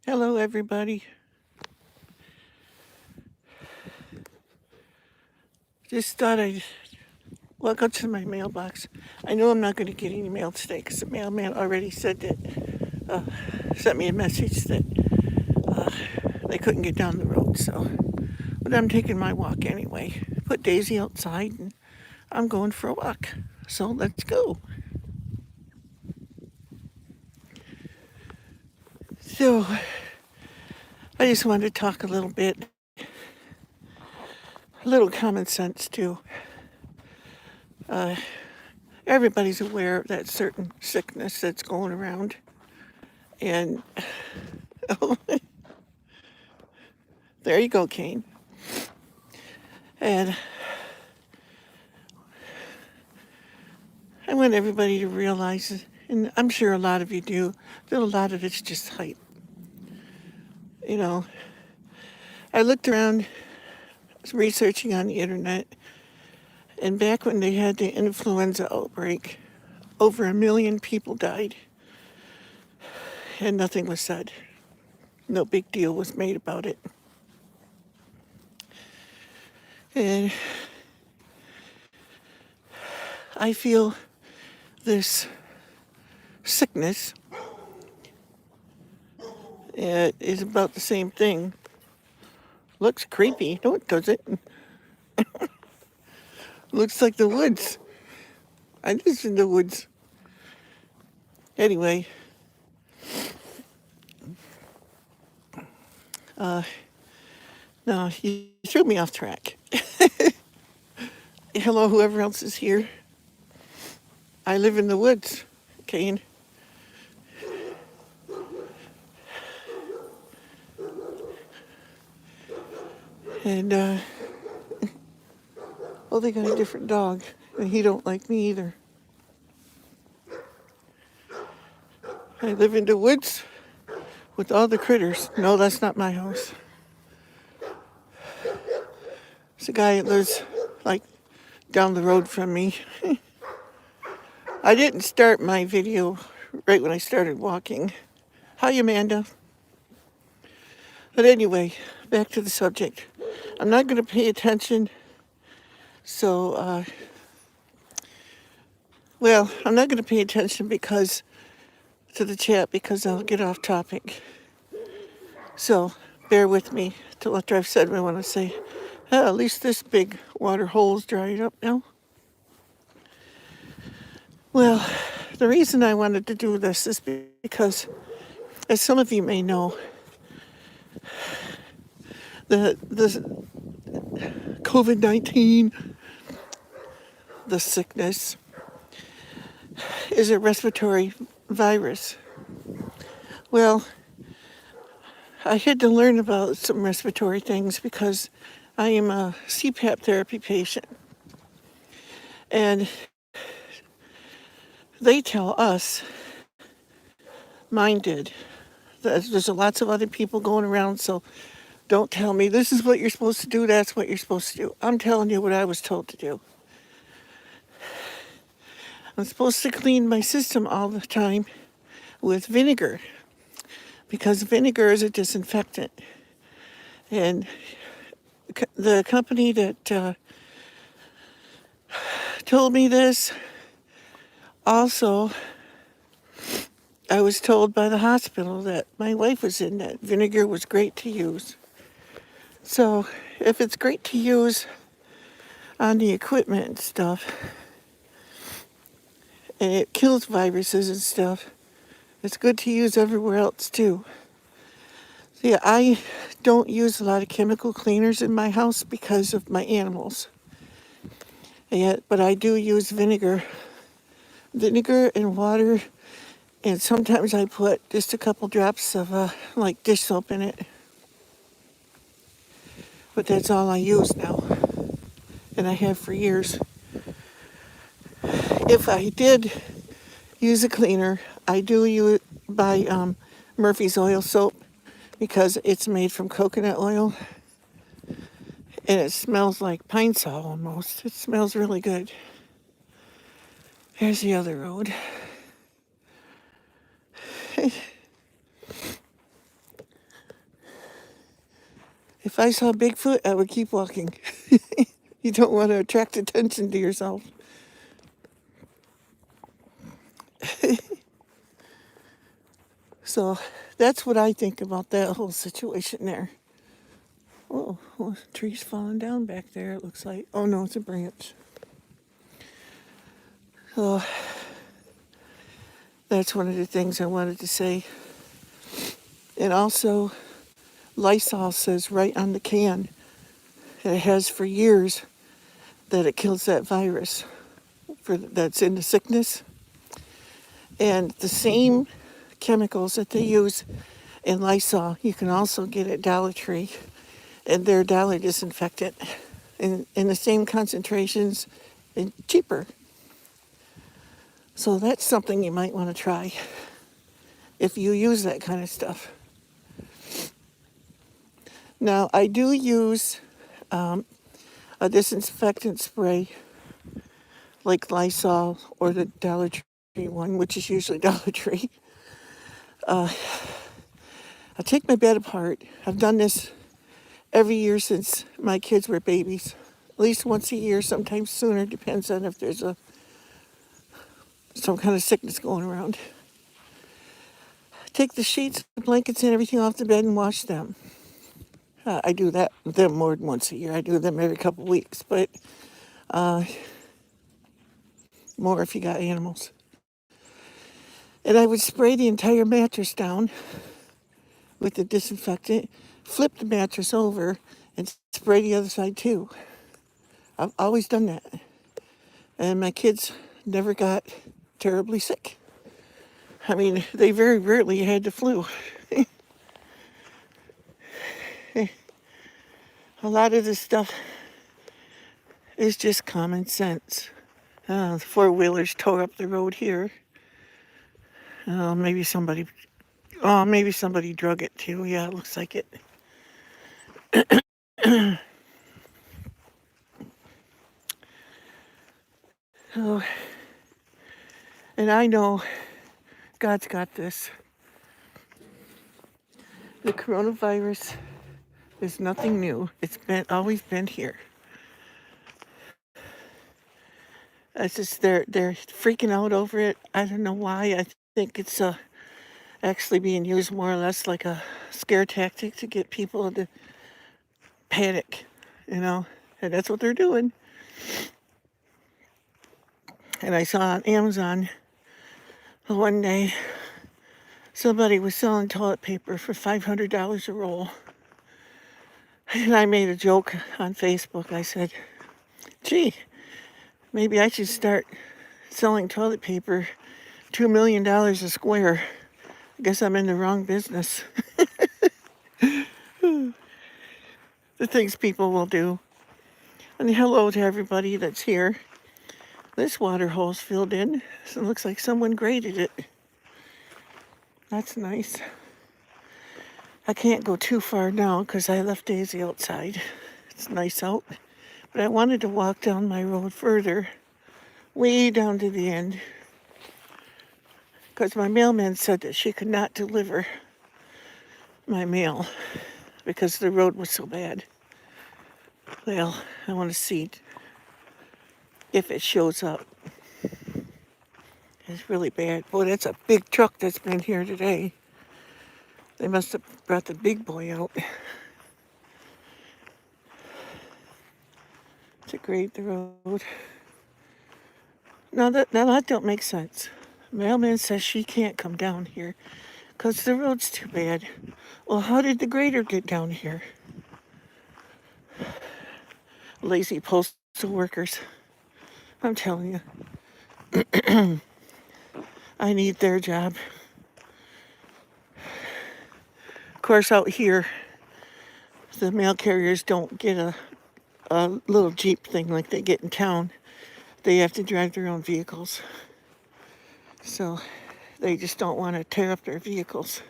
Hello, everybody. Just thought I'd walk up to my mailbox. I know I'm not going to get any mail today because the mailman already said that, sent me a message that they couldn't get down the road. But I'm taking my walk anyway. Put Daisy outside and I'm going for a walk. So let's go. So I just wanted to talk a little bit, a little common sense too. Everybody's aware of that certain sickness that's going around. And there you go, Kane. And I want everybody to realize, and I'm sure a lot of you do, that a lot of it's just hype. You know, I looked around researching on the internet, and back when they had the influenza outbreak, over 1 million people died, and nothing was said. No big deal was made about it. And I feel this sickness is about the same thing. Looks creepy. No, it doesn't. Looks like the woods. I live in the woods. Anyway, no, you threw me off track. Hello, whoever else is here. I live in the woods, Kane. And, well, they got a different dog, and he don't like me either. I live in the woods with all the critters. No, that's not my house. It's a guy that lives, like, down the road from me. I didn't start my video right when I started walking. Hi, Amanda. But anyway, back to the subject. I'm not going to pay attention, so, I'm not going to pay attention to the chat because I'll get off topic. So, bear with me till after I've said what I want to say. At least this big water hole's dried up now. Well, the reason I wanted to do this is because, as some of you may know, the COVID-19, the sickness, is a respiratory virus. Well, I had to learn about some respiratory things because I am a CPAP therapy patient. And they tell us, mine did, that there's lots of other people going around, so don't tell me this is what you're supposed to do, that's what you're supposed to do. I'm telling you what I was told to do. I'm supposed to clean my system all the time with vinegar because vinegar is a disinfectant. And the company that told me this, also, I was told by the hospital that my wife was in that vinegar was great to use. So if it's great to use on the equipment and stuff, and it kills viruses and stuff, it's good to use everywhere else too. So yeah, I don't use a lot of chemical cleaners in my house because of my animals. But I do use vinegar and water, and sometimes I put just a couple drops of like dish soap in it. But that's all I use now, and I have for years. If I did use a cleaner, I do buy Murphy's oil soap because it's made from coconut oil, and it smells like pine sol almost. It smells really good. Here's the other road. If I saw Bigfoot, I would keep walking. You don't want to attract attention to yourself. So that's what I think about that whole situation there. Oh, tree's falling down back there, it looks like. Oh no, it's a branch. So that's one of the things I wanted to say. And also, Lysol says right on the can, and it has for years, that it kills that virus that's in the sickness. And the same chemicals that they use in Lysol, you can also get at Dollar Tree, and they're dollar disinfectant in the same concentrations and cheaper. So that's something you might want to try if you use that kind of stuff. Now, I do use a disinfectant spray like Lysol or the Dollar Tree one, which is usually Dollar Tree. I take my bed apart. I've done this every year since my kids were babies. At least once a year, sometimes sooner, depends on if there's some kind of sickness going around. Take the sheets, the blankets, and everything off the bed and wash them. I do them more than once a year. I do them every couple of weeks, but more if you got animals. And I would spray the entire mattress down with the disinfectant, flip the mattress over, and spray the other side too. I've always done that. And my kids never got terribly sick. I mean, they very rarely had the flu. A lot of this stuff is just common sense. The four-wheelers tore up the road here. Maybe somebody drug it too. Yeah, it looks like it. Oh, and I know God's got this. The coronavirus is nothing new. It's always been here. It's just they're freaking out over it. I don't know why. I think it's actually being used more or less like a scare tactic to get people to panic, and that's what they're doing. And I saw on Amazon one day somebody was selling toilet paper for $500 a roll. And I made a joke on Facebook. I said, gee, maybe I should start selling toilet paper $2 million a square. I guess I'm in the wrong business. The things people will do. And hello to everybody that's here. This water hole's filled in, so it looks like someone graded it. That's nice. I can't go too far now because I left Daisy outside. It's nice out. But I wanted to walk down my road further, way down to the end, because my mailman said that she could not deliver my mail because the road was so bad. Well, I want to see if it shows up. It's really bad. Boy, that's a big truck that's been here today. They must have brought the big boy out to grade the road. Now that don't make sense. Mailman says she can't come down here because the road's too bad. Well, how did the grader get down here? Lazy postal workers. I'm telling you. I need their job. Of course, out here, the mail carriers don't get a little Jeep thing like they get in town. They have to drive their own vehicles. So they just don't want to tear up their vehicles.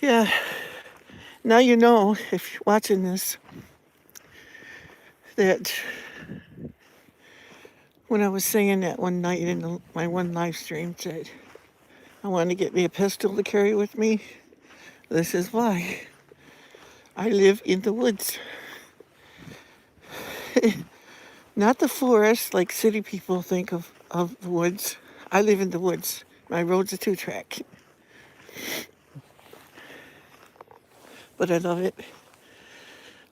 Yeah. Now you know, if you're watching this, that when I was saying that one night in my one live stream, that I wanted to get me a pistol to carry with me, This is why I live in the woods. Not the forest like city people think of the woods. I live in the woods. My road's a 2-track. But I love it.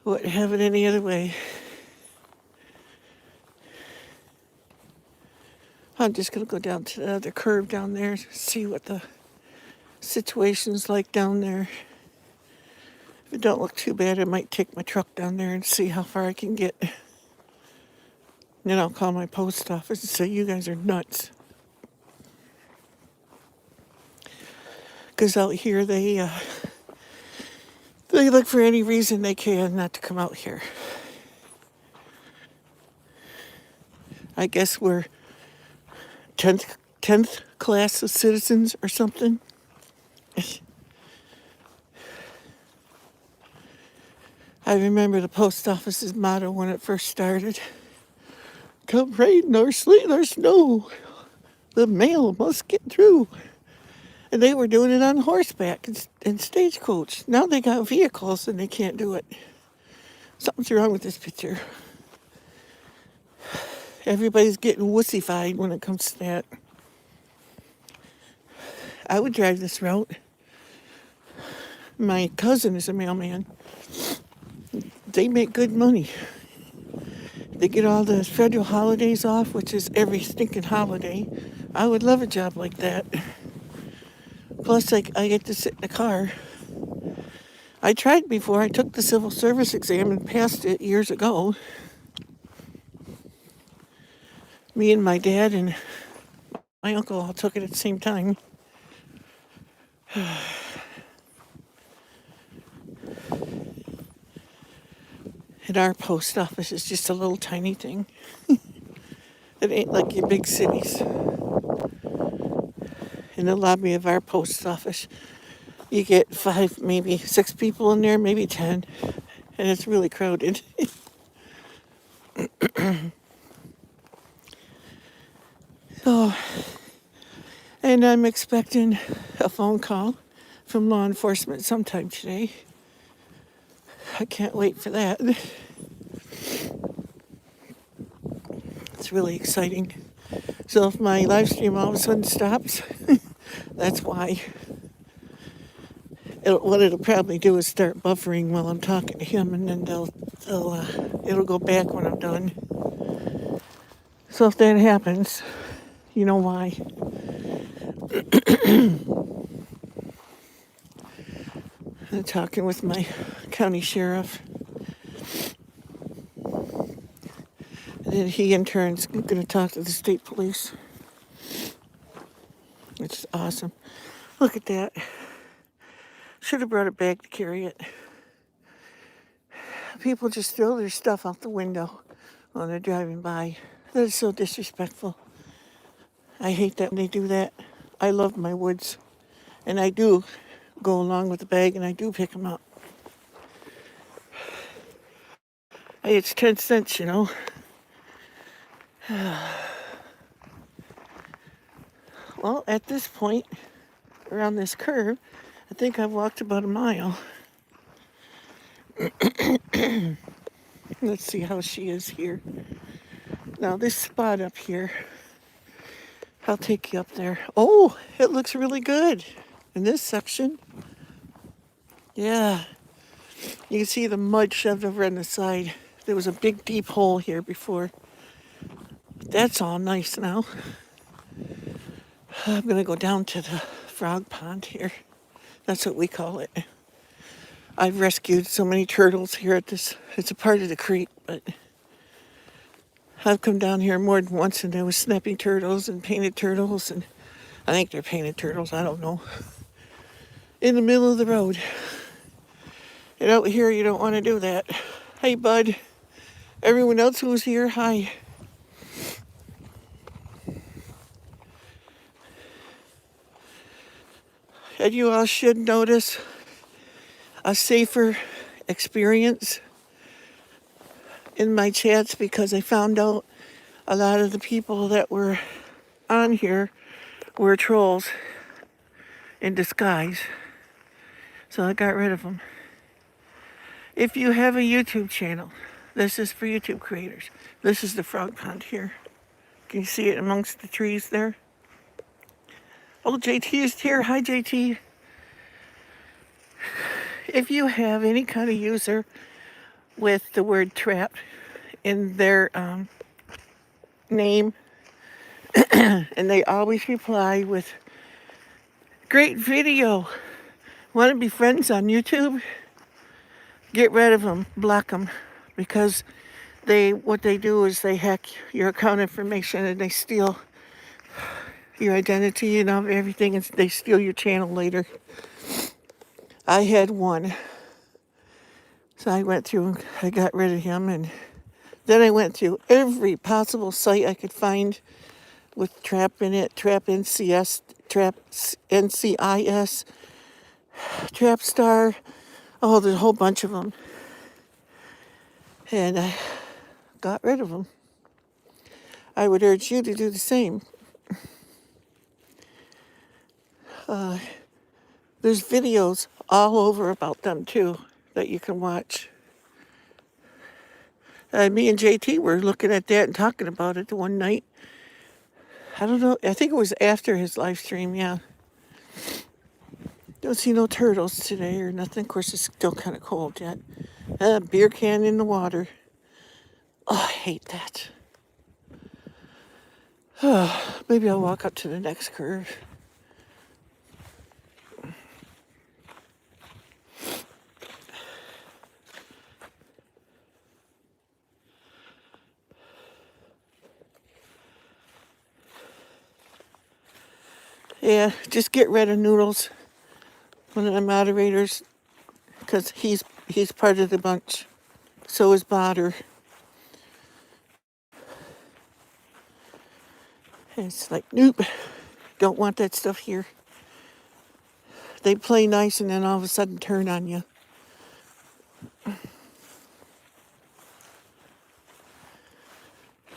Wouldn't have it any other way. I'm just going to go down to the other curve down there, see what the situation's like down there. If it don't look too bad, I might take my truck down there and see how far I can get. Then I'll call my post office and say, you guys are nuts. Because out here, they look for any reason they can not to come out here. I guess we're 10th class of citizens or something. I remember the post office's motto when it first started. Come rain or sleet or snow, the mail must get through. And they were doing it on horseback and stagecoach. Now they got vehicles and they can't do it. Something's wrong with this picture. Everybody's getting wussified when it comes to that. I would drive this route. My cousin is a mailman. They make good money. They get all the federal holidays off, which is every stinking holiday. I would love a job like that. Plus, I get to sit in the car. I tried before. I took the civil service exam and passed it years ago. Me and my dad and my uncle all took it at the same time. And our post office is just a little tiny thing. It ain't like your big cities. In the lobby of our post office, you get 5, maybe 6 people in there, maybe 10. And it's really crowded. So, and I'm expecting a phone call from law enforcement sometime today. I can't wait for that. It's really exciting. So if my live stream all of a sudden stops, that's why. What it'll probably do is start buffering while I'm talking to him, and then it'll go back when I'm done. So if that happens, you know why. I'm talking with my county sheriff. And then he in turn's going to talk to the state police. It's awesome. Look at that. Should have brought a bag to carry it. People just throw their stuff out the window when they're driving by. That is so disrespectful. I hate that when they do that. I love my woods. And I do go along with the bag and I do pick them up. Hey, it's 10 cents, you know. Well, at this point, around this curve, I think I've walked about a mile. Let's see how she is here. Now, this spot up here, I'll take you up there. Oh, it looks really good in this section. Yeah, you can see the mud shoved over on the side. There was a big deep hole here before. That's all nice now. I'm gonna go down to the frog pond here. That's what we call it. I've rescued so many turtles here at this. It's a part of the creek, but I've come down here more than once and there was snapping turtles and painted turtles, and I think they're painted turtles, I don't know. In the middle of the road. And out here you don't want to do that. Hey bud. Everyone else who's here, hi. And you all should notice a safer experience in my chats, because I found out a lot of the people that were on here were trolls in disguise. So I got rid of them. If you have a YouTube channel, this is for YouTube creators. This is the frog pond here. Can you see it amongst the trees there? Oh, JT is here. Hi, JT. If you have any kind of user with the word trap in their name, and they always reply with, great video. Want to be friends on YouTube? Get rid of them, block them, because what they do is they hack your account information and they steal your identity and everything, and they steal your channel later. I had one, so I went through and I got rid of him, and then I went through every possible site I could find with trap in it, trap NCS, trap NCIS, trap star. Oh, there's a whole bunch of them, and I got rid of them. I would urge you to do the same. There's videos all over about them too that you can watch. Me and JT were looking at that and talking about it the one night. I don't know. I think it was after his live stream, yeah. Don't see no turtles today or nothing. Of course, it's still kind of cold yet. Beer can in the water. Oh, I hate that. Maybe I'll walk up to the next curve. Yeah, just get rid of Noodles, one of the moderators, because he's part of the bunch. So is Botter. And it's like, nope, don't want that stuff here. They play nice and then all of a sudden turn on you.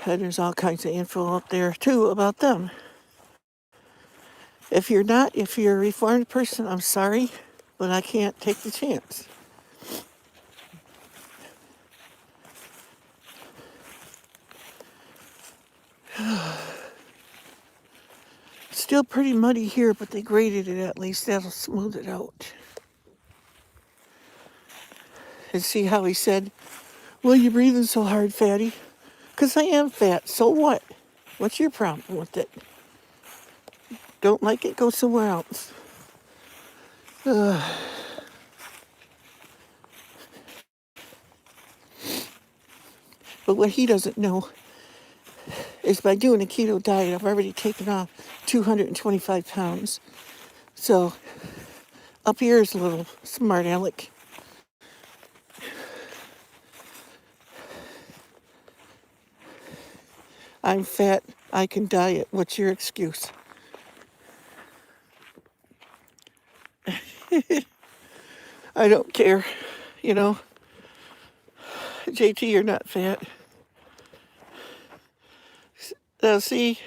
And there's all kinds of info up there too about them. If you're a reformed person, I'm sorry, but I can't take the chance. Still pretty muddy here, but they graded it at least. That'll smooth it out. And see how he said, well, you're breathing so hard, fatty. Because I am fat, so what? What's your problem with it? Don't like it, go somewhere else. But what he doesn't know is by doing a keto diet, I've already taken off 225 pounds. So up here is a little smart aleck. I'm fat, I can diet. What's your excuse? I don't care, you know. JT, you're not fat. Now see,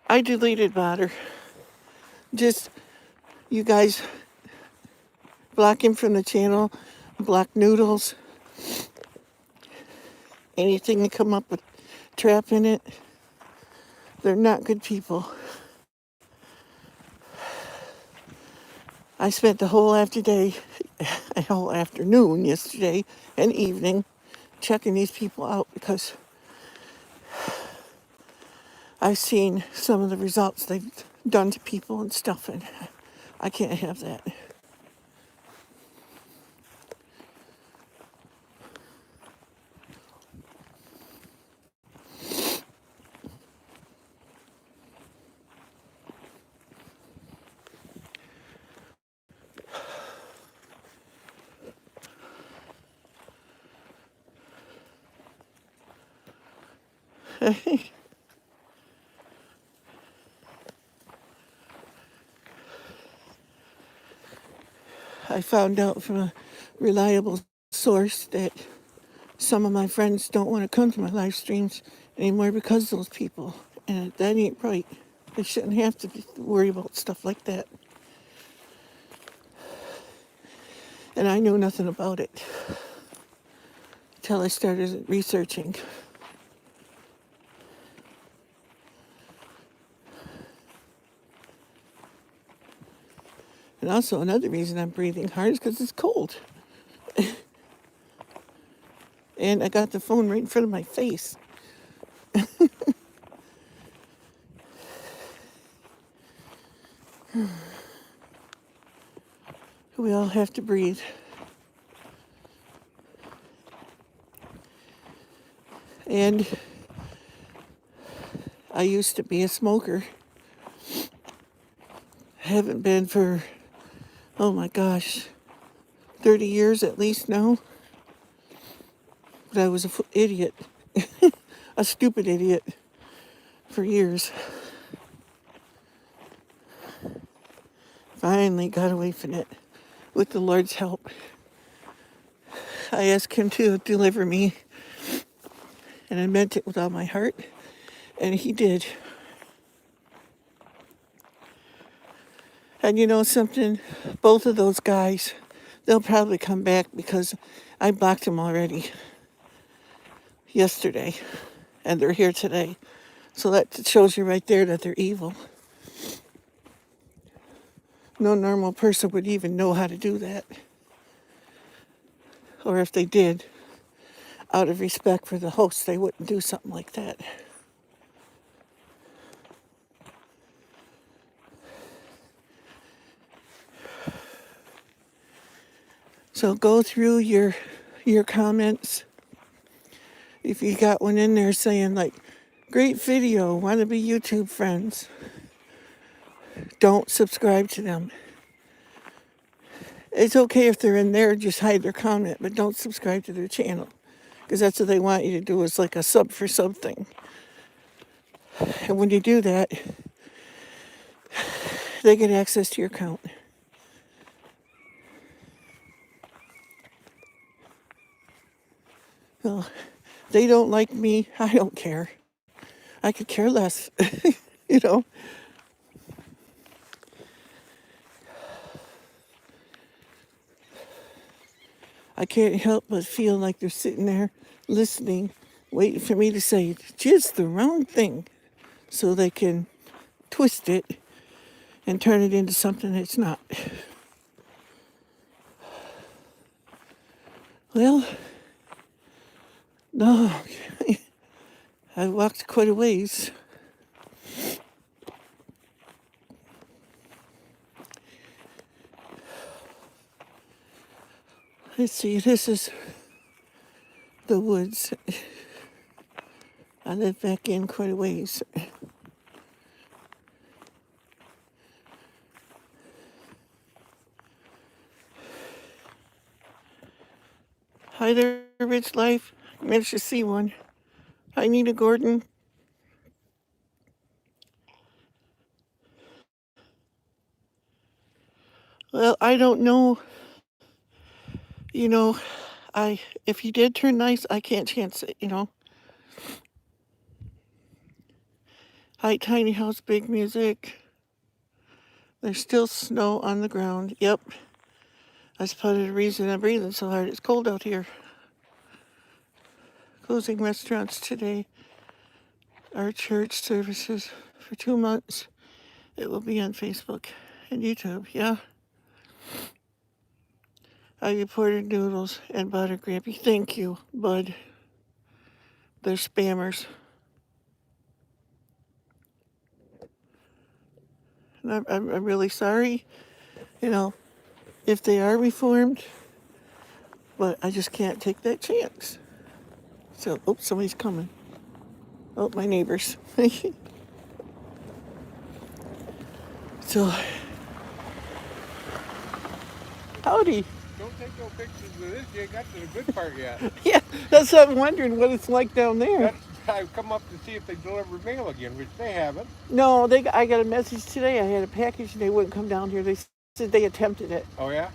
I deleted Botter. Just, you guys block him from the channel, block Noodles. Anything that come up with trap in it, they're not good people. I spent the whole afternoon yesterday and evening checking these people out because I've seen some of the results they've done to people and stuff, and I can't have that. I found out from a reliable source that some of my friends don't want to come to my live streams anymore because of those people. And that ain't right. They shouldn't have to worry about stuff like that. And I knew nothing about it until I started researching. And also another reason I'm breathing hard is because it's cold. And I got the phone right in front of my face. We all have to breathe. And I used to be a smoker. I haven't been for, oh my gosh, 30 years at least now. But I was an idiot, a stupid idiot for years. Finally got away from it with the Lord's help. I asked him to deliver me, and I meant it with all my heart, and he did. And you know something? Both of those guys, they'll probably come back because I blocked them already yesterday, and they're here today. So that shows you right there that they're evil. No normal person would even know how to do that. Or if they did, out of respect for the host, they wouldn't do something like that. So go through your comments. If you got one in there saying like, great video, want to be YouTube friends, don't subscribe to them. It's okay if they're in there, just hide their comment, but don't subscribe to their channel. Because that's what they want you to do, is like a sub for something. And when you do that, they get access to your account. Well, they don't like me, I don't care. I could care less, you know. I can't help but feel like they're sitting there listening, waiting for me to say just the wrong thing so they can twist it and turn it into something it's not. Well, no, I walked quite a ways. Let's see, this is the woods. I live back in quite a ways. Hi there, Rich Life. Managed to see one. Hi, Nita Gordon. Well, I don't know. You know, if he did turn nice, I can't chance it, you know. Hi, Tiny House, Big Music. There's still snow on the ground. Yep. That's part of the reason I'm breathing so hard. It's cold out here. Closing restaurants today. Our church services for 2 months. It will be on Facebook and YouTube. Yeah. I reported noodles and butter Grampy. Thank you, bud. They're spammers. And I'm really sorry, you know, if they are reformed, but I just can't take that chance. So, somebody's coming. Oh, my neighbors. So, howdy. Don't take no pictures of this. You ain't got to the good part yet. Yeah, that's what I'm wondering what it's like down there. I've come up to see if they delivered mail again, which they haven't. No, I got a message today. I had a package and they wouldn't come down here. They said they attempted it. Oh yeah,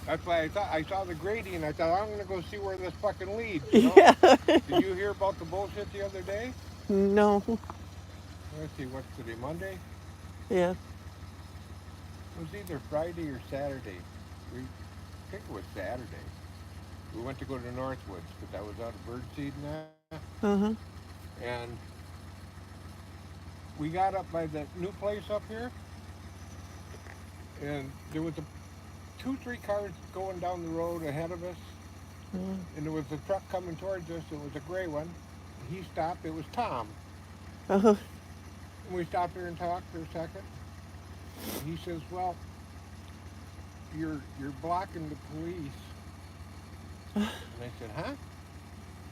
that's why I saw the grading and I thought I'm gonna go see where this fucking leads. Yeah. Did you hear about the bullshit the other day? No. Let's see, what's today? Monday? Yeah. It was either Friday or Saturday. think it was Saturday. We went to go to Northwoods because I was out of birdseed and that. Uh-huh. And we got up by that new place up here, and there was a two, three cars going down the road ahead of us, and there was a truck coming towards us. It was a gray one. He stopped. It was Tom. Uh-huh. And we stopped here and talked for a second. And he says, "Well, you're blocking the police." And I said, "Huh?"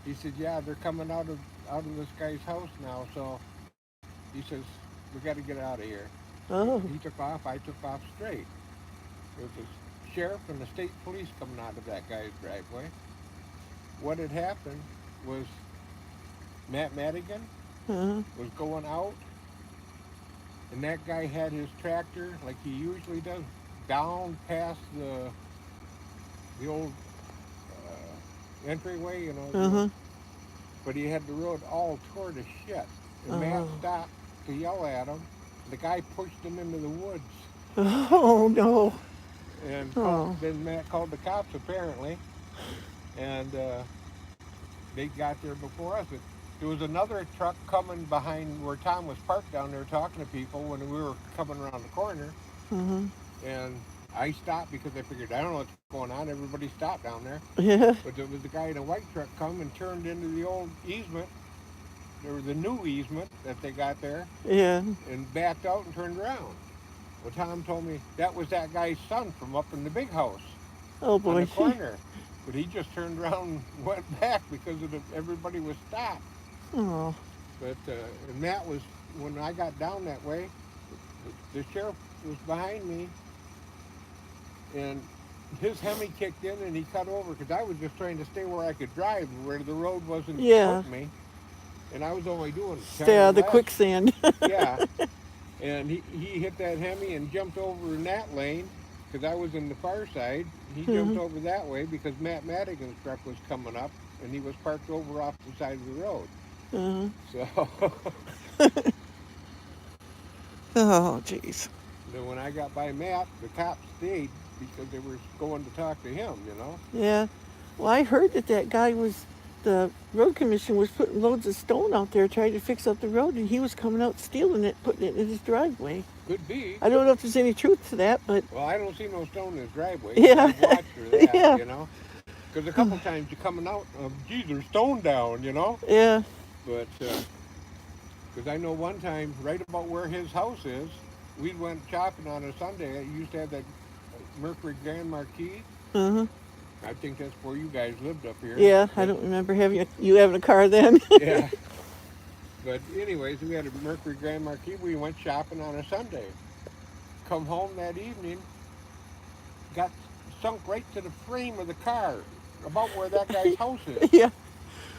He said, "Yeah, they're coming out of this guy's house now. So," he says, "we got to get out of here." Oh. He took off. I took off straight. There was a sheriff and the state police coming out of that guy's driveway. What had happened was Matt Madigan Uh-huh. was going out, and that guy had his tractor, like he usually does, down past the old entryway, Uh-huh. but he had the road all tore to shit. And Matt Oh. stopped to yell at him. The guy pushed him into the woods, Oh, no. and Oh. then Matt called the cops apparently, and they got there before us. But there was another truck coming behind where Tom was parked down there talking to people when we were coming around the corner, Uh-huh. and I stopped because I figured I don't know what's going on. Everybody stopped down there, Yeah. but there was a guy in a white truck come and turned into the old easement. There was a new easement that they got there, Yeah. and backed out and turned around. Well, Tom told me that was that guy's son from up in the big house Oh, on the boy. corner. But he just turned around and went back because everybody was stopped. Oh. But and Matt was, when I got down that way, the sheriff was behind me, and his Hemi kicked in and he cut over because I was just trying to stay where I could drive, where the road wasn't Yeah. hurting me, and I was only doing 10 Stay or out of the less. quicksand. Yeah, and he hit that Hemi and jumped over in that lane because I was in the far side. He jumped Uh-huh. over that way because Matt Madigan's truck was coming up, and he was parked over off the side of the road. Uh-huh. So Oh, jeez. then when I got by Matt, the cops stayed because they were going to talk to him. Yeah. Well, I heard that guy was, the road commission was putting loads of stone out there trying to fix up the road, and he was coming out stealing it, putting it in his driveway. Could be. I don't know if there's any truth to that, but Well, I don't see no stone in his driveway. yeah. I've watched for that, Yeah. Because a couple times you're coming out, geez, there's stone down. Yeah. But, because I know one time, right about where his house is, we went shopping on a Sunday. I used to have that Mercury Grand Marquis. Uh-huh. I think that's where you guys lived up here. Yeah, I But, don't remember you having a car then. yeah. But anyways, we had a Mercury Grand Marquis. We went shopping on a Sunday. Come home that evening, got sunk right to the frame of the car, about where that guy's house is. Yeah.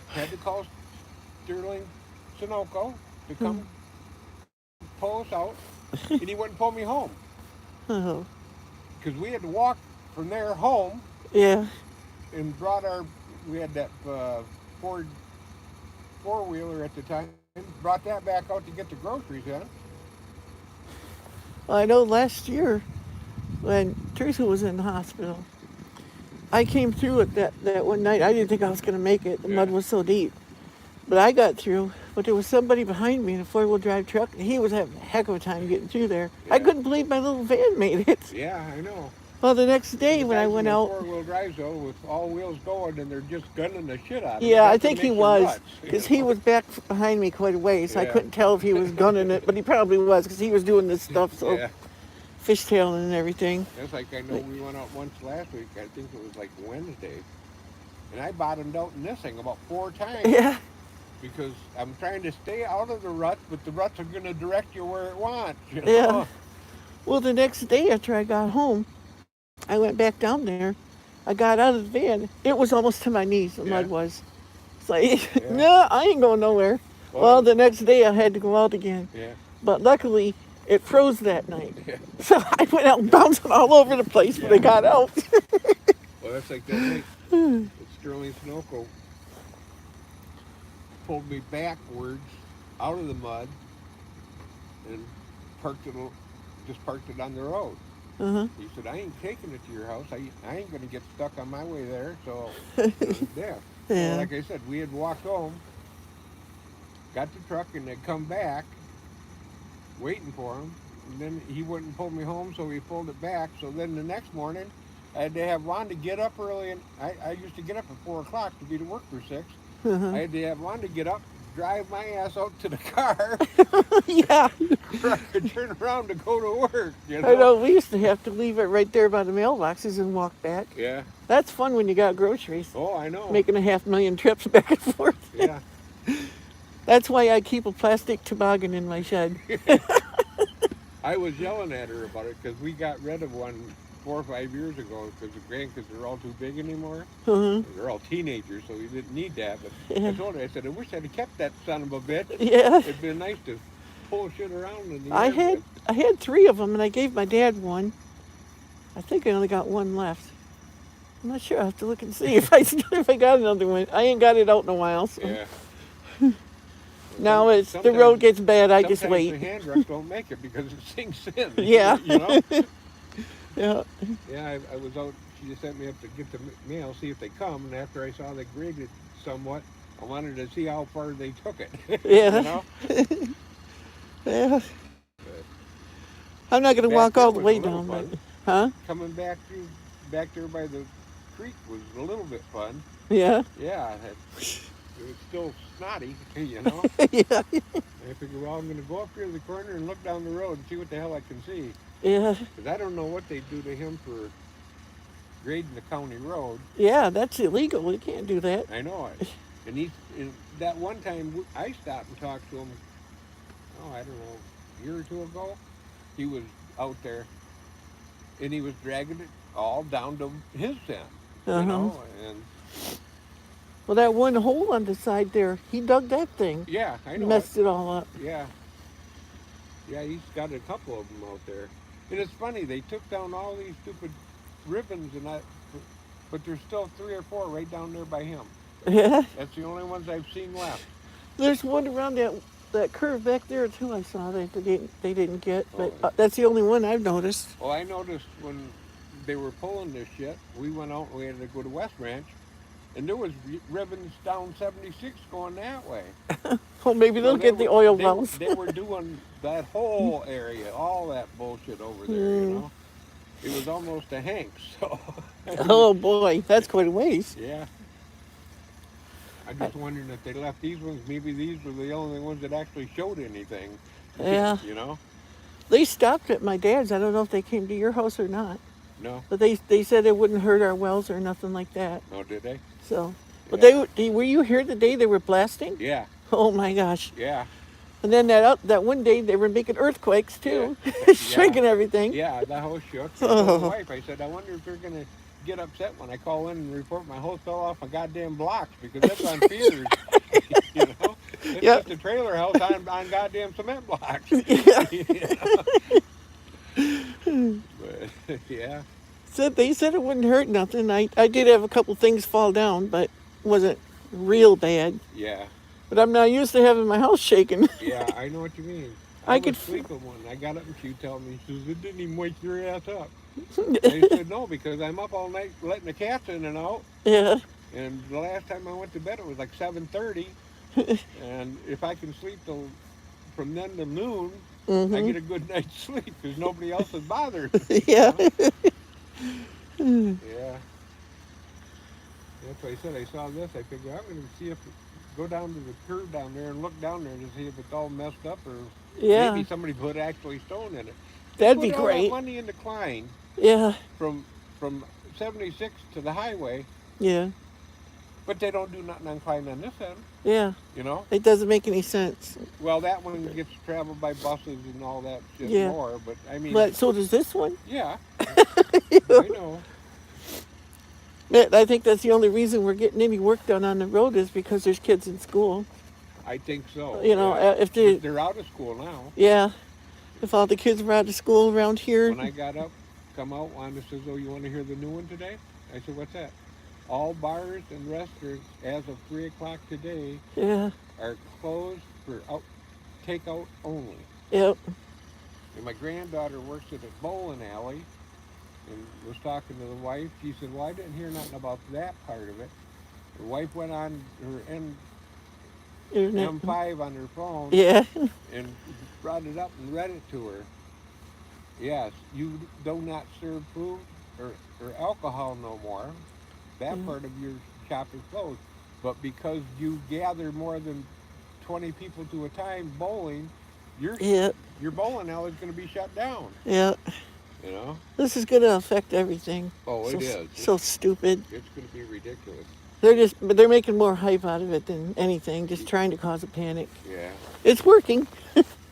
Had to call Sterling Sunoco to come pull us out, and he wouldn't pull me home Oh. because we had to walk from there home Yeah. and we had that Ford four-wheeler at the time, brought that back out to get the groceries in. Well, I know last year when Teresa was in the hospital, I came through it that one night. I didn't think I was going to make it. The mud Yeah. was so deep. But I got through. But there was somebody behind me in a four-wheel drive truck, and he was having a heck of a time getting through there. I Yeah. couldn't believe my little van made it. Yeah, I know. Well, the next day The when I guys in went the out, four-wheel drives though, with all wheels going, and they're just gunning the shit out of it. yeah, I That's what think he makes it was, nuts, because he was back behind me quite a ways. So I Yeah. couldn't tell if he was gunning it, but he probably was, because he was doing this stuff, so Yeah, fishtailing and everything. that's like I know we went out once last week. I think it was like Wednesday, and I bottomed out in this thing about 4 times Yeah, because I'm trying to stay out of the ruts, but the ruts are going to direct you where it wants. yeah. Well, the next day after I got home, I went back down there. I got out of the van. It was almost to my knees, the Yeah. mud was. It's like, Yeah. no, I ain't going nowhere. Well, the next day I had to go out again. Yeah. But luckily, it froze that night. Yeah. So I went out bouncing all over the place when I Yeah. got out. Well, that's like that night. that Sterling Sunoco pulled me backwards out of the mud and just parked it on the road. Uh-huh. He said, I ain't taking it to your house. I ain't going to get stuck on my way there. So, yeah. So, Yeah. like I said, we had walked home, got the truck, and they'd come back waiting for him. And then he wouldn't pull me home, so he pulled it back. So then the next morning, I had to have Wanda get up early. And I used to get up at 4 o'clock to be to work for 6. I Uh-huh. had to have Wanda get up, drive my ass out to the car, Yeah. where I could turn around to go to work, you I know? know we used to have to leave it right there by the mailboxes and walk back. Yeah. That's fun when you got groceries. Oh, I know. Making a 500,000 trips back and forth. Yeah. That's why I keep a plastic toboggan in my shed. I was yelling at her about it because we got rid of one 4 or 5 years ago because the grandkids are all too big anymore. Uh-huh. They're all teenagers, so we didn't need that. But I Yeah. told her, I said, I wish I'd have kept that son of a bitch. Yeah. It'd been nice to pull shit around in the I yard had with. I had 3 of them, and I gave my dad one. I think I only got one left. I'm not sure. I have to look and see if I got another one. I ain't got it out in a while. So Yeah. now it's the road Sometimes, gets bad. I just sometimes wait. the hand trucks don't make it because it sinks in. Yeah. You know? Yeah. Yeah, I was out. She just sent me up to get the mail, see if they come. And after I saw they graded somewhat, I wanted to see how far they took it. You Yeah. know? Yeah. But I'm not gonna back walk there all the was a way little down, but fun. huh? Coming back there by the creek was a little bit fun. Yeah. Yeah, it was still snotty, you know. Yeah. I figured, well, I'm going to go up here to the corner and look down the road and see what the hell I can see. Yeah. Because I don't know what they do to him for grading the county road. Yeah. That's illegal. You can't do that. I know it. And that one time I stopped and talked to him, oh, I don't know, a year or two ago. He was out there and he was dragging it all down to his end, Uh you huh. know. And Well, that one hole on the side there, he dug that thing, yeah, I know it. messed it all up. Yeah, yeah, he's got a couple of them out there. And it's funny, they took down all these stupid ribbons and that, but there's still 3 or 4 right down there by him. Yeah. That's the only ones I've seen left. There's one around that curve back there too. I saw that they didn't get, but Oh, that's the only one I've noticed. well, I noticed when they were pulling this shit, we went out and we had to go to West Ranch, and there was ribbons down 76 going that way. Well, maybe So they'll get the oil wells. they were doing that whole area, all that bullshit over there. You know, it was almost a Hanks. So Oh boy, that's quite a ways. yeah, I'm just wondering if they left these ones. Maybe these were the only ones that actually showed anything. Yeah. You know, They stopped at my dad's. I don't know if they came to your house or not, no, but they said it wouldn't hurt our wells or nothing like that. no, did they? So, but Yeah. were you here the day they were blasting? Yeah, Oh my gosh! yeah, And then that one day they were making earthquakes too, yeah. shaking everything. Yeah, the house shook. I told my wife, I said, I wonder if they're gonna get upset when I call in and report my house fell off my goddamn blocks because that's on piers. You know, it's Yep. just a trailer house on goddamn cement blocks. Yeah. You know? But yeah, They said it wouldn't hurt nothing. I did have a couple things fall down, but wasn't real bad. yeah, But I'm not used to having my house shaking. yeah. I know what you mean. I I could was f- sleeping one. I got up and she told me, she says, it didn't even wake your ass up. I said, no, because I'm up all night letting the cats in and out. Yeah. And the last time I went to bed, it was like 7:30. And if I can sleep till from then to noon, I get a good night's sleep because nobody else is bothered. You Yeah. know? Yeah. That's why I said I saw this. I figured I'm going to see if go down to the curb down there and look down there to see if it's all messed up or Yeah. maybe somebody put actually stone in it. They That'd put be all that great. money in the Klein Yeah. from 76 to the highway, Yeah. but they don't do nothing on Klein on this end. Yeah. You know. It doesn't make any sense. Well, that one gets traveled by buses and all that shit Yeah. more, but I mean, But so does this one. yeah, I know. I think that's the only reason we're getting any work done on the road is because there's kids in school. I think so. You know, yeah. if But they're out of school now. yeah, if all the kids were out of school around here. When I got up, come out, Wanda says, "Oh, you want to hear the new one today?" I said, "What's that?" All bars and restaurants as of 3 o'clock today Yeah. are closed for takeout only. Yep. And my granddaughter works at a bowling alley, and was talking to the wife. She said, "Well, I didn't hear nothing about that part of it." The wife went on her Internet. M5 on her phone Yeah. and brought it up and read it to her. Yes, you do not serve food or alcohol no more. That part of your shop is closed. But because you gather more than 20 people to a time bowling, your Yeah. your bowling alley is going to be shut down. Yeah. You know? This is going to affect everything. Oh, So it is. so stupid. It's going to be ridiculous. They're making more hype out of it than anything, just trying to cause a panic. Yeah. It's working.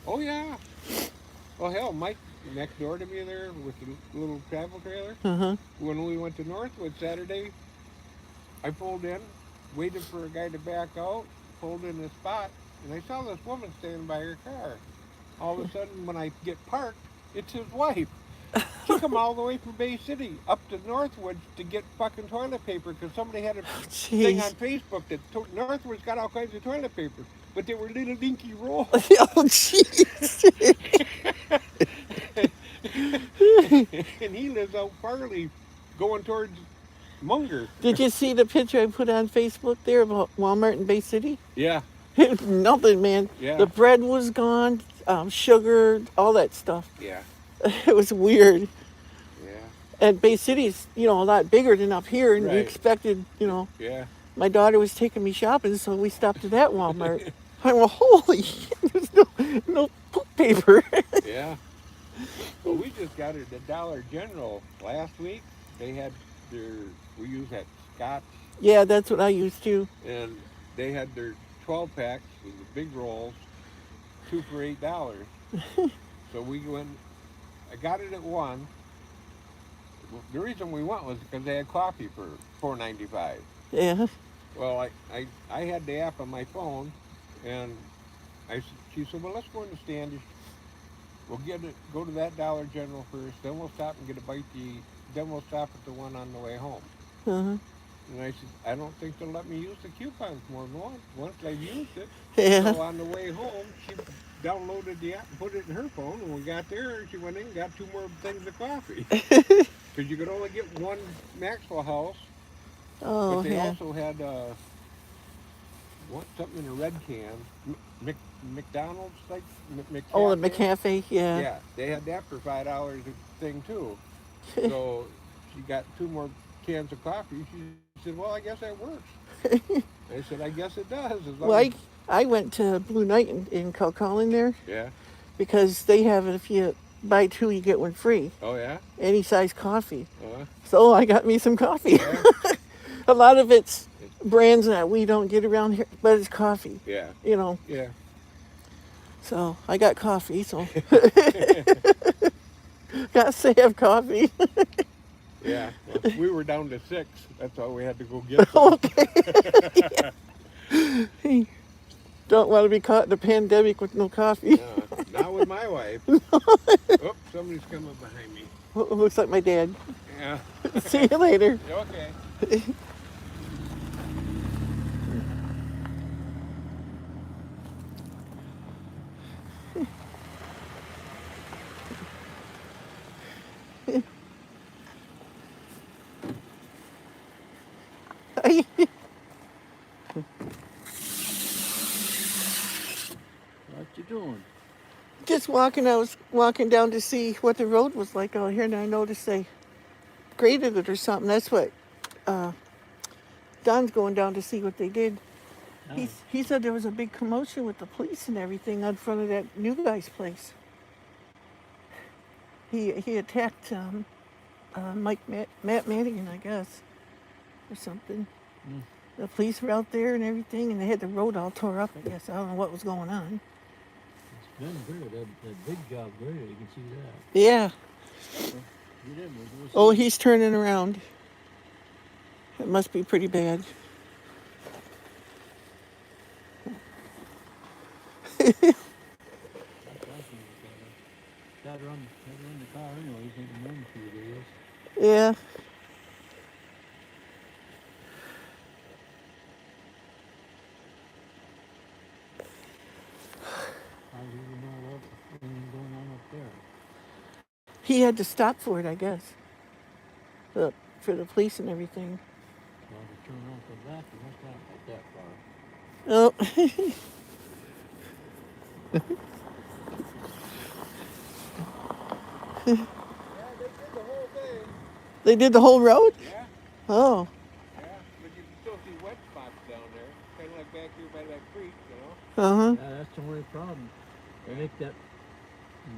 Oh yeah. Well, hell, Mike next door to me there with the little travel trailer. Uh huh. When we went to Northwood Saturday, I pulled in, waited for a guy to back out, pulled in the spot, and I saw this woman standing by her car. All of a sudden, when I get parked, it's his wife. She come all the way from Bay City up to Northwoods to get fucking toilet paper because somebody had a thing on Jeez. Facebook that Northwoods got all kinds of toilet paper, but they were little dinky rolls. Oh, jeez. And he lives out Farley, going towards Munger. Did you see the picture I put on Facebook there about Walmart in Bay City? Yeah, Nothing, man. The yeah, bread was gone, sugar, all that stuff. yeah, It was weird. yeah. And Bay City's, a lot bigger than up here, and you Right. expected, Yeah. my daughter was taking me shopping, so we stopped at that Walmart. I went, holy shit, there's no poop paper. Yeah. Well, we just got it at the Dollar General last week. They had their, we use that Scotch, Yeah, that's what I used to. and they had their 12 packs of the big rolls, two for $8. So we went, I got it at one. The reason we went was because they had coffee for $4.95. Yeah. Well, I had the app on my phone, and she said, well, let's go in the stand. We'll get it. Go to that Dollar General first. Then we'll stop and get a bite to eat. Then we'll stop at the one on the way home. Uh-huh. And I said, I don't think they'll let me use the coupons more than once. Once I've used it. Yeah. So on the way home, she downloaded the app and put it in her phone. And we got there, she went in and got two more things of coffee. Because you could only get one Maxwell House. Oh, But they yeah. also had something in a red can. Mc, McDonald's, like Oh, the McCafe. McCafe, yeah. Yeah, they had that for $5 a thing too. So she got two more cans of coffee. She said, "Well, I guess that works." I said, "I guess it does, as long Well, as." I went to Blue Night in Calcallan there Yeah. because they have it if you buy two, you get one free. Oh yeah. Any size coffee. Uh, So I got me some coffee. yeah. A lot of it's It- brands that we don't get around here, but it's coffee, yeah. you know. Yeah. So I got coffee, so got to have coffee. Yeah. Well, we were down to 6. That's all we had to go get some. Okay. Don't want to be caught in a pandemic with no coffee. Not with my wife. Oh, somebody's coming behind me. Looks like my dad. Yeah. See you later. Okay. What you doing? Just walking. I was walking down to see what the road was like out here, and I noticed they graded it or something. That's what Don's going down to see what they did. Oh, He said there was a big commotion with the police and everything out front of that new guy's place. He attacked Matt Madigan, I guess, or something. mm, The police were out there and everything, and they had the road all tore up. I guess I don't know what was going on. it's been good. That big job grader, you can see that. Yeah. You didn't go Oh, see he's turning around. It must be pretty bad. Got the car anyway. He's in the room a few days. Yeah. How do you know what anything going on up there? He had to stop for it, I guess. for the police and everything. Well, to turn around and come back, you must not get that far. Oh, Yeah, they did the whole thing. they did the whole road? Yeah, Oh, yeah. But you can still see wet spots down there, kind of like back here by that creek, you know. uh-huh. Yeah, that's the only problem. They Yeah. make that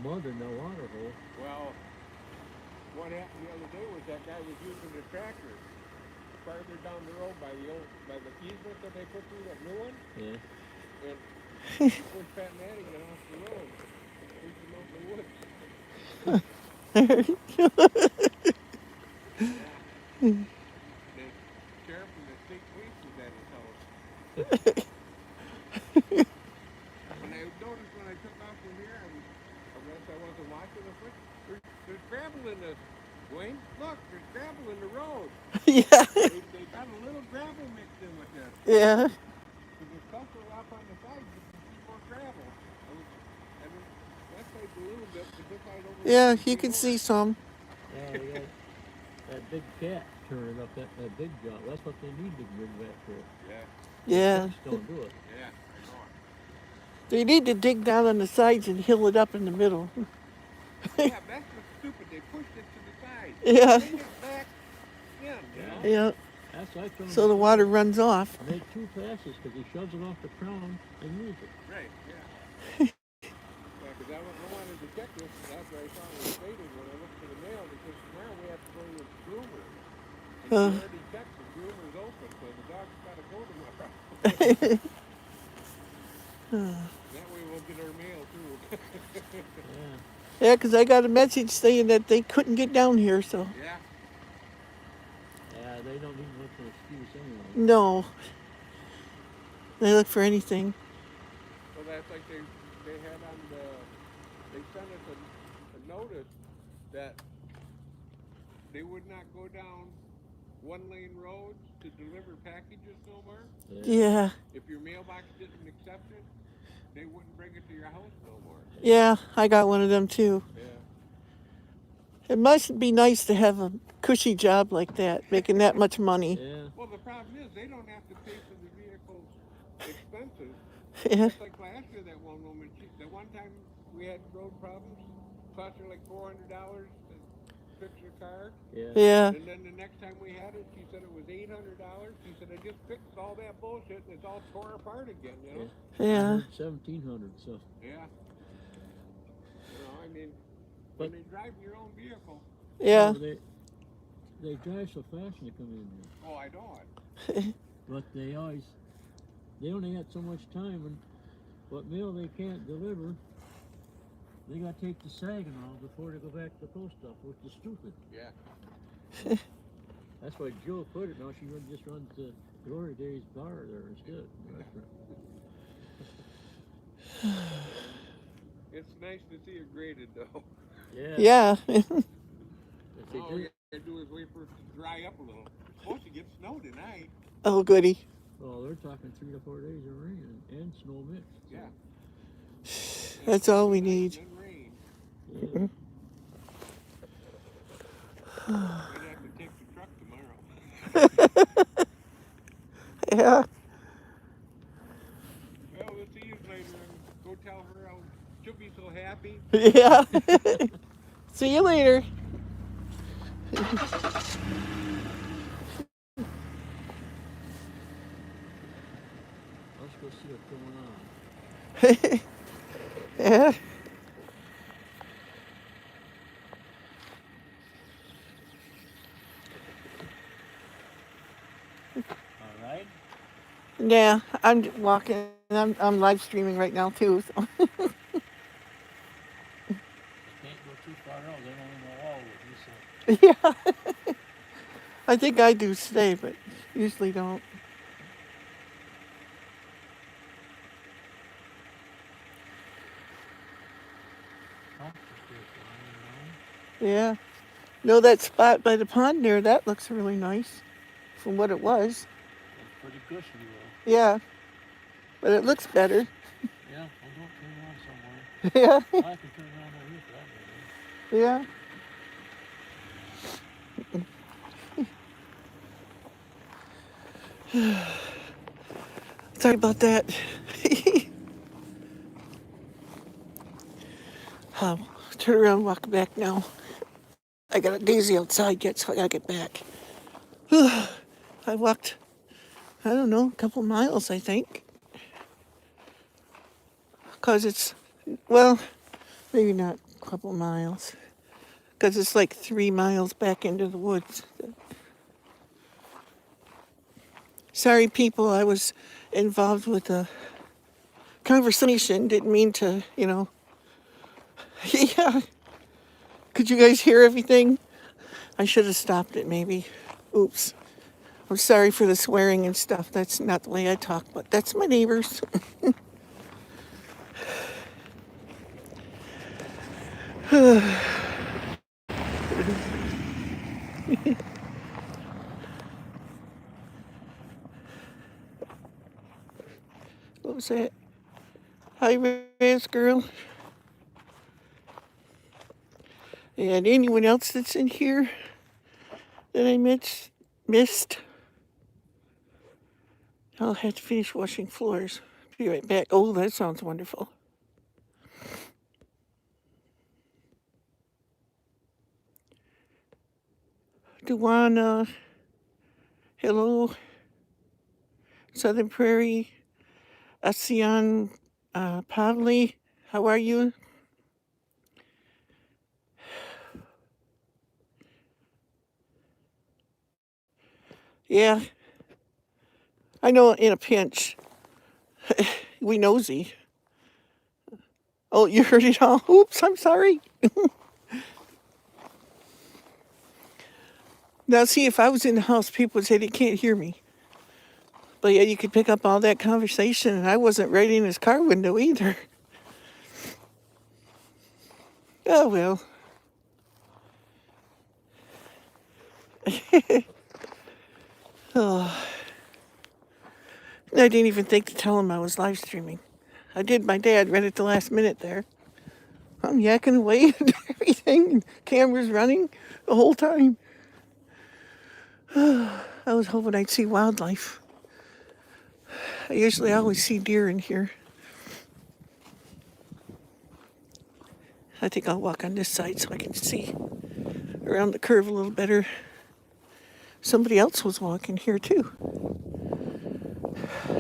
mud in the water hole. Well, what happened the other day was that guy was using the tractor farther down the road by the easement that they put through that new one, Yeah. and he pushed Pat Madigan off the road, pushed him out in the woods. Yeah. The sheriff and the state police was at his house. And I noticed when I took off from here, I guess I wasn't watching the foot. There's gravel in the Dwayne. Look, there's gravel in the road. Yeah, They got a little gravel mixed in with this. yeah, Because there's tougher off on the side, you can see more gravel. I mean, that side's a little bit, but this side over here yeah. is You way can more. see some. Yeah, they got that big cat turning up that big job. That's what they need to bring back there. Yeah, Those Yeah, trucks don't do it. yeah, I know it. they need to dig down on the sides and hill it up in the middle. Yeah, that's what's stupid. They pushed it to the side. Yeah, Bring it back in, you Yeah. know? yeah. That's what I told him So the before. water runs off. Make two passes because he shoves it off the crown and use it. Right, yeah. Yeah, because I wanted to check this after I saw it was faded when I looked for the mail because tomorrow we have to go to Groomer. And she Uh, already checked the Groomer's open, so the dog's got to go tomorrow. That way we'll get our mail too. Yeah. yeah, because I got a message saying that they couldn't get down here. So Yeah, Yeah, they don't need much of an excuse anyway. no, they look for anything. well that's like they had on they sent us a notice that they would not go down one lane roads to deliver packages no more. Yeah. Yeah, If your mailbox didn't accept it, they wouldn't bring it to your house no more. yeah. I got one of them too. Yeah. It must be nice to have a cushy job like that, making that much money. Yeah. Well, the problem is they don't have to pay for the vehicle's expenses. Yeah, That's like last year. That one woman, the one time we had road problems, cost her like $400 to fix her car. Yeah. yeah, And then the next time we had it, she said it was $800. She said I just fixed all that bullshit and it's all tore apart again. You Yeah. know? I yeah, heard 1,700. So, Yeah. You know, I mean, when but they drive your own vehicle. yeah, no, they drive so fast when they come in here. Oh, I know it. But they only got so much time, and what mail they can't deliver, they got to take to Saginaw before they go back to the post office, which is stupid. Yeah. That's why Jill quit it. Now she just runs the Glory Days bar there instead. It's nice to see it graded though. Yeah. yeah. If they All do, we gotta do is wait for it to dry up a little. It's supposed to get snow tonight. Oh, goody. well, they're talking 3 to 4 days of rain and snow mixed. So, Yeah. That's all we need. Then rain. yeah. Might have to take the truck tomorrow. Yeah, Well, we'll see you later and go tell her how she'll be so happy. yeah. See you later. Let's go see what's going on. Yeah, All right. yeah. I'm walking. I'm live streaming right now too. So. Can't go too far out. They don't know all what you said. Yeah, I think I do today, but usually don't. Pumps are still flying around. Yeah. No, that spot by the pond there, that looks really nice from what it was. It's pretty cushy though. Yeah, but it looks better. Yeah, well, don't turn around somewhere. Yeah, I can turn around over here for that matter. yeah. Sorry about that. um, Turn around, walk back now. I got a daisy outside yet, so I gotta get back. I walked, I don't know, a couple miles, I think. Because it's, well, maybe not a couple miles. Because it's like 3 miles back into the woods. Sorry, people, I was involved with a conversation. Didn't mean to, Yeah. Could you guys hear everything? I should have stopped it, maybe. Oops. I'm sorry for the swearing and stuff. That's not the way I talk, but that's my neighbors. What was that? Hi, Raz girl. And anyone else that's in here that I missed? I'll have to finish washing floors. Be right back. Oh, that sounds wonderful. Duana, hello. Southern Prairie, Asian Pavli, how are you? Yeah, I know in a pinch. We nosy. Oh, you heard it all? Oops, I'm sorry. Now, see, if I was in the house, people would say they can't hear me. But yeah, you could pick up all that conversation, and I wasn't right in his car window either. Oh, well. Oh, I didn't even think to tell him I was live streaming. I did my dad right at the last minute there. I'm yakking away and everything, and cameras running the whole time. I was hoping I'd see wildlife. I usually always see deer in here. I think I'll walk on this side so I can see around the curve a little better. Somebody else was walking here too.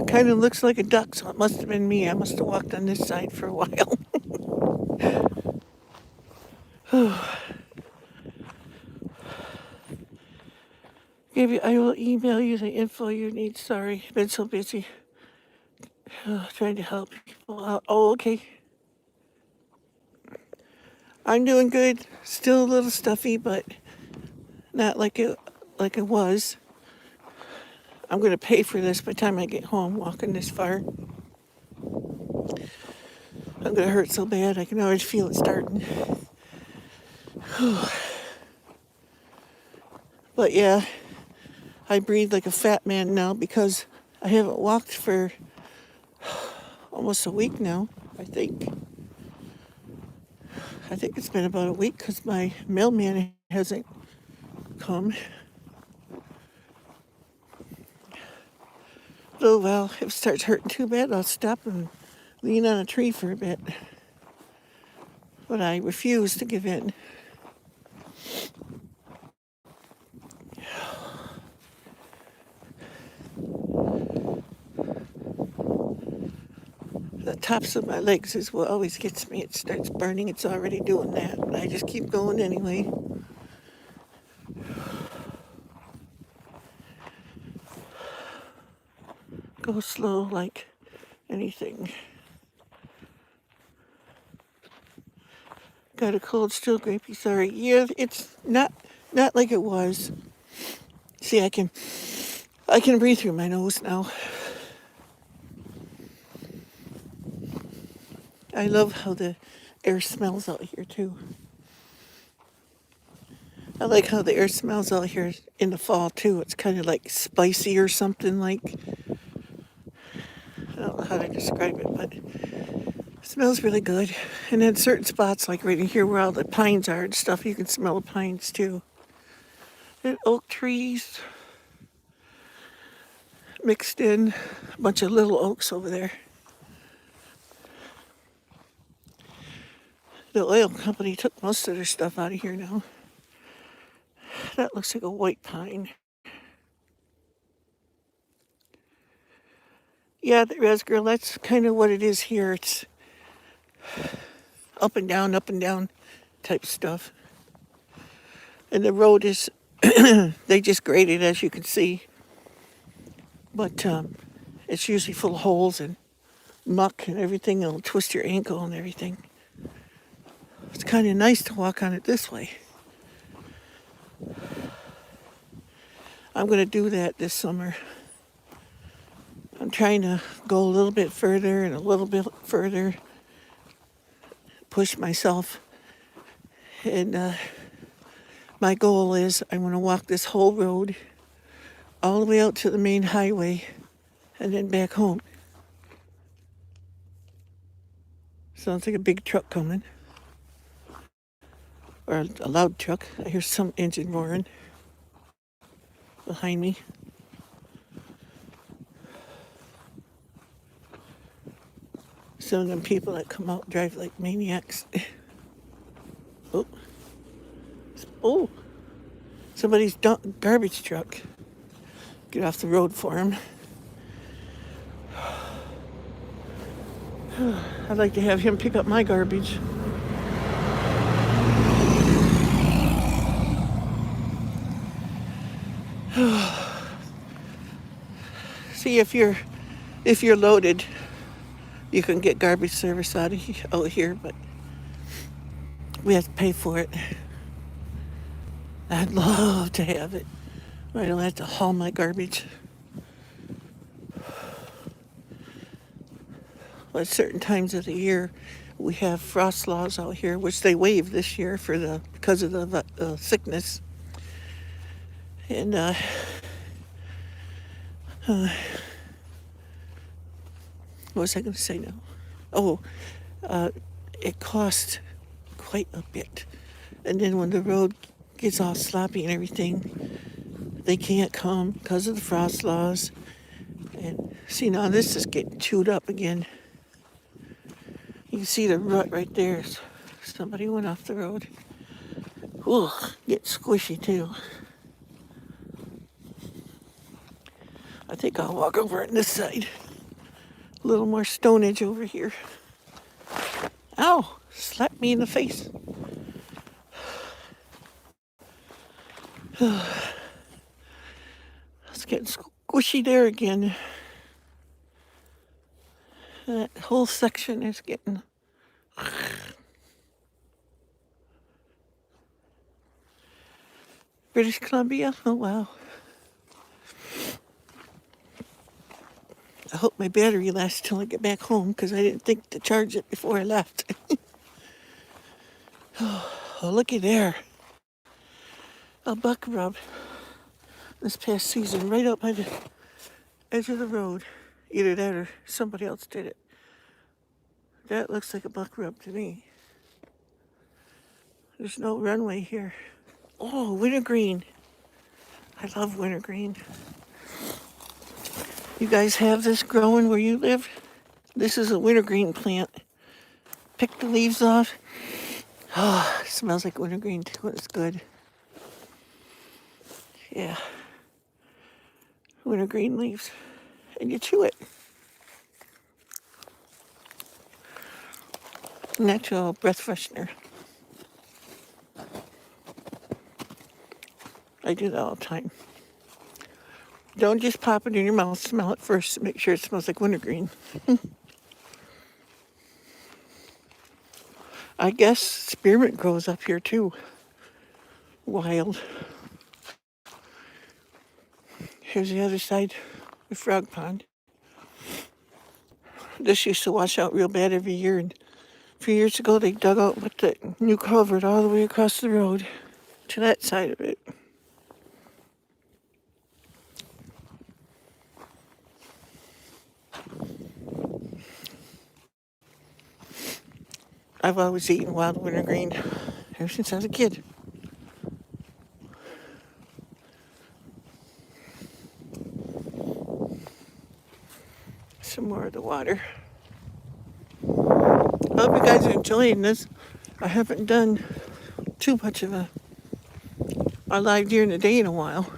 Kind of looks like a duck, so it must have been me. I must have walked on this side for a while. Maybe I will email you the info you need. Sorry, I've been so busy trying to help people out. Oh, okay. I'm doing good. Still a little stuffy, but not like it was. I'm gonna pay for this by the time I get home. Walking this far, I'm gonna hurt so bad. I can already feel it starting. But yeah, I breathe like a fat man now because I haven't walked for almost a week now. I think. I think it's been about a week because my mailman hasn't come. Oh well, if it starts hurting too bad, I'll stop and lean on a tree for a bit. But I refuse to give in. The tops of my legs is what always gets me. It starts burning. It's already doing that. But I just keep going anyway. Go slow like anything. Got a cold, still grapey. Sorry. Yeah, it's not like it was. See, I can breathe through my nose now. I love how the air smells out here too. I like how the air smells out here in the fall too. It's kind of like spicy or something like. I don't know how to describe it, but it smells really good. And then certain spots, like right in here where all the pines are and stuff, you can smell the pines too. And oak trees. mixed in, a bunch of little oaks over there. The oil company took most of their stuff out of here now. That looks like a white pine. Yeah, the res grill, that's kind of what it is here. It's up and down type stuff. And the road is, they just graded, as you can see. But it's usually full of holes and muck and everything. It'll twist your ankle and everything. It's kind of nice to walk on it this way. I'm going to do that this summer. I'm trying to go a little bit further and a little bit further, push myself. And my goal is I want to walk this whole road all the way out to the main highway and then back home. Sounds like a big truck coming. Or a loud truck. I hear some engine roaring behind me. Some of them people that come out drive like maniacs. Oh. Oh. Somebody's garbage truck. Get off the road for him. I'd like to have him pick up my garbage. See, if you're loaded, you can get garbage service out here, but we have to pay for it. I'd love to have it. I don't have to haul my garbage. At certain times of the year, we have frost laws out here, which they waived this year because of the sickness. And what was I going to say now? Oh, it cost quite a bit. And then when the road gets all sloppy and everything, they can't come because of the frost laws. And see, now this is getting chewed up again. You can see the rut right there. Somebody went off the road. Ooh, get squishy too. I think I'll walk over on this side. A little more stonage over here. Ow! Slapped me in the face. It's getting squishy there again. That whole section is getting... British Columbia? Oh, wow. I hope my battery lasts till I get back home because I didn't think to charge it before I left. Oh, looky there. A buck rub this past season right up by the edge of the road. Either that or somebody else did it. That looks like a buck rub to me. There's no runway here. Oh, wintergreen. I love wintergreen. You guys have this growing where you live? This is a wintergreen plant. Pick the leaves off. Oh, it smells like wintergreen too. It's good. Yeah. Wintergreen leaves. And you chew it. Natural breath freshener. I do that all the time. Don't just pop it in your mouth. Smell it first to make sure it smells like wintergreen. I guess spearmint grows up here too. Wild. Here's the other side, the frog pond. This used to wash out real bad every year. And a few years ago, they dug out with the new culvert all the way across the road to that side of it. I've always eaten wild wintergreen ever since I was a kid. some more of the water. I hope you guys are enjoying this. I haven't done too much of a live during the day in a while.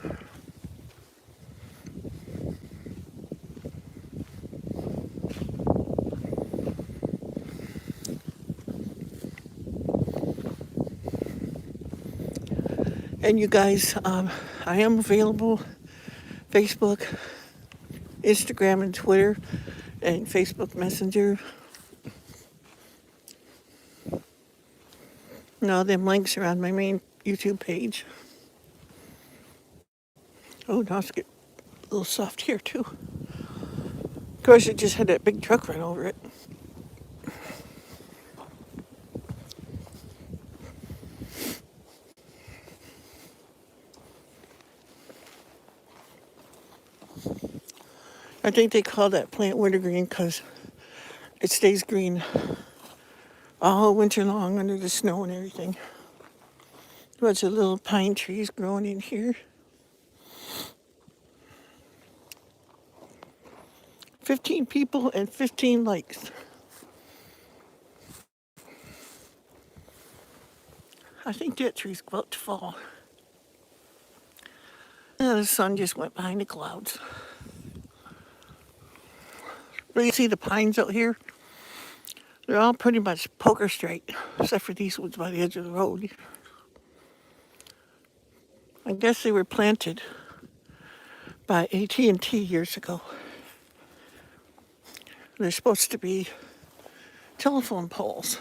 And you guys, I am available Facebook, Instagram, and Twitter, and Facebook Messenger. And all them links are on my main YouTube page. Oh, now it's getting a little soft here too. Of course, it just had that big truck run over it. I think they call that plant wintergreen because it stays green all winter long under the snow and everything. Bunch of little pine trees growing in here. 15 people and 15 likes. I think that tree's about to fall. The sun just went behind the clouds. But you see the pines out here? They're all pretty much poker straight, except for these ones by the edge of the road. I guess they were planted by AT&T years ago. They're supposed to be telephone poles.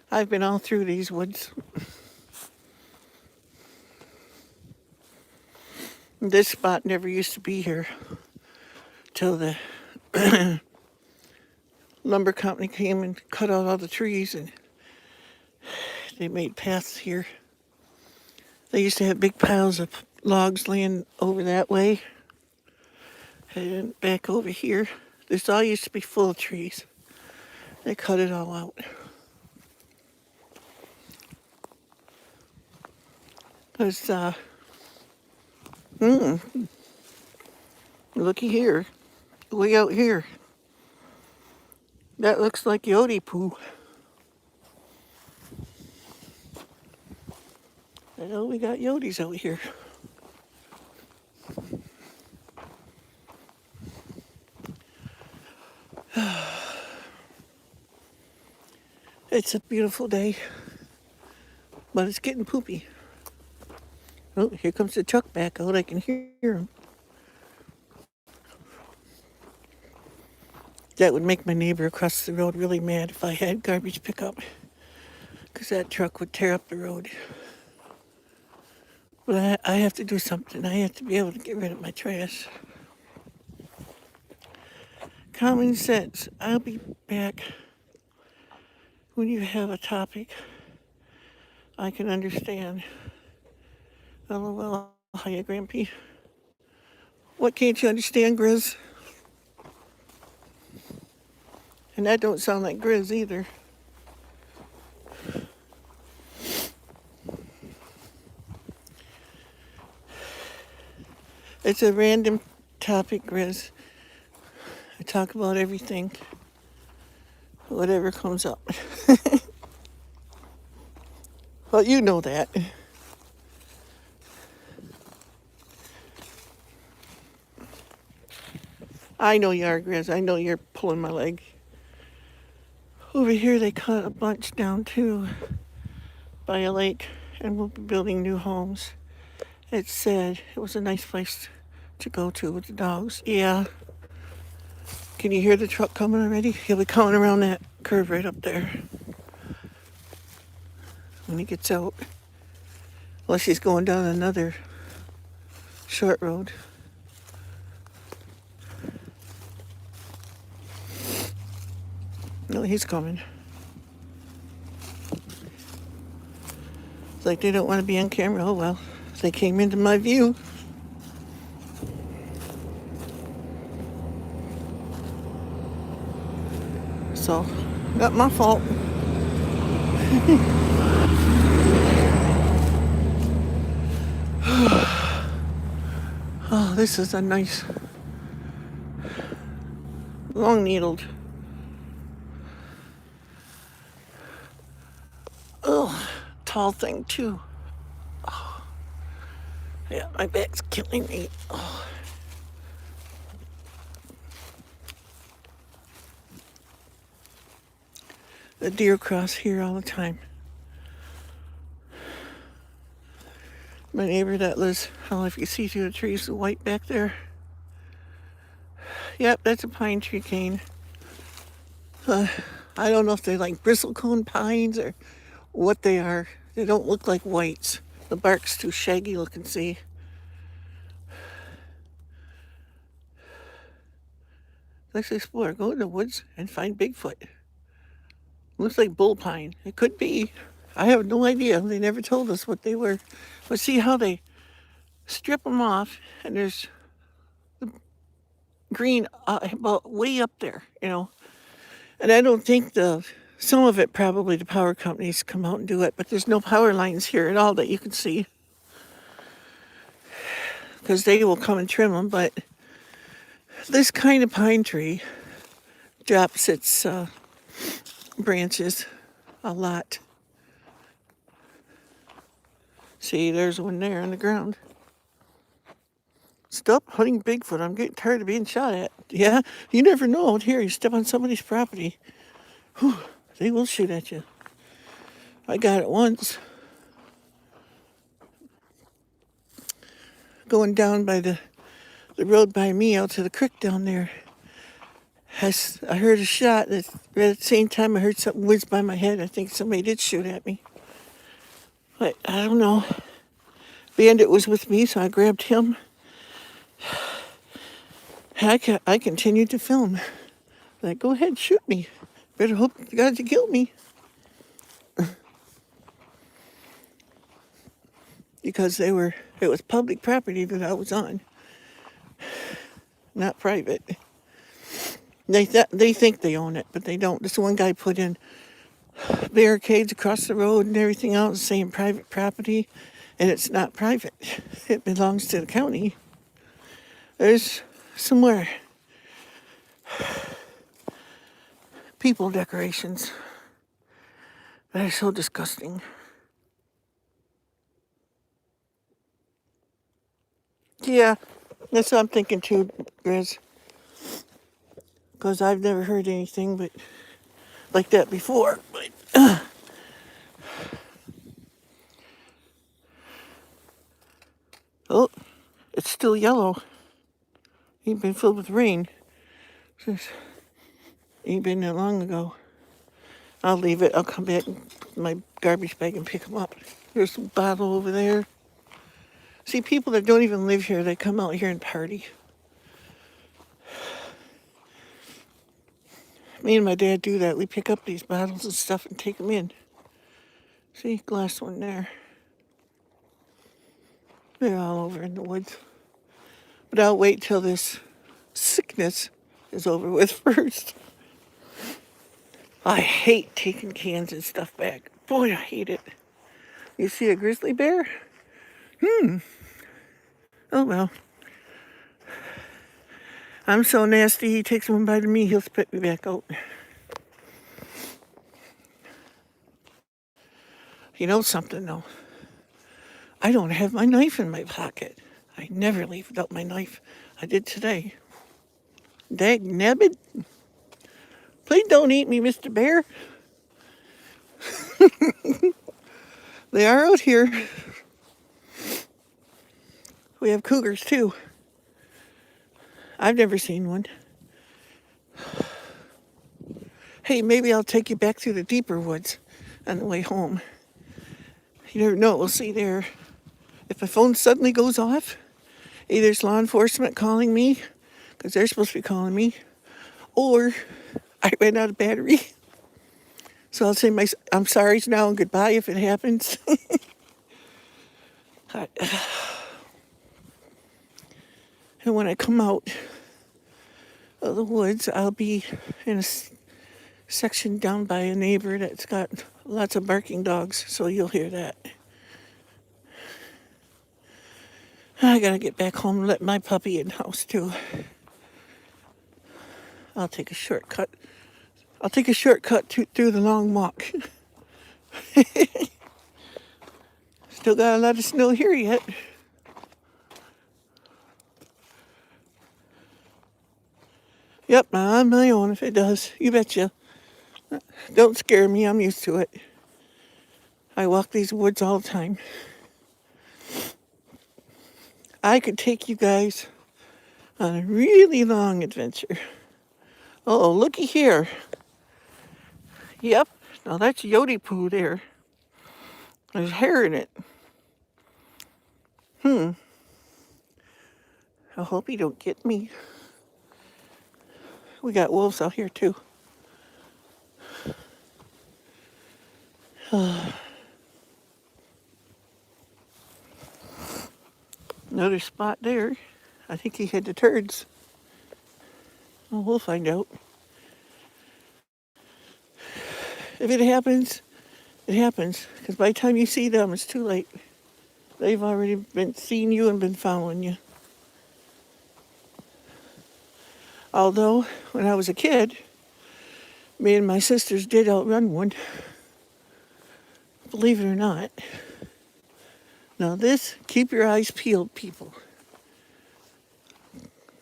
I've been all through these woods. This spot never used to be here till the lumber company came and cut out all the trees and they made paths here. They used to have big piles of logs laying over that way and back over here. This all used to be full of trees. They cut it all out. Because, looky here, way out here. That looks like Yodi poo. I know we got Yodis out here. It's a beautiful day, but it's getting poopy. Oh, here comes the truck back out. I can hear him. That would make my neighbor across the road really mad if I had garbage pickup, because that truck would tear up the road. But I have to do something. I have to be able to get rid of my trash. Common sense. I'll be back when you have a topic I can understand. LOL. Hiya, Grampy. What can't you understand, Grizz? And that don't sound like Grizz either. It's a random topic, Grizz. I talk about everything, whatever comes up. Well, you know that. I know you are, Grizz. I know you're pulling my leg. Over here, they cut a bunch down too by a lake, and we'll be building new homes. It's sad. It was a nice place to go to with the dogs. Yeah. Can you hear the truck coming already? He'll be coming around that curve right up there when he gets out. Unless he's going down another short road. No, he's coming. It's like they don't want to be on camera. Oh well, they came into my view. So, not my fault. Oh, this is a nice long needled. Oh, tall thing too. Yeah, my back's killing me. Oh. The deer cross here all the time. My neighbor that lives, I don't know if you see through the trees, the white back there. Yep, that's a pine tree cane. I don't know if they're like bristlecone pines or what they are. They don't look like whites. The bark's too shaggy looking, see? Let's explore. Go in the woods and find Bigfoot. Looks like bull pine. It could be. I have no idea. They never told us what they were. But see how they strip them off, and there's green about way up there, you know. And I don't think some of it probably the power companies come out and do it, but there's no power lines here at all that you can see because they will come and trim them. But this kind of pine tree drops its branches a lot. See, there's one there on the ground. Stop hunting Bigfoot. I'm getting tired of being shot at. Yeah, you never know out here. You step on somebody's property. Whew, they will shoot at you. I got it once. Going down by the road by me out to the creek down there. I heard a shot. Right at the same time, I heard something whiz by my head. I think somebody did shoot at me. But I don't know. Bandit was with me, so I grabbed him. I continued to film. Like, go ahead, shoot me. Better hope to God you kill me. Because it was public property that I was on, not private. They think they own it, but they don't. This one guy put in barricades across the road and everything else saying private property, and it's not private. It belongs to the county. There's somewhere people decorations that are so disgusting. Yeah, that's what I'm thinking too, Grizz. Because I've never heard anything but like that before. But oh, it's still yellow. Ain't been filled with rain. Ain't been that long ago. I'll leave it. I'll come back and put my garbage bag and pick them up. There's a bottle over there. See, people that don't even live here, they come out here and party. Me and my dad do that. We pick up these bottles and stuff and take them in. See, glass one there. They're all over in the woods. But I'll wait till this sickness is over with first. I hate taking cans and stuff back. Boy, I hate it. You see a grizzly bear? Oh well. I'm so nasty, he takes one bite of me, he'll spit me back out. You know something though? I don't have my knife in my pocket. I never leave without my knife. I did today. Dag nabbit. Please don't eat me, Mr. Bear. They are out here. We have cougars too. I've never seen one. Hey, maybe I'll take you back through the deeper woods on the way home. You never know what we'll see there. If my phone suddenly goes off, either it's law enforcement calling me, because they're supposed to be calling me, or I ran out of battery. So I'll say I'm sorry now and goodbye if it happens. And when I come out of the woods, I'll be in a section down by a neighbor that's got lots of barking dogs, so you'll hear that. I gotta get back home and let my puppy in the house too. I'll take a shortcut. I'll take a shortcut through the long walk. Still got a lot of snow here yet. Yep, I'm on my own if it does. You betcha. Don't scare me, I'm used to it. I walk these woods all the time. I could take you guys on a really long adventure. Oh, looky here. Yep, now that's Yodi poo there. There's hair in it. I hope he don't get me. We got wolves out here too. Another spot there. I think he hid the turds. Well, we'll find out. If it happens, it happens. Because by the time you see them, it's too late. They've already been seeing you and been following you. Although, when I was a kid, me and my sisters did outrun one. Believe it or not. Now this, keep your eyes peeled, people.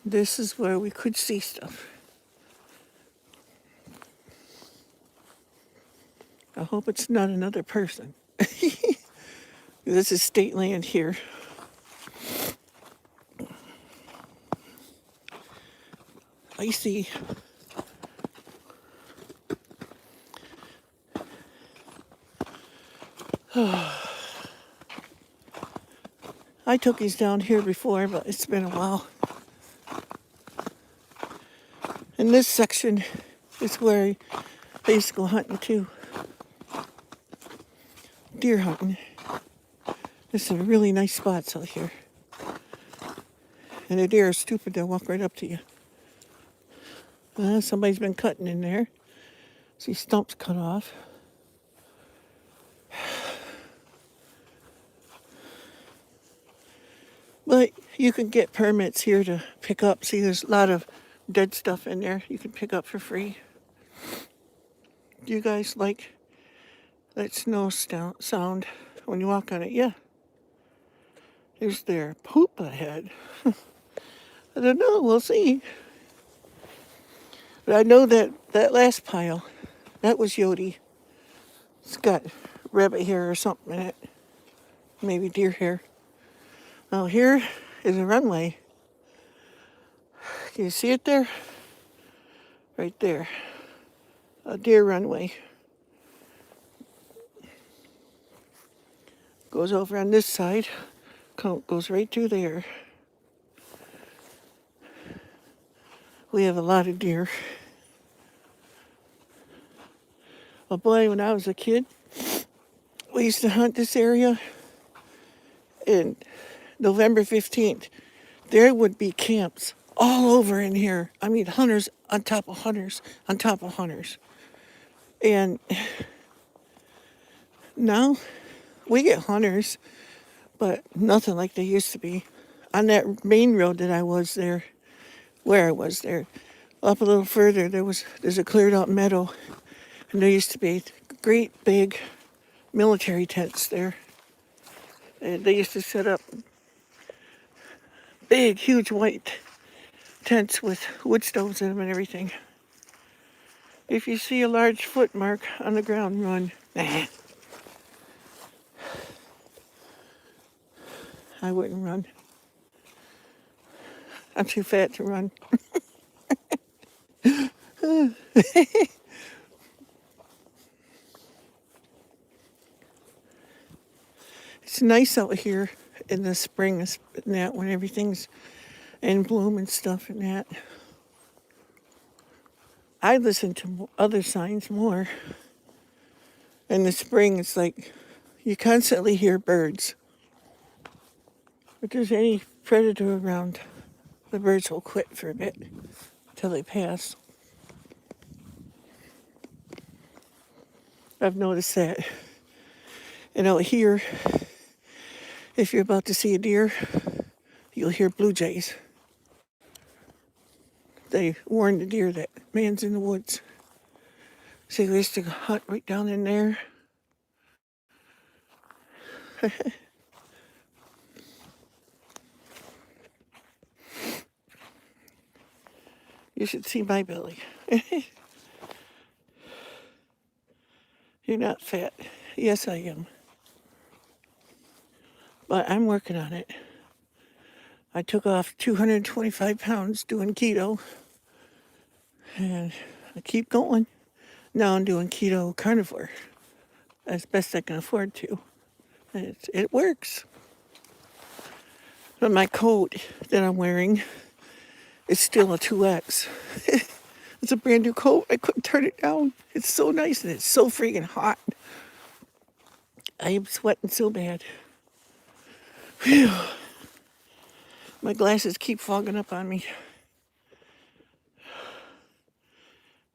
This is where we could see stuff. I hope it's not another person. This is state land here. I see. I took these down here before, but it's been a while. And this section is where I used to go hunting too. Deer hunting. There's some really nice spots out here. And the deer are stupid, they'll walk right up to you. Somebody's been cutting in there. See stumps cut off. But you can get permits here to pick up. See, there's a lot of dead stuff in there you can pick up for free. Do you guys like that snow sound when you walk on it? Yeah. There's their poop ahead. I don't know, we'll see. But I know that that last pile, that was Yodi. It's got rabbit hair or something in it. Maybe deer hair. Now here is a runway. Can you see it there? Right there. A deer runway. Goes over on this side. Goes right through there. We have a lot of deer. Oh boy, when I was a kid, we used to hunt this area. And November 15th, there would be camps all over in here. I mean, hunters on top of hunters on top of hunters. And now we get hunters, but nothing like they used to be. On that main road that I was there, where I was there, up a little further, there's a cleared out meadow. And there used to be great big military tents there. And they used to set up big, huge white tents with wood stoves in them and everything. If you see a large foot mark on the ground, run. Nah. I wouldn't run. I'm too fat to run. It's nice out here in the spring and that when everything's in bloom and stuff and that. I listen to other signs more. In the spring, it's like you constantly hear birds. If there's any predator around, the birds will quit for a bit till they pass. I've noticed that. And out here, if you're about to see a deer, you'll hear blue jays. They warn the deer that man's in the woods. So we used to hunt right down in there. You should see my belly. You're not fat. Yes, I am. But I'm working on it. I took off 225 pounds doing keto. And I keep going. Now I'm doing keto carnivore as best I can afford to. And it works. But my coat that I'm wearing is still a 2X. It's a brand new coat. I couldn't turn it down. It's so nice and it's so freaking hot. I am sweating so bad. Phew. My glasses keep fogging up on me.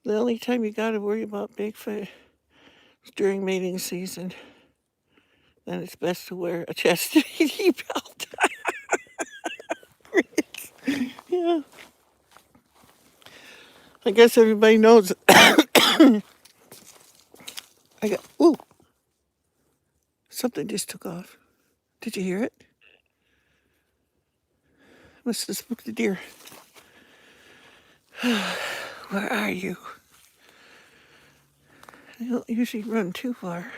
The only time you gotta worry about Bigfoot is during mating season. Then it's best to wear a chastity belt. Yeah. I guess everybody knows. I got, ooh, something just took off. Did you hear it? Must have spooked the deer. Where are you? I don't usually run too far.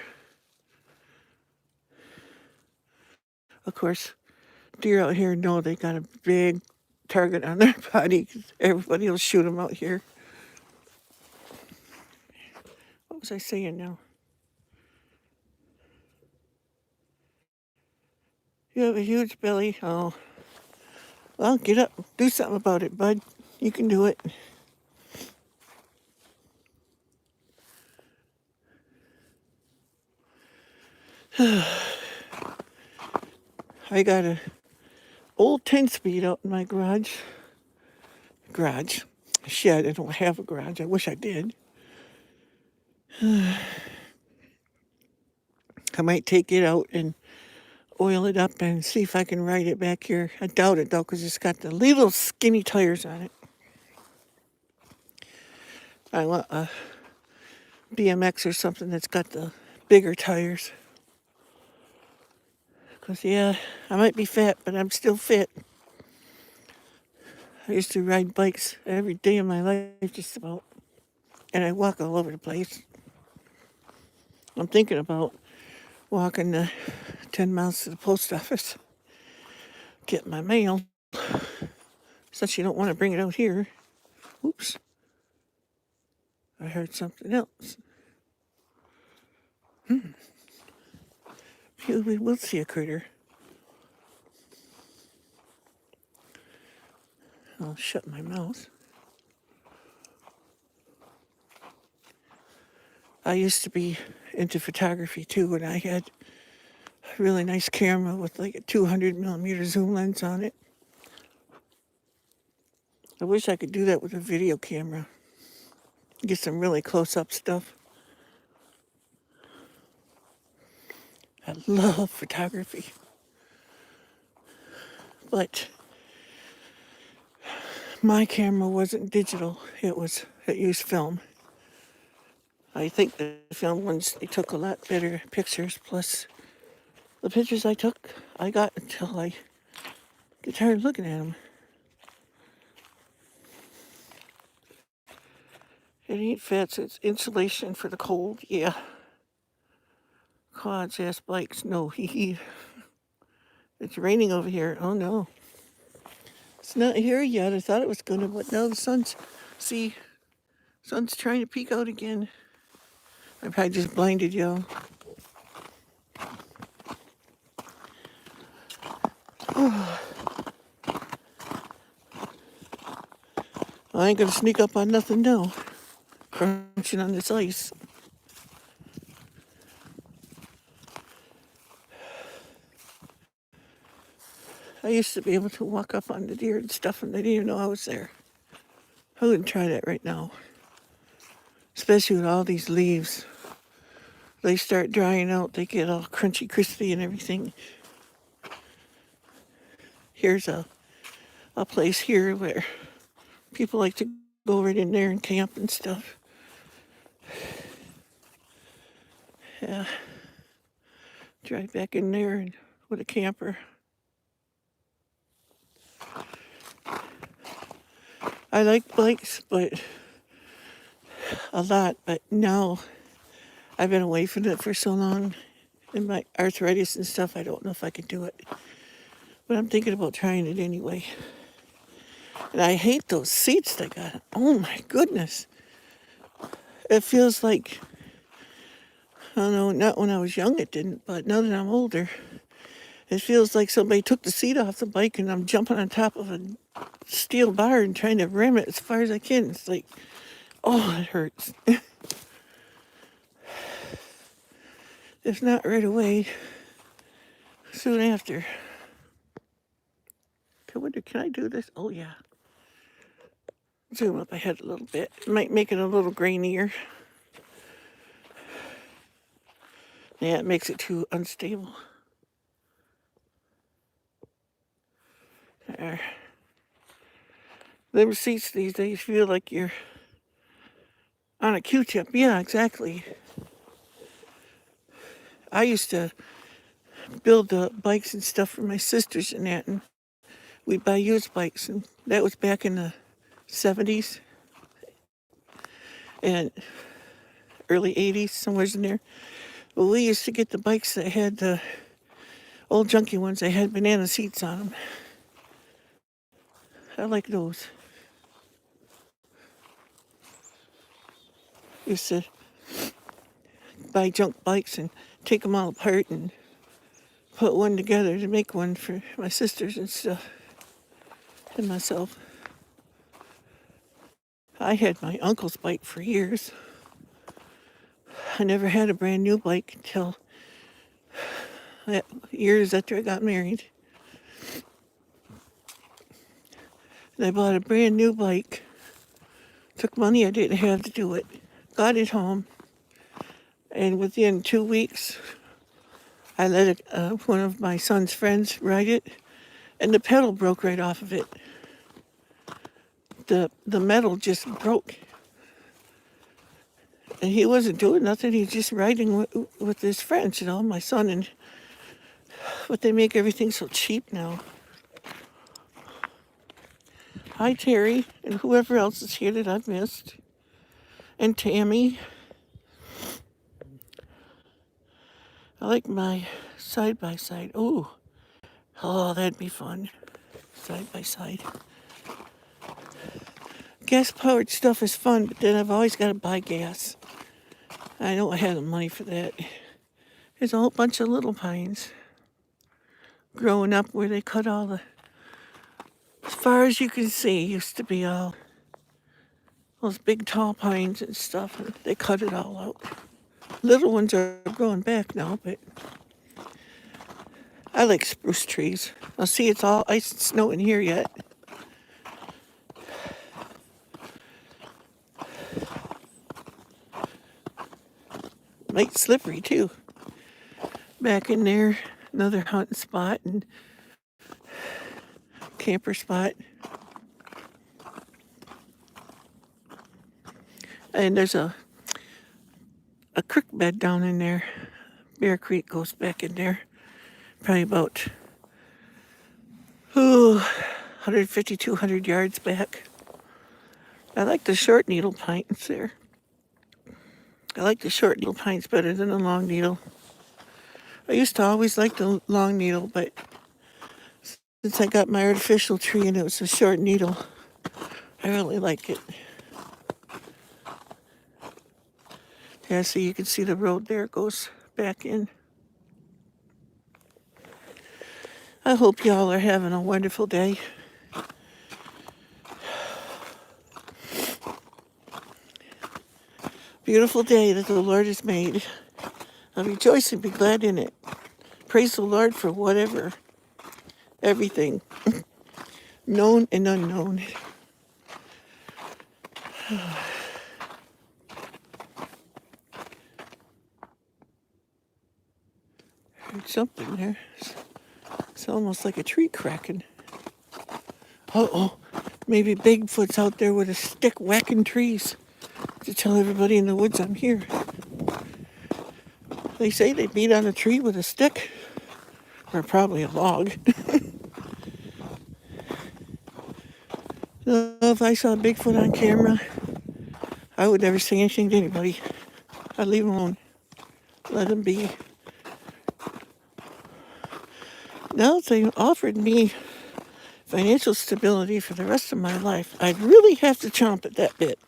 Of course, deer out here know they got a big target on their body. Everybody will shoot them out here. What was I saying now? You have a huge belly. Oh, well, get up. Do something about it, bud. You can do it. I got a old 10-speed out in my garage. Shed. I don't have a garage. I wish I did. I might take it out and oil it up and see if I can ride it back here. I doubt it though, because it's got the little skinny tires on it. I want a BMX or something that's got the bigger tires. Because, yeah, I might be fat, but I'm still fit. I used to ride bikes every day of my life, just about. And I walk all over the place. I'm thinking about walking the 10 miles to the post office, get my mail, since you don't want to bring it out here. Oops. I heard something else. We will see a critter. I'll shut my mouth. I used to be into photography too, and I had a really nice camera with like a 200 millimeter zoom lens on it. I wish I could do that with a video camera. Get some really close up stuff. I love photography. But my camera wasn't digital, it used film. I think the film ones, they took a lot better pictures, plus the pictures I took, I got until I get tired of looking at them. It ain't fats, it's insulation for the cold, yeah. Quads, ass bikes, no, hee. It's raining over here, oh no. It's not here yet, I thought it was gonna, but now the sun's trying to peek out again. I probably just blinded y'all. I ain't gonna sneak up on nothing now. Crunching on this ice. I used to be able to walk up on the deer and stuff and they didn't even know I was there. I wouldn't try that right now. Especially with all these leaves. They start drying out, they get all crunchy, crispy and everything. Here's a a place here where people like to go right in there and camp and stuff. Yeah, drive back in there and with a camper. I like bikes, but a lot. But now I've been away from it for so long, and my arthritis and stuff. I don't know if I can do it, but I'm thinking about trying it anyway. And I hate those seats they got. Oh my goodness! It feels like, I don't know, not when I was young it didn't, but now that I'm older, it feels like somebody took the seat off the bike and I'm jumping on top of a steel bar and trying to ram it as far as I can. It's like, oh, it hurts. If not right away, soon after. I wonder, can I do this? Oh, yeah. Zoom up ahead a little bit. Might make it a little grainier. Yeah, it makes it too unstable. There. Them seats these days feel like you're on a Q-tip. Yeah, exactly. I used to build bikes and stuff for my sisters and that, and we'd buy used bikes, and that was back in the 70s and early 80s, somewhere in there. Well, we used to get the bikes that had the old junky ones that had banana seats on them. I like those. Used to buy junk bikes and take them all apart and put one together to make one for my sisters and stuff, and myself. I had my uncle's bike for years. I never had a brand new bike until years after I got married. And I bought a brand new bike. Took money I didn't have to do it. Got it home. And within 2 weeks, I let one of my son's friends ride it, and the pedal broke right off of it. The metal just broke. And he wasn't doing nothing. He was just riding with his friends, you know, my son. And but they make everything so cheap now. Hi, Terry, and whoever else is here that I've missed. And Tammy. I like my side-by-side. Oh, that'd be fun. Side-by-side. Gas-powered stuff is fun, but then I've always got to buy gas. I don't have the money for that. There's a whole bunch of little pines growing up where they cut all the, as far as you can see, used to be all those big tall pines and stuff, and they cut it all out. Little ones are growing back now, but I like spruce trees. Now see, it's all ice and snow in here yet. Might slippery too. Back in there, another hunting spot and camper spot. And there's a creek bed down in there. Bear Creek goes back in there. Probably about 150, 200 yards back. I like the short needle pines there. I like the short needle pines better than the long needle. I used to always like the long needle, but since I got my artificial tree and it was a short needle, I really like it. Yeah, so you can see the road there goes back in. I hope y'all are having a wonderful day. Beautiful day that the Lord has made. I'll rejoice and be glad in it. Praise the Lord for whatever, everything, known and unknown. Heard something there. It's almost like a tree cracking. Uh-oh, maybe Bigfoot's out there with a stick whacking trees to tell everybody in the woods I'm here. They say they beat on a tree with a stick, or probably a log. No, if I saw Bigfoot on camera, I would never say anything to anybody. I'd leave him alone. Let him be. Now if they offered me financial stability for the rest of my life, I'd really have to chomp at that bit.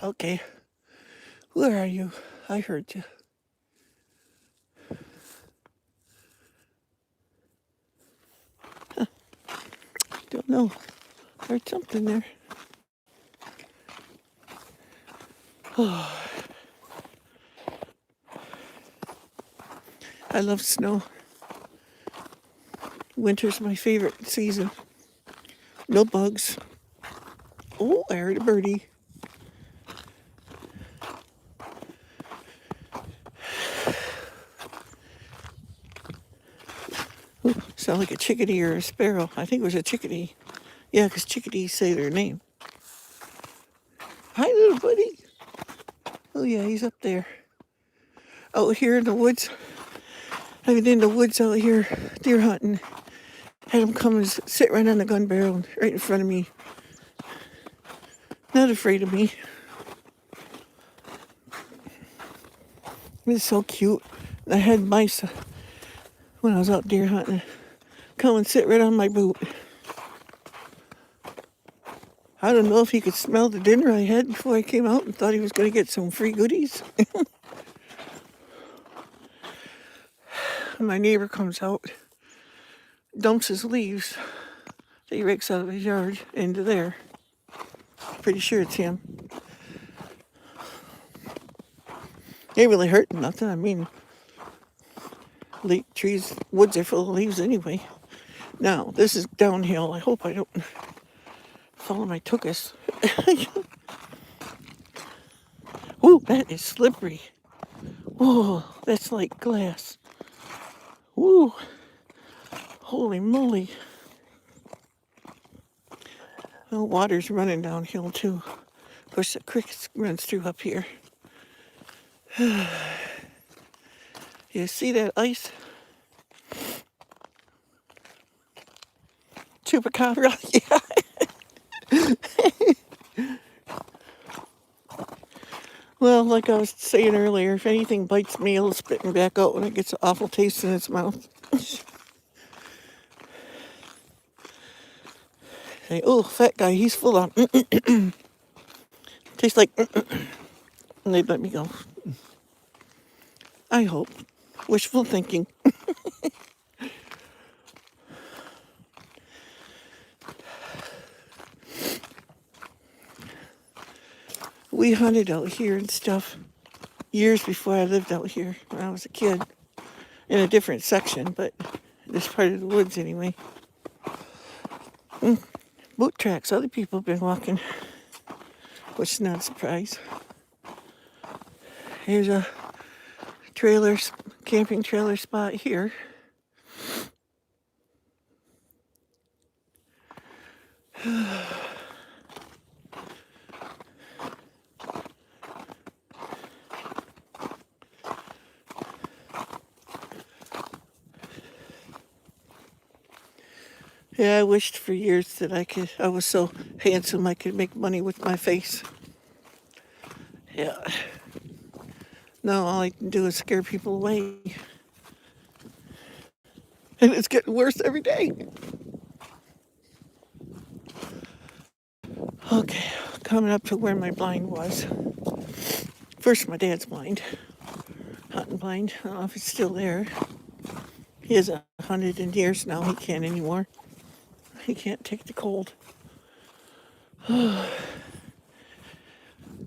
Okay, where are you? I heard you. Don't know. Heard something there. Oh, I love snow. Winter's my favorite season. No bugs. Oh, I heard a birdie. Sound like a chickadee or a sparrow. I think it was a chickadee. Yeah, 'cause chickadees say their name. Hi, little buddy. Oh, yeah, he's up there. Out here in the woods. I've been in the woods out here deer hunting. Had him come and sit right on the gun barrel right in front of me. Not afraid of me. It's so cute. I had mice when I was out deer hunting come and sit right on my boot. I don't know if he could smell the dinner I had before I came out and thought he was going to get some free goodies. My neighbor comes out, dumps his leaves that he rakes out of his yard into there. Pretty sure it's him. Ain't really hurting nothing. I mean, trees, woods are full of leaves anyway. Now, this is downhill. I hope I don't fall on my tuchus. Ooh, that is slippery. Oh, that's like glass. Ooh, holy moly. Well, water's running downhill too. Of course, the creek runs through up here. You see that ice? Chupacabra? Yeah. Well, like I was saying earlier, if anything bites me, it'll spit me back out when it gets an awful taste in its mouth. Say, oh, fat guy, he's full on. Tastes like, and they'd let me go. I hope. Wishful thinking. We hunted out here and stuff years before I lived out here when I was a kid in a different section, but this part of the woods anyway. Boot tracks, other people have been walking, which is not a surprise. Here's a camping trailer spot here. Yeah, I wished for years that I was so handsome I could make money with my face. Yeah. Now all I can do is scare people away. And it's getting worse every day. Okay, coming up to where my blind was. First, my dad's blind. Hunting blind. I don't know if it's still there. He hasn't hunted in years now. He can't anymore. He can't take the cold.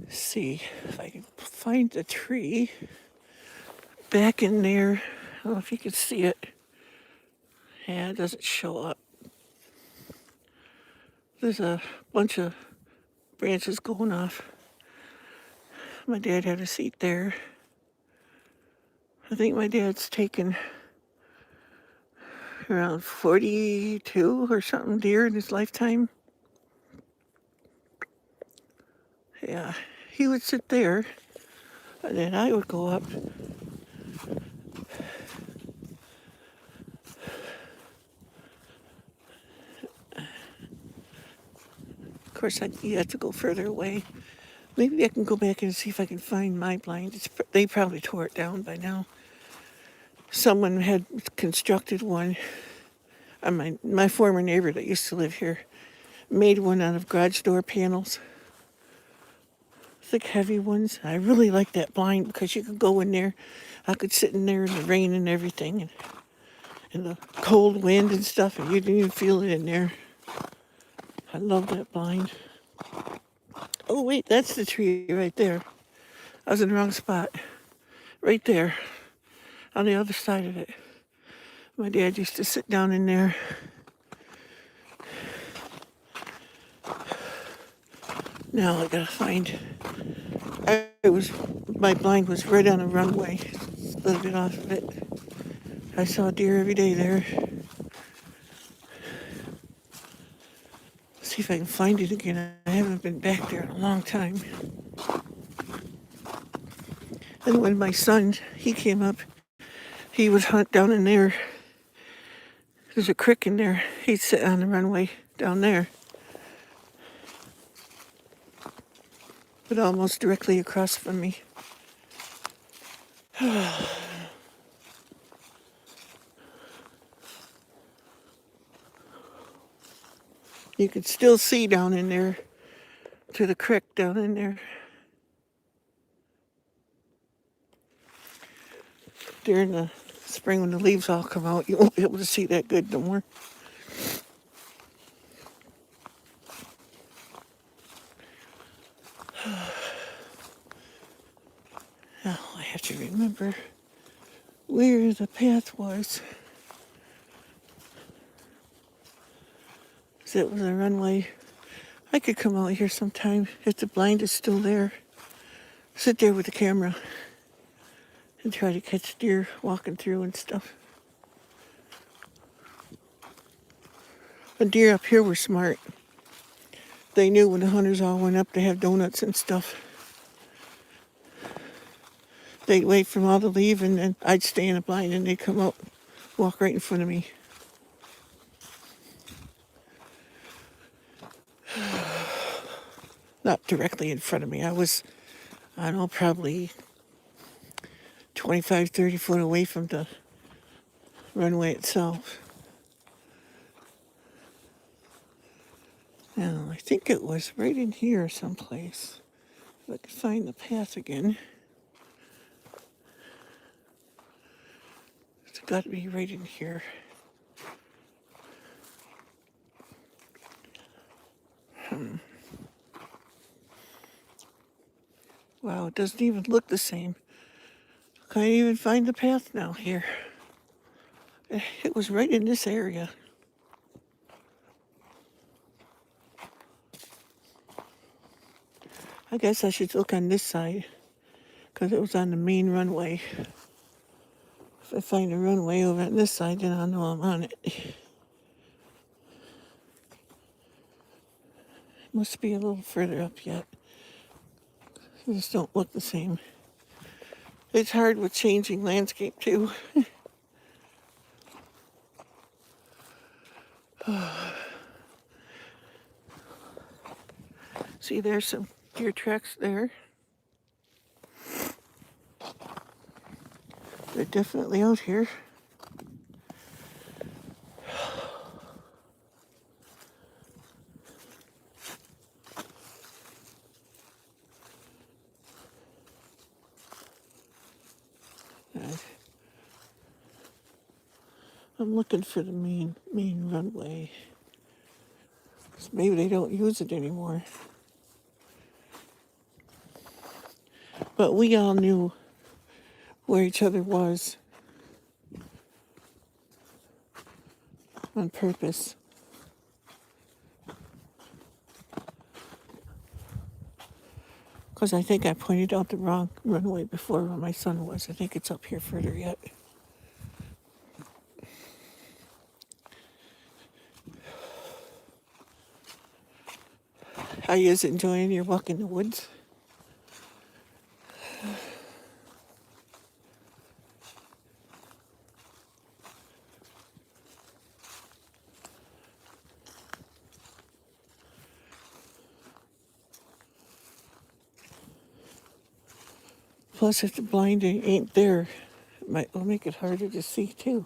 See if I can find a tree back in there. I don't know if you can see it. Yeah, it doesn't show up. There's a bunch of branches going off. My dad had a seat there. I think my dad's taken around 42 or something deer in his lifetime. Yeah, he would sit there, and then I would go up. Of course, you have to go further away. Maybe I can go back and see if I can find my blind. They probably tore it down by now. Someone had constructed one. My former neighbor that used to live here made one out of garage door panels, thick, heavy ones. I really like that blind because you could go in there. I could sit in there in the rain and everything, and the cold wind and stuff, and you didn't even feel it in there. I love that blind. Oh, wait, that's the tree right there. I was in the wrong spot. Right there, on the other side of it. My dad used to sit down in there. Now I gotta find. My blind was right on a runway, a little bit off of it. I saw deer every day there. See if I can find it again. I haven't been back there in a long time. And when my son, he came up, he would hunt down in there. There's a creek in there. He'd sit on the runway down there. But almost directly across from me. You could still see down in there, to the creek down in there. During the spring when the leaves all come out, you won't be able to see that good no more. Now I have to remember where the path was. It was a runway. I could come out here sometime if the blind is still there. Sit there with the camera and try to catch deer walking through and stuff. The deer up here were smart. They knew when the hunters all went up to have donuts and stuff. They'd wait for them all to leave, and then I'd stay in the blind, and they'd come out, walk right in front of me. Not directly in front of me. I was, I don't know, probably 25, 30 foot away from the runway itself. Now, I think it was right in here someplace. If I could find the path again. It's got to be right in here. Wow, it doesn't even look the same. Can't even find the path now here. It was right in this area. I guess I should look on this side because it was on the main runway. If I find a runway over on this side, then I'll know I'm on it. Must be a little further up yet. They just don't look the same. It's hard with changing landscape too. See, there's some deer tracks there. They're definitely out here. I'm looking for the main runway. Maybe they don't use it anymore. But we all knew where each other was on purpose. Because I think I pointed out the wrong runway before where my son was. I think it's up here further yet. How you enjoying your walk in the woods? Plus, if the blind ain't there, it might will make it harder to see too.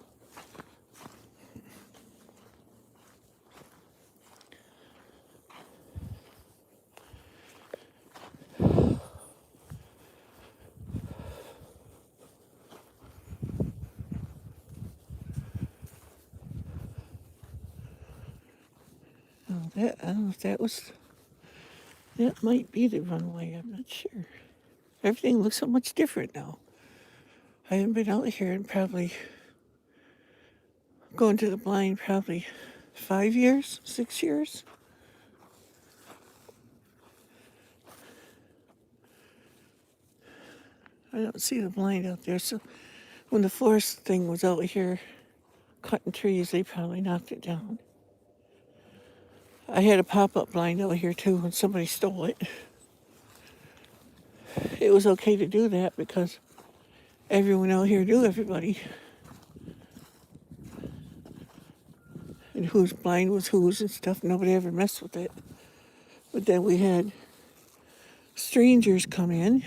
Oh, that I don't know if that might be the runway. I'm not sure. Everything looks so much different now. I haven't been out here in probably going to the blind probably 5 years, 6 years. I don't see the blind out there. So when the forest thing was out here cutting trees, they probably knocked it down. I had a pop-up blind out here too, and somebody stole it. It was okay to do that because everyone out here knew everybody, and whose blind was whose and stuff. Nobody ever messed with it. But then we had strangers come in,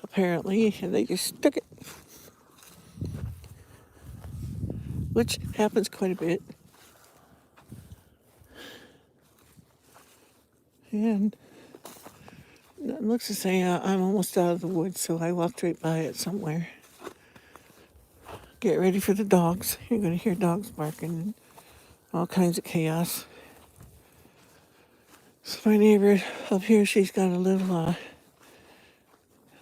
apparently, and they just took it, which happens quite a bit. And it looks to say I'm almost out of the woods, so I walked right by it somewhere. Get ready for the dogs. You're going to hear dogs barking and all kinds of chaos. So my neighbor up here, she's got a little,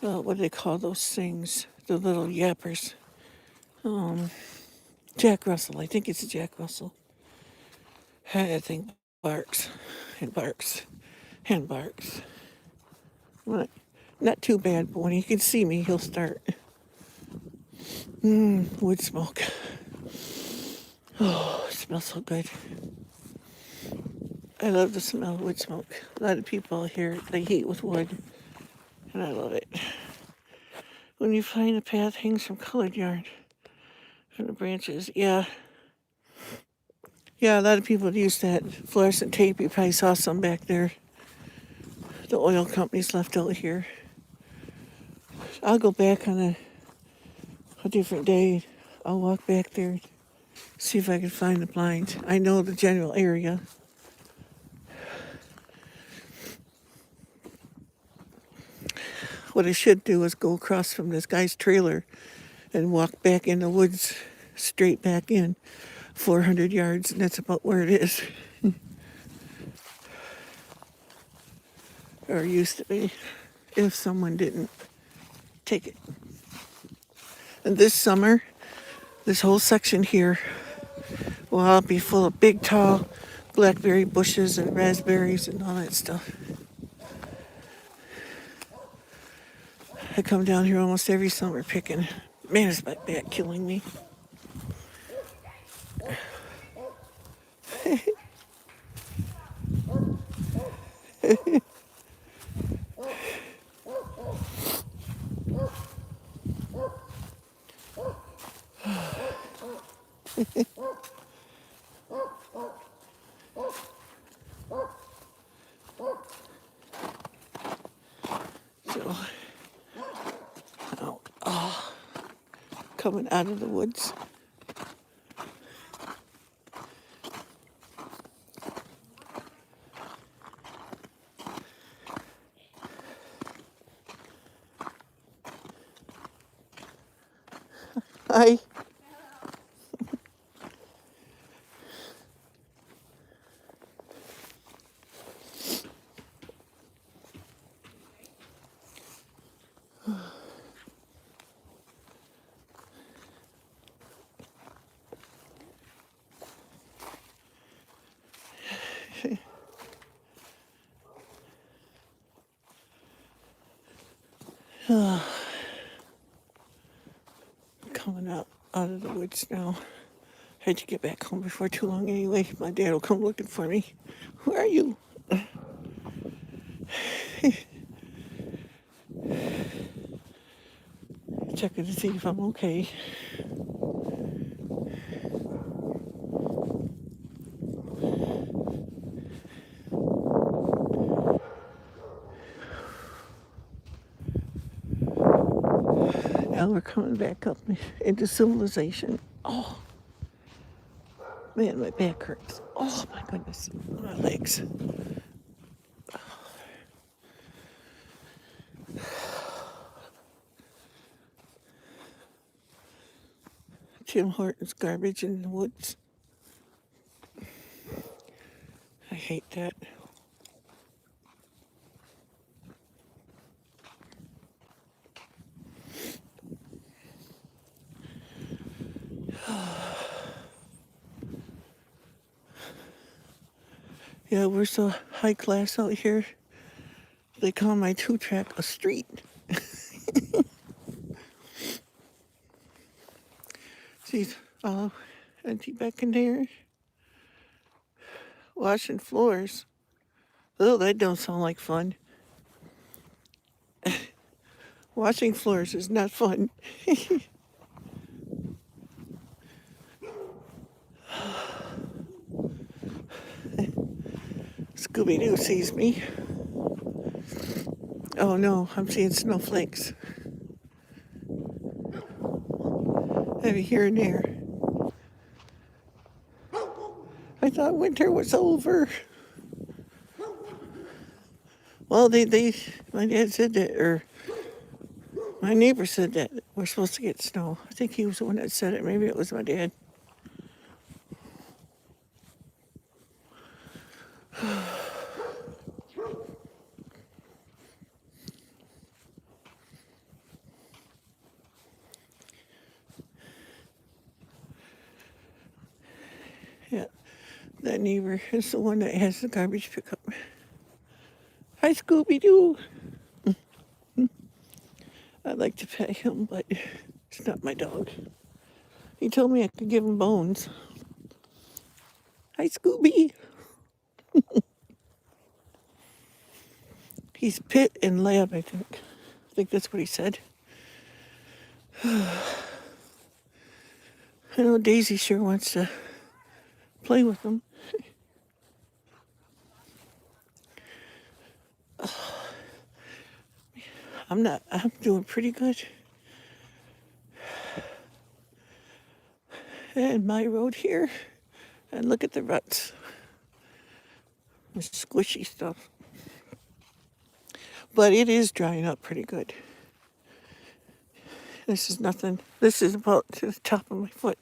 what do they call those things? The little yappers. Jack Russell. I think it's a Jack Russell. That thing barks and barks and barks. Not too bad, but when he can see me, he'll start. Wood smoke. Oh, it smells so good. I love the smell of wood smoke. A lot of people here, they heat with wood, and I love it. When you find a path hangs from colored yarn from the branches, yeah. Yeah, a lot of people use that fluorescent tape. You probably saw some back there. The oil companies left out here. I'll go back on a different day. I'll walk back there, see if I can find the blinds. I know the general area. What I should do is go across from this guy's trailer and walk back in the woods, straight back in, 400 yards, and that's about where it is. Or used to be, if someone didn't take it. And this summer, this whole section here will all be full of big, tall blackberry bushes and raspberries and all that stuff. I come down here almost every summer picking. Man, is my back killing me. So, coming out of the woods. Hi. Coming out of the woods now. Had to get back home before too long anyway. My dad will come looking for me. Where are you? Checking to see if I'm okay. Now we're coming back up into civilization. Oh, man, my back hurts. Oh, my goodness. My legs. Tim Hortons garbage in the woods. I hate that. Yeah, we're so high class out here. They call my 2-track a street. See, empty back in there. Washing floors. Oh, that don't sound like fun. Washing floors is not fun. Scooby-Doo sees me. Oh no, I'm seeing snowflakes. Maybe here and there. I thought winter was over. Well, my dad said that, or my neighbor said that we're supposed to get snow. I think he was the one that said it. Maybe it was my dad. Yeah, that neighbor is the one that has the garbage pickup. Hi, Scooby-Doo. I'd like to pet him, but it's not my dog. He told me I could give him bones. Hi, Scooby. He's pit and lab, I think. I think that's what he said. I know Daisy sure wants to play with him. I'm doing pretty good. And my road here. And look at the ruts. The squishy stuff. But it is drying up pretty good. This is nothing. This is about to the top of my foot.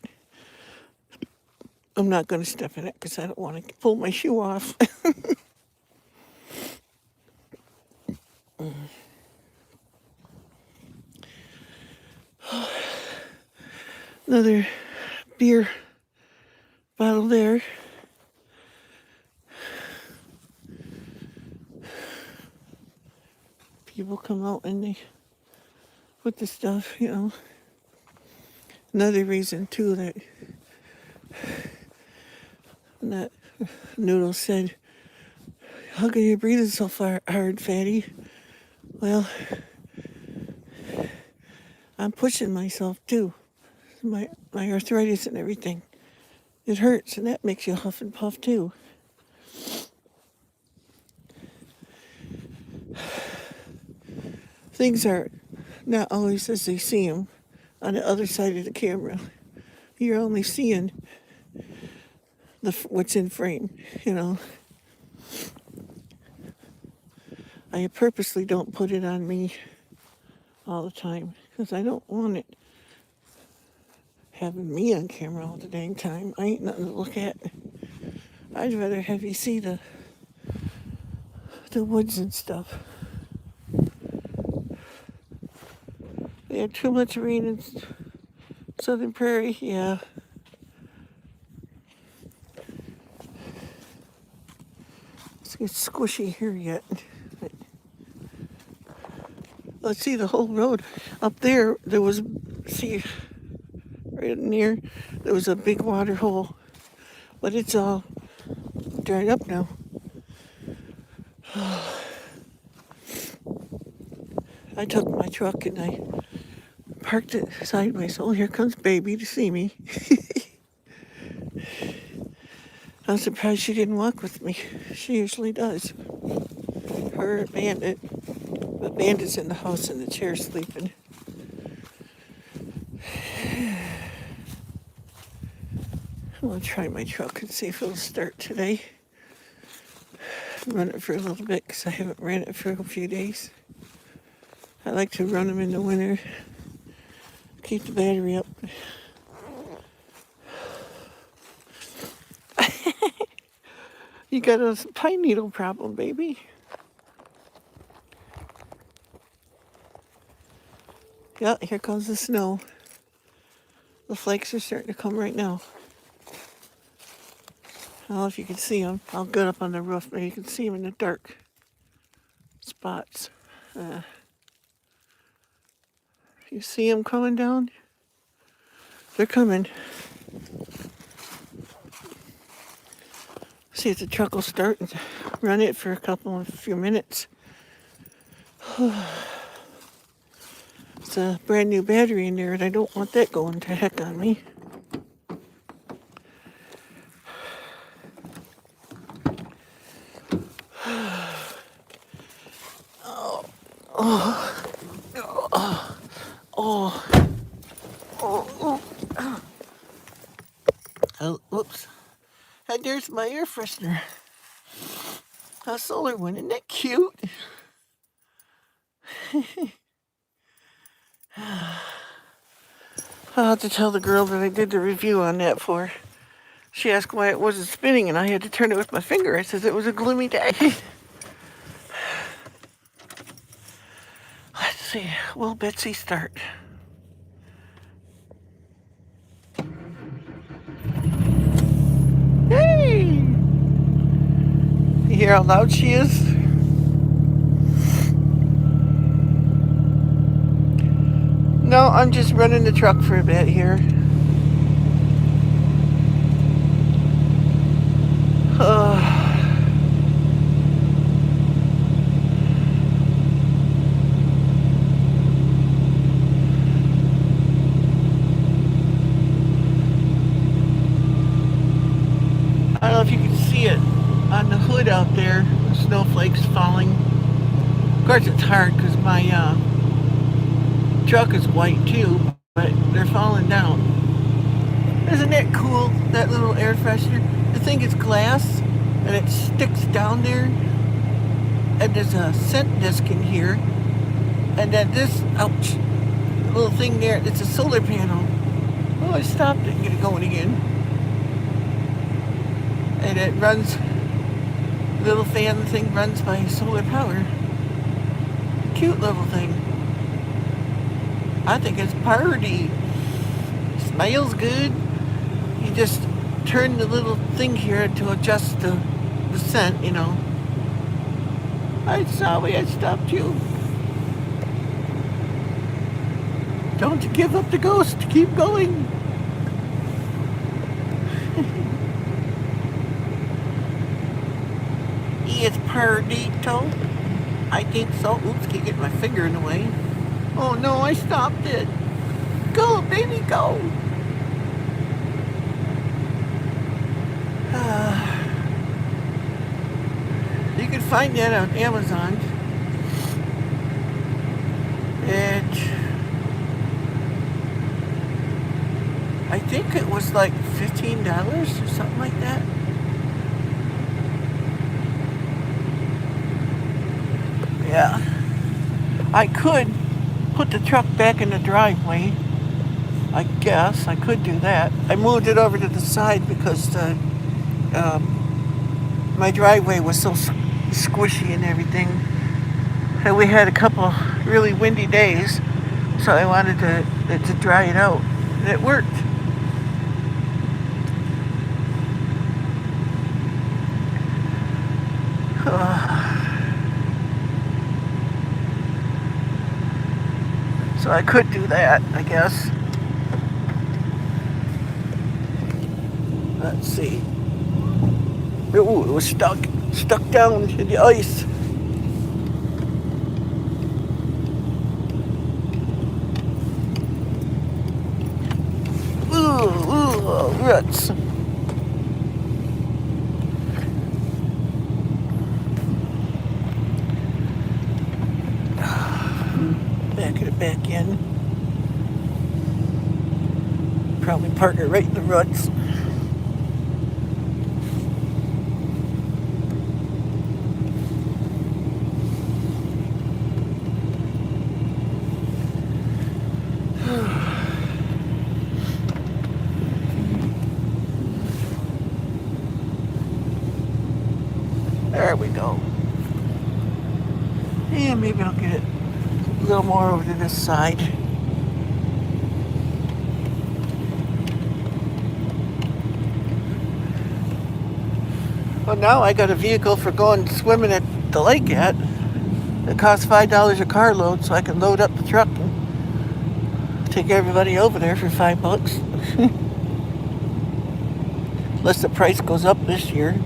I'm not going to step in it because I don't want to pull my shoe off. Another beer bottle there. People come out and they put the stuff, you know. Another reason too that Noodle said, "How come you breathing so hard, fatty?" Well, I'm pushing myself too. My arthritis and everything. It hurts, and that makes you huff and puff too. Things are not always as they seem on the other side of the camera. You're only seeing what's in frame, you know. I purposely don't put it on me all the time because I don't want it having me on camera all the dang time. I ain't nothing to look at. I'd rather have you see the woods and stuff. They had too much rain in Southern Prairie, yeah. It's squishy here yet. let's see, the whole road up there, there was, see, right near, there was a big water hole, but it's all dried up now. I took my truck and I parked it sideways. Oh, here comes baby to see me. I'm surprised she didn't walk with me. She usually does. Her and Bandit. But Bandit's in the house in the chair sleeping. I'm gonna try my truck and see if it'll start today. Run it for a little bit because I haven't ran it for a few days. I like to run them in the winter. Keep the battery up. You got a pine needle problem, baby. Yeah, here comes the snow. The flakes are starting to come right now. I don't know if you can see them. I'll get up on the roof, but you can see them in the dark spots. You see them coming down? They're coming. See if the truck will start and run it for a few minutes. It's a brand new battery in there and I don't want that going to heck on me. Oh, whoops. And there's my air freshener. A solar one, isn't that cute? I'll have to tell the girl that I did the review on that for. She asked why it wasn't spinning and I had to turn it with my finger. I said it was a gloomy day. Let's see, will Betsy start? Hey! You hear how loud she is? No, I'm just running the truck for a bit here. I don't know if you can see it on the hood out there, the snowflakes falling. Of course it's hard because my truck is white too, but they're falling down. Isn't that cool, that little air freshener? The thing is glass and it sticks down there and there's a scent disc in here and then this, ouch, little thing there, it's a solar panel. Oh, I stopped it and get it going again. And it runs, the little fan thing runs by solar power. Cute little thing. I think it's party. Smells good. You just turn the little thing here to adjust the scent, you know. I'm sorry I stopped you. Don't give up the ghost. Keep going. It's Perdito. I think so. Oops, can't get my finger in the way. Oh no, I stopped it. Go, baby, go. You can find that on Amazon. And I think it was like $15 or something like that. Yeah. I could put the truck back in the driveway. I guess I could do that. I moved it over to the side because the my driveway was so squishy and everything. And we had a couple really windy days, so I wanted to dry it out. And it worked. So I could do that, I guess. Let's see. Ooh, it was stuck down in the ice. Ooh, roots. Back it back in. Probably park it right in the roots. There we go. And maybe I'll get it a little more over to this side. Well, now I got a vehicle for going swimming at the lake at. It costs $5 a carload, so I can load up the truck and take everybody over there for $5. Unless the price goes up this year.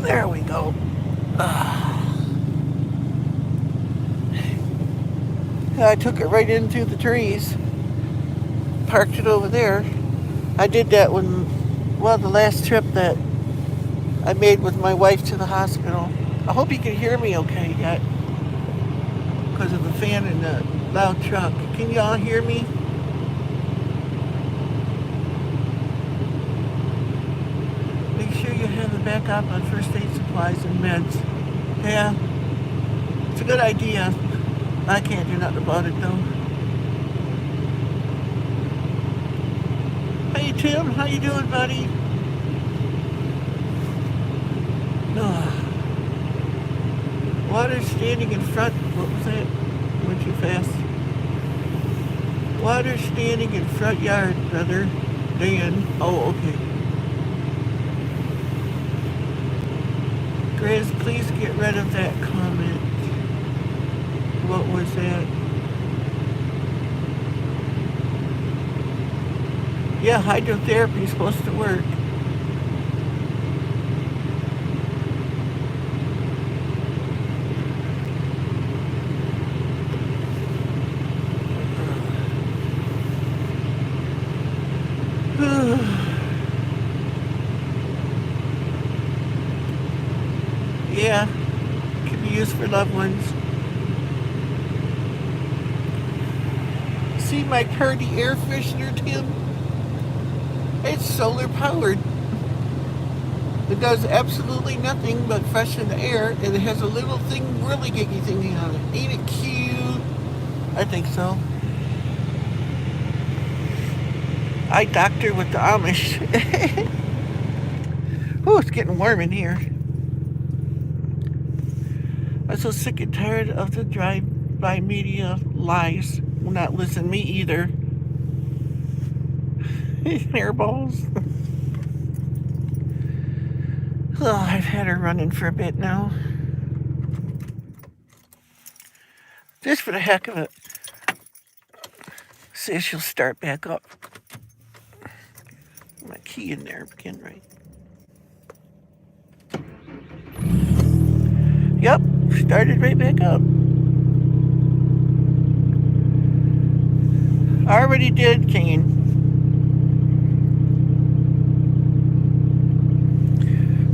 There we go. I took it right into the trees, parked it over there. I did that when, well, the last trip that I made with my wife to the hospital. I hope you can hear me okay yet because of the fan and the loud truck. Can y'all hear me? Make sure you have a backup on first aid supplies and meds. Yeah, it's a good idea. I can't do nothing about it though. Hey Tim, how you doing, buddy? Oh, water standing in front. What was that? Went too fast. Water standing in front yard, brother. Dan. Oh, okay. Grizz, please get rid of that comment. What was that? Yeah, hydrotherapy is supposed to work. Yeah, can be used for loved ones. See my pretty air freshener, Tim? It's solar powered. It does absolutely nothing but freshen the air, and it has a little thing, really giggy thingy on it. Ain't it cute? I think so. I doctor with the Amish. Oh, it's getting warm in here. I'm so sick and tired of the drive-by media lies. Will not listen, me either. Hairballs. Oh, I've had her running for a bit now. Just for the heck of it. See if she'll start back up. My key in there again, right? Yep, started right back up. I already did, Kane.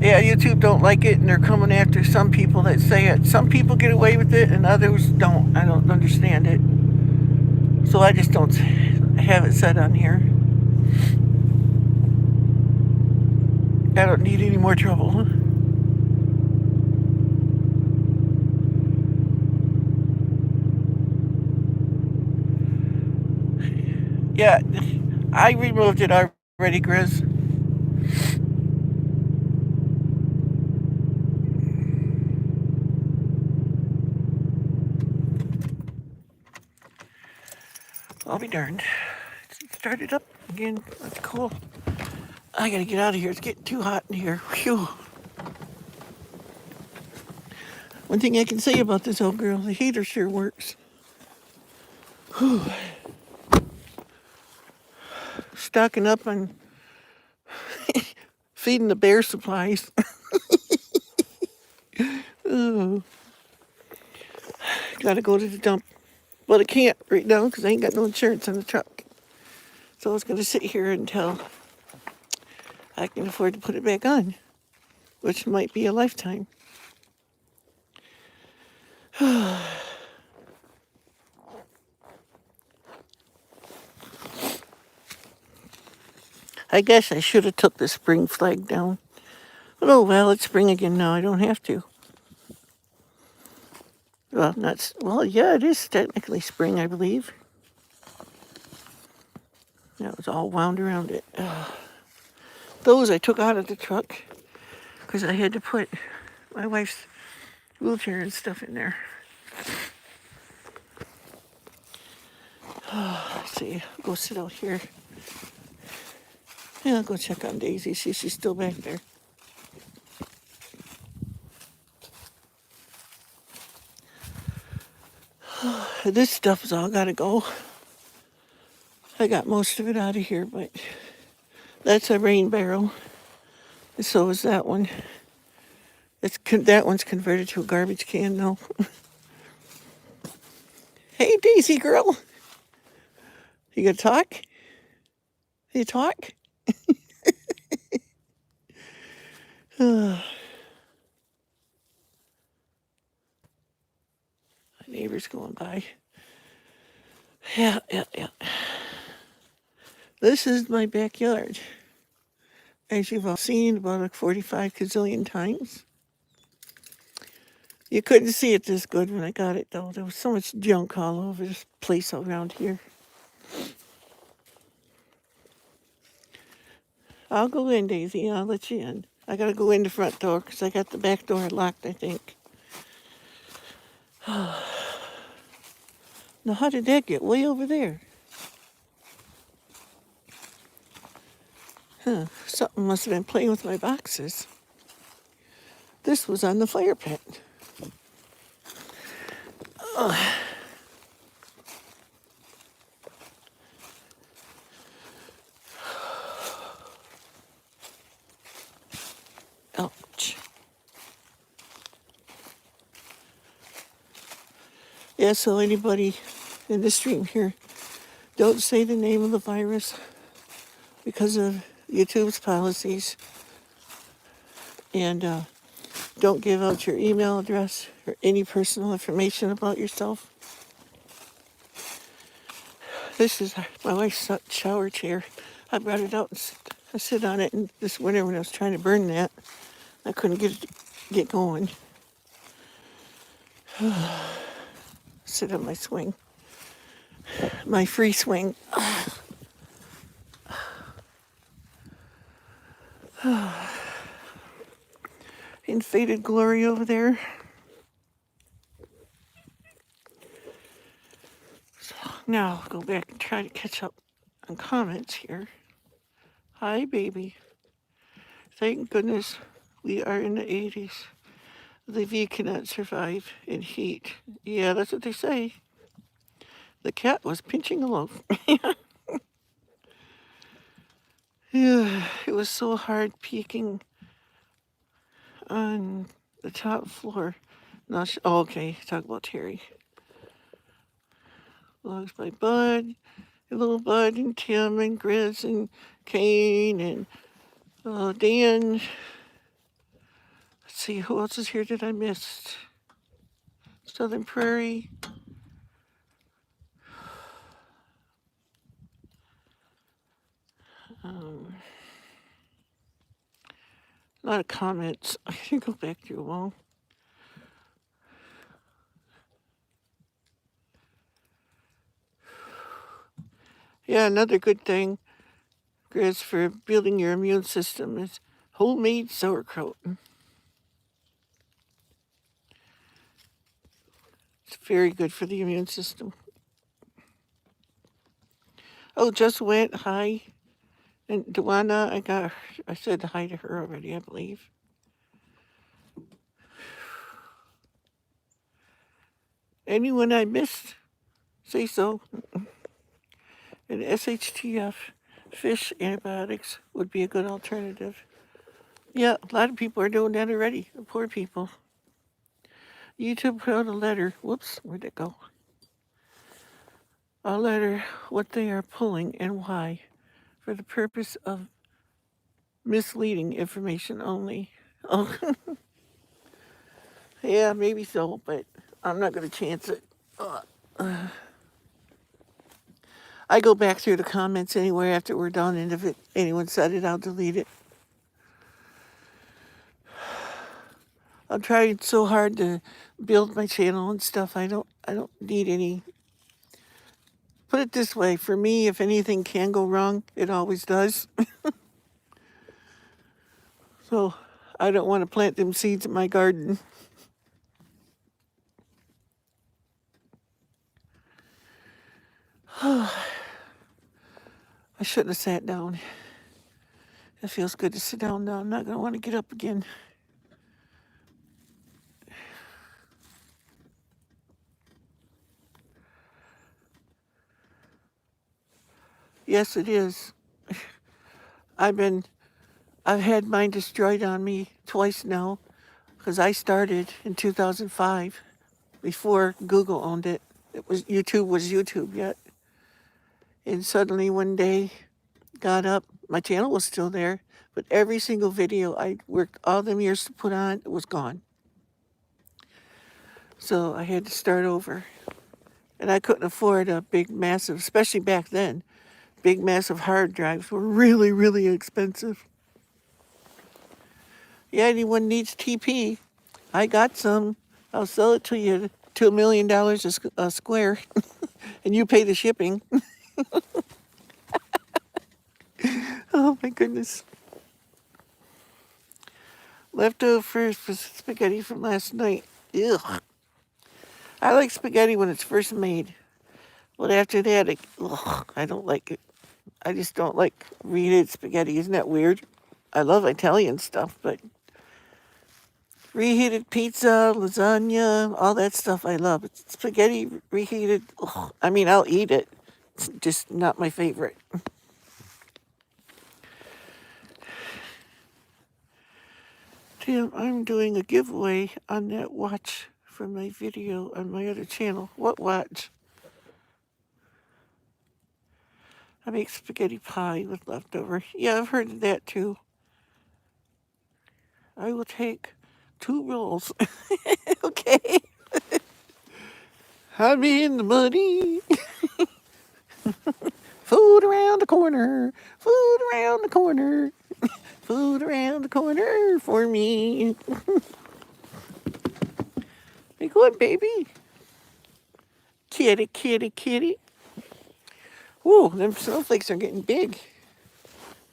Yeah, YouTube don't like it, and they're coming after some people that say it. Some people get away with it, and others don't. I don't understand it. So I just don't have it set on here. I don't need any more trouble. Yeah, I removed it already, Grizz. I'll be darned. It started up again. That's cool. I gotta get out of here. It's getting too hot in here. Phew. One thing I can say about this old girl, the heater sure works. Whew. Stocking up on feeding the bear supplies. Oh, gotta go to the dump. But I can't right now because I ain't got no insurance on the truck. So I was gonna sit here until I can afford to put it back on, which might be a lifetime. I guess I should have took the spring flag down. But oh well, it's spring again now. I don't have to. Well, not well. Yeah, it is technically spring, I believe. That was all wound around it. Those I took out of the truck because I had to put my wife's wheelchair and stuff in there. Let's see. Go sit out here. Yeah, I'll go check on Daisy. See if she's still back there. This stuff's all gotta go. I got most of it out of here, but that's a rain barrel. And so is that one. That one's converted to a garbage can now. Hey, Daisy girl. You gonna talk? You talk? My neighbor's going by. Yeah. This is my backyard. As you've all seen about like 45 gazillion times. You couldn't see it this good when I got it, though. There was so much junk all over this place around here. I'll go in, Daisy. I'll let you in. I gotta go in the front door because I got the back door locked, I think. Now, how did that get way over there? Something must have been playing with my boxes. This was on the fire pit. Ouch. Yeah, so anybody in the stream here, don't say the name of the virus because of YouTube's policies. And don't give out your email address or any personal information about yourself. This is my wife's shower chair. I brought it out and I sit on it, and this winter when I was trying to burn that, I couldn't get going. Sit on my swing. My free swing. In faded glory over there. So now I'll go back and try to catch up on comments here. Hi, baby. Thank goodness we are in the 80s. The V cannot survive in heat. Yeah, that's what they say. The cat was pinching a loaf. Yeah, it was so hard peeking on the top floor. No, okay, talk about Terry. Logs by Bud, little Bud and Tim and Grizz and Kane and Dan. Let's see, who else is here that I missed? Southern Prairie. A lot of comments. I can go back through them all. Yeah, another good thing, Grizz, for building your immune system is homemade sauerkraut. It's very good for the immune system. Oh, just went. Hi. And Dewana, I said hi to her already, I believe. Anyone I missed, say so. And SHTF, fish antibiotics, would be a good alternative. Yeah, a lot of people are doing that already. The poor people. YouTube put out a letter. Whoops, where'd it go? A letter, what they are pulling and why, for the purpose of misleading information only. Oh, yeah, maybe so, but I'm not going to chance it. I go back through the comments anyway after we're done, and if anyone said it, I'll delete it. I'm trying so hard to build my channel and stuff. I don't need any. Put it this way, for me, if anything can go wrong, it always does. So I don't want to plant them seeds in my garden. I shouldn't have sat down. It feels good to sit down now. I'm not going to want to get up again. Yes, it is. I've had mine destroyed on me twice now because I started in 2005 before Google owned it. It was YouTube yet. And suddenly one day got up, my channel was still there, but every single video I worked all them years to put on was gone. So I had to start over. And I couldn't afford a big, massive, especially back then, big, massive hard drives were really, really expensive. Yeah, anyone needs TP, I got some. I'll sell it to you to $1 million a square, and you pay the shipping. Oh my goodness. Leftover spaghetti from last night. Ugh. I like spaghetti when it's first made, but after that, I don't like it. I just don't like reheated spaghetti. Isn't that weird? I love Italian stuff, but reheated pizza, lasagna, all that stuff I love. It's spaghetti reheated. Ugh. I mean, I'll eat it. It's just not my favorite. Tim, I'm doing a giveaway on that watch from my video on my other channel. What watch? I make spaghetti pie with leftover. Yeah, I've heard of that too. I will take 2 rolls. Okay. I'm in the money. Food around the corner. Food around the corner. Food around the corner for me. Hey, good, baby. Kitty, kitty, kitty. Whoa, them snowflakes are getting big.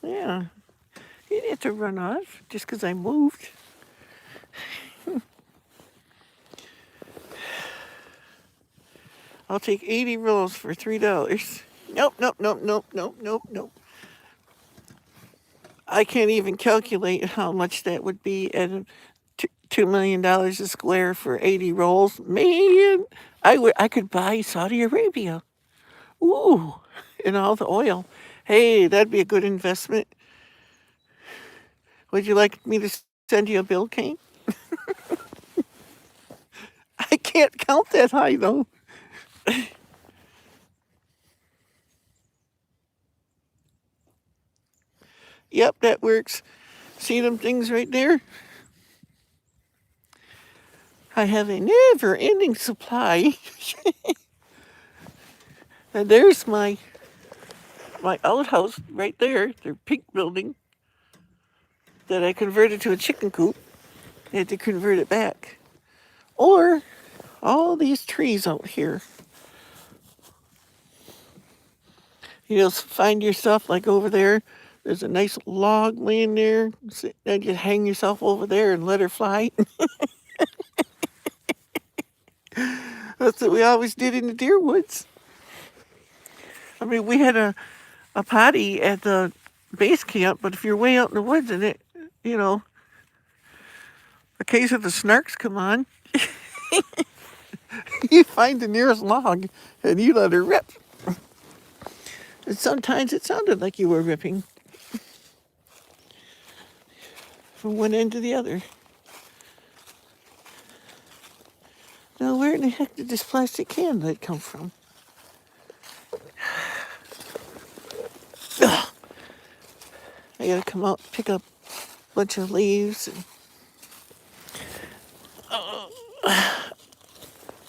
Yeah. You didn't have to run off just because I moved. I'll take 80 rolls for $3. Nope, nope, nope, nope, nope, nope, nope. I can't even calculate how much that would be at $2 million a square for 80 rolls. Man, I could buy Saudi Arabia. Ooh, and all the oil. Hey, that'd be a good investment. Would you like me to send you a bill, Kane? I can't count that high, though. Yep, that works. See them things right there? I have a never-ending supply. And there's my outhouse right there, their pink building that I converted to a chicken coop. I had to convert it back. Or all these trees out here. You know, find yourself like over there. There's a nice log laying there. Then you hang yourself over there and let her fly. That's what we always did in the deer woods. I mean, we had a potty at the base camp, but if you're way out in the woods and it, you know, a case of the snarks come on, You find the nearest log and you let her rip. And sometimes it sounded like you were ripping from one end to the other. Now, where in the heck did this plastic can lid come from? Ugh. I gotta come out, pick up a bunch of leaves and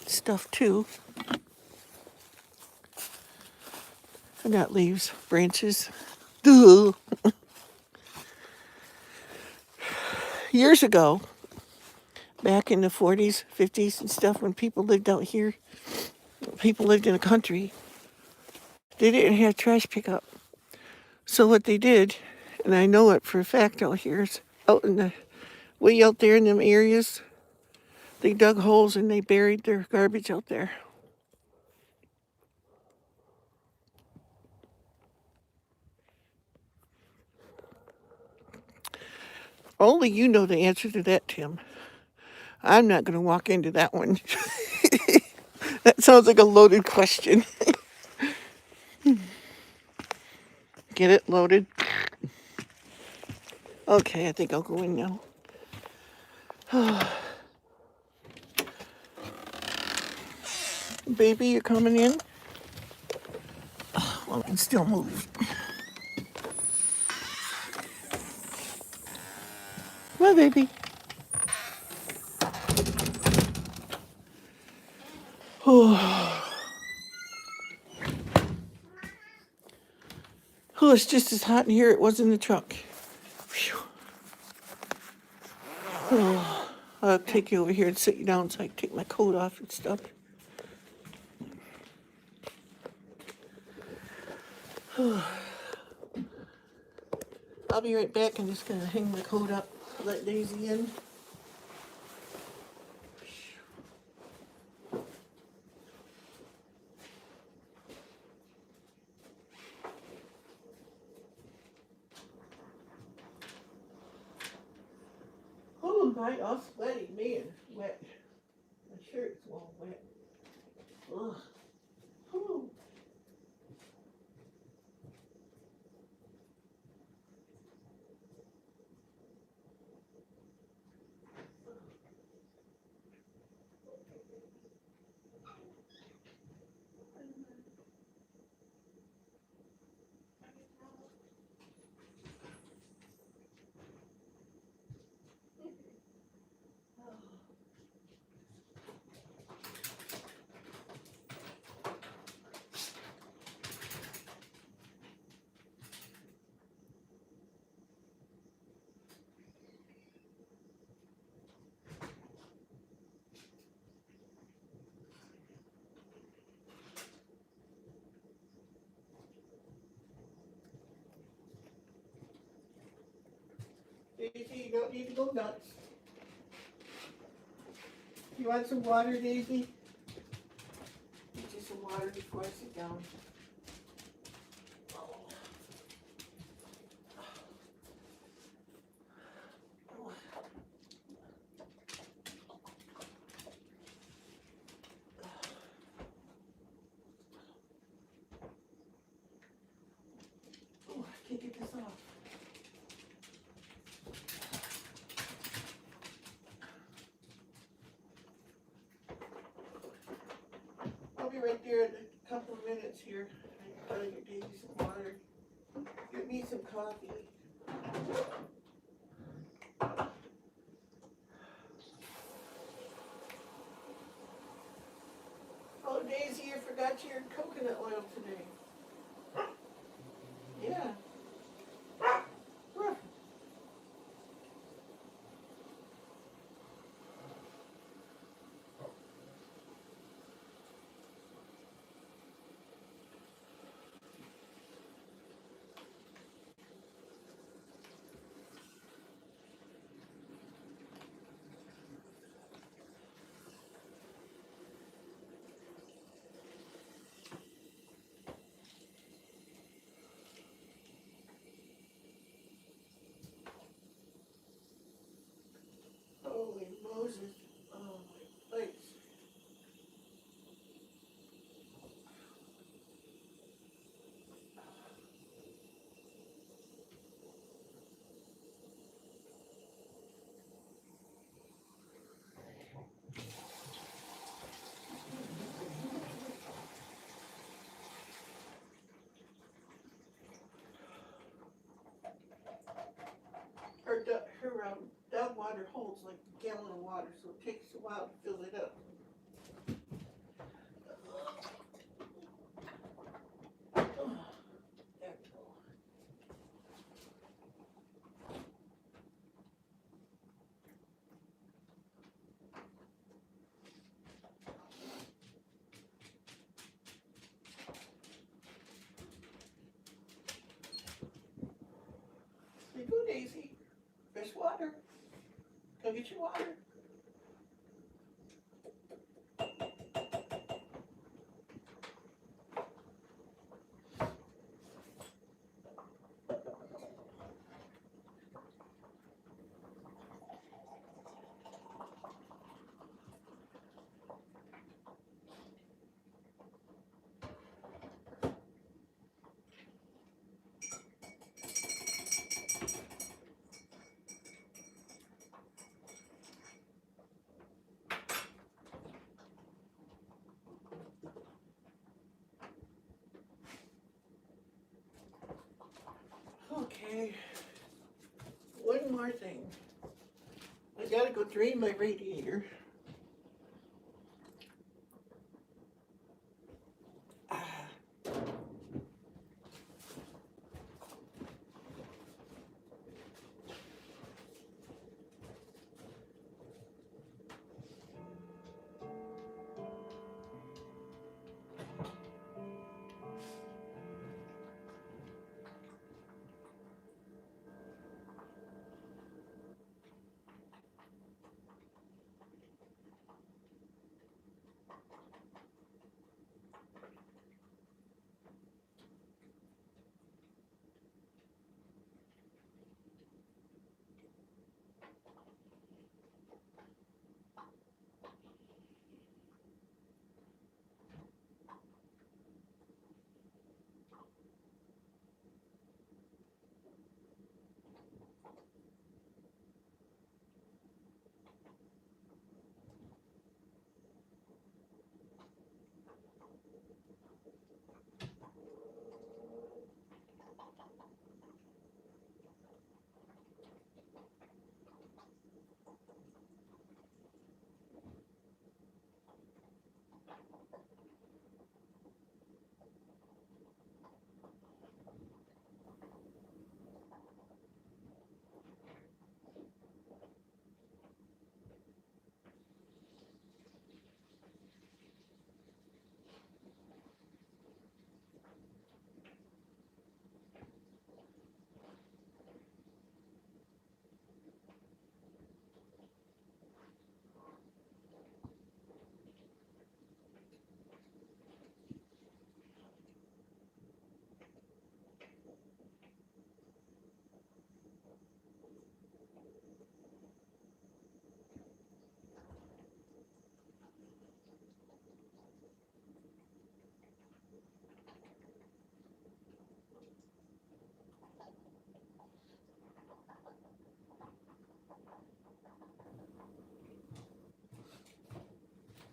stuff too. Not leaves, branches. Ugh. Years ago, back in the 40s, 50s and stuff, when people lived out here, people lived in the country, they didn't have trash pickup. So what they did, and I know it for a fact out here, is out in the way out there in them areas, they dug holes and they buried their garbage out there. Only you know the answer to that, Tim. I'm not going to walk into that one. That sounds like a loaded question. Get it loaded? Okay, I think I'll go in now. Baby, you're coming in? Well, I can still move. Well, baby. Oh, it's just as hot in here as it was in the truck. Phew. Oh, I'll take you over here and sit you down so I can take my coat off and stuff. I'll be right back. I'm just going to hang my coat up, let Daisy in. Oh, my, all sweaty, man, wet. My shirt's all wet. Ugh. Whew. Daisy, you don't need to go nuts. You want some water, Daisy? Get you some water before I sit down. Oh, I can't get this off. I'll be right there in a couple of minutes here. I gotta get Daisy some water. Get me some coffee. Oh, Daisy, you forgot your coconut oil today. Yeah. Ruff. water holds like a gallon of water, so it takes a while to fill it up. Oh, there we go. There you go, Daisy. Fresh water. Go get your water. Okay. One more thing. I gotta go drain my radiator. Ah.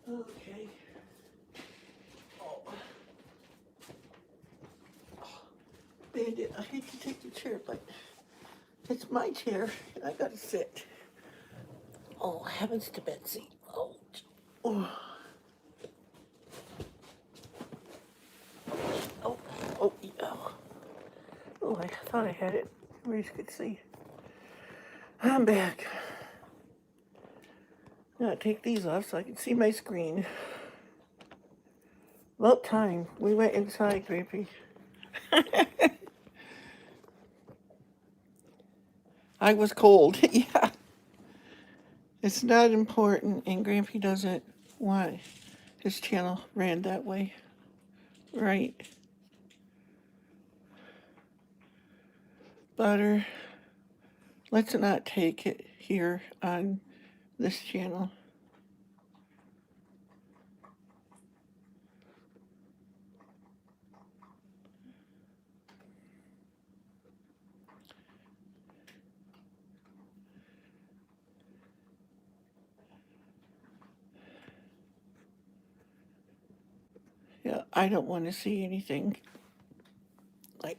Okay. Oh. Bandit, I hate to take the chair, but it's my chair, and I gotta sit. Oh, heavens to Betsy. Oh. Oh. Oh. Oh. Yeah. Oh, I thought I had it. Everybody could see. I'm back. Now take these off so I can see my screen. About time. We went inside, Grampy. I was cold. Yeah. It's not important, and Grampy doesn't want his channel ran that way. Right. Butter. Let's not take it here on this channel. Yeah, I don't want to see anything. Like,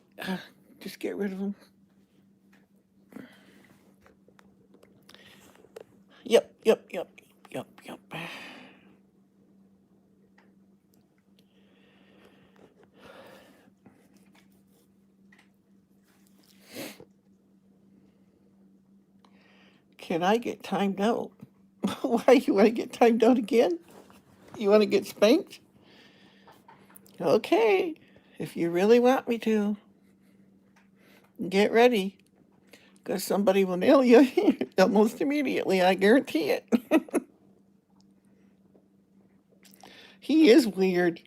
just get rid of them. Yep, yep, yep, yep. Can I get timed out? Why, you want to get timed out again? You want to get spanked? Okay, if you really want me to, get ready, because somebody will nail you almost immediately, I guarantee it. He is weird.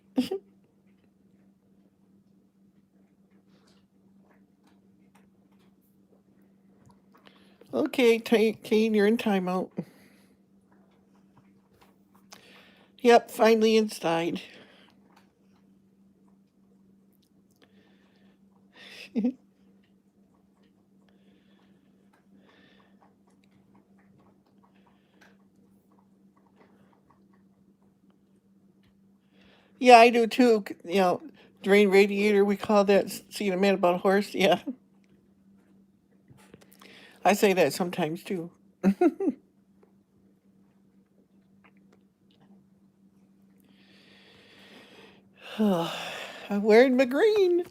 Okay, Kane, you're in timeout. Yep, finally inside. Yeah, I do too. Drain radiator, we call that seeing a man about a horse. Yeah, I say that sometimes too. I'm wearing my green.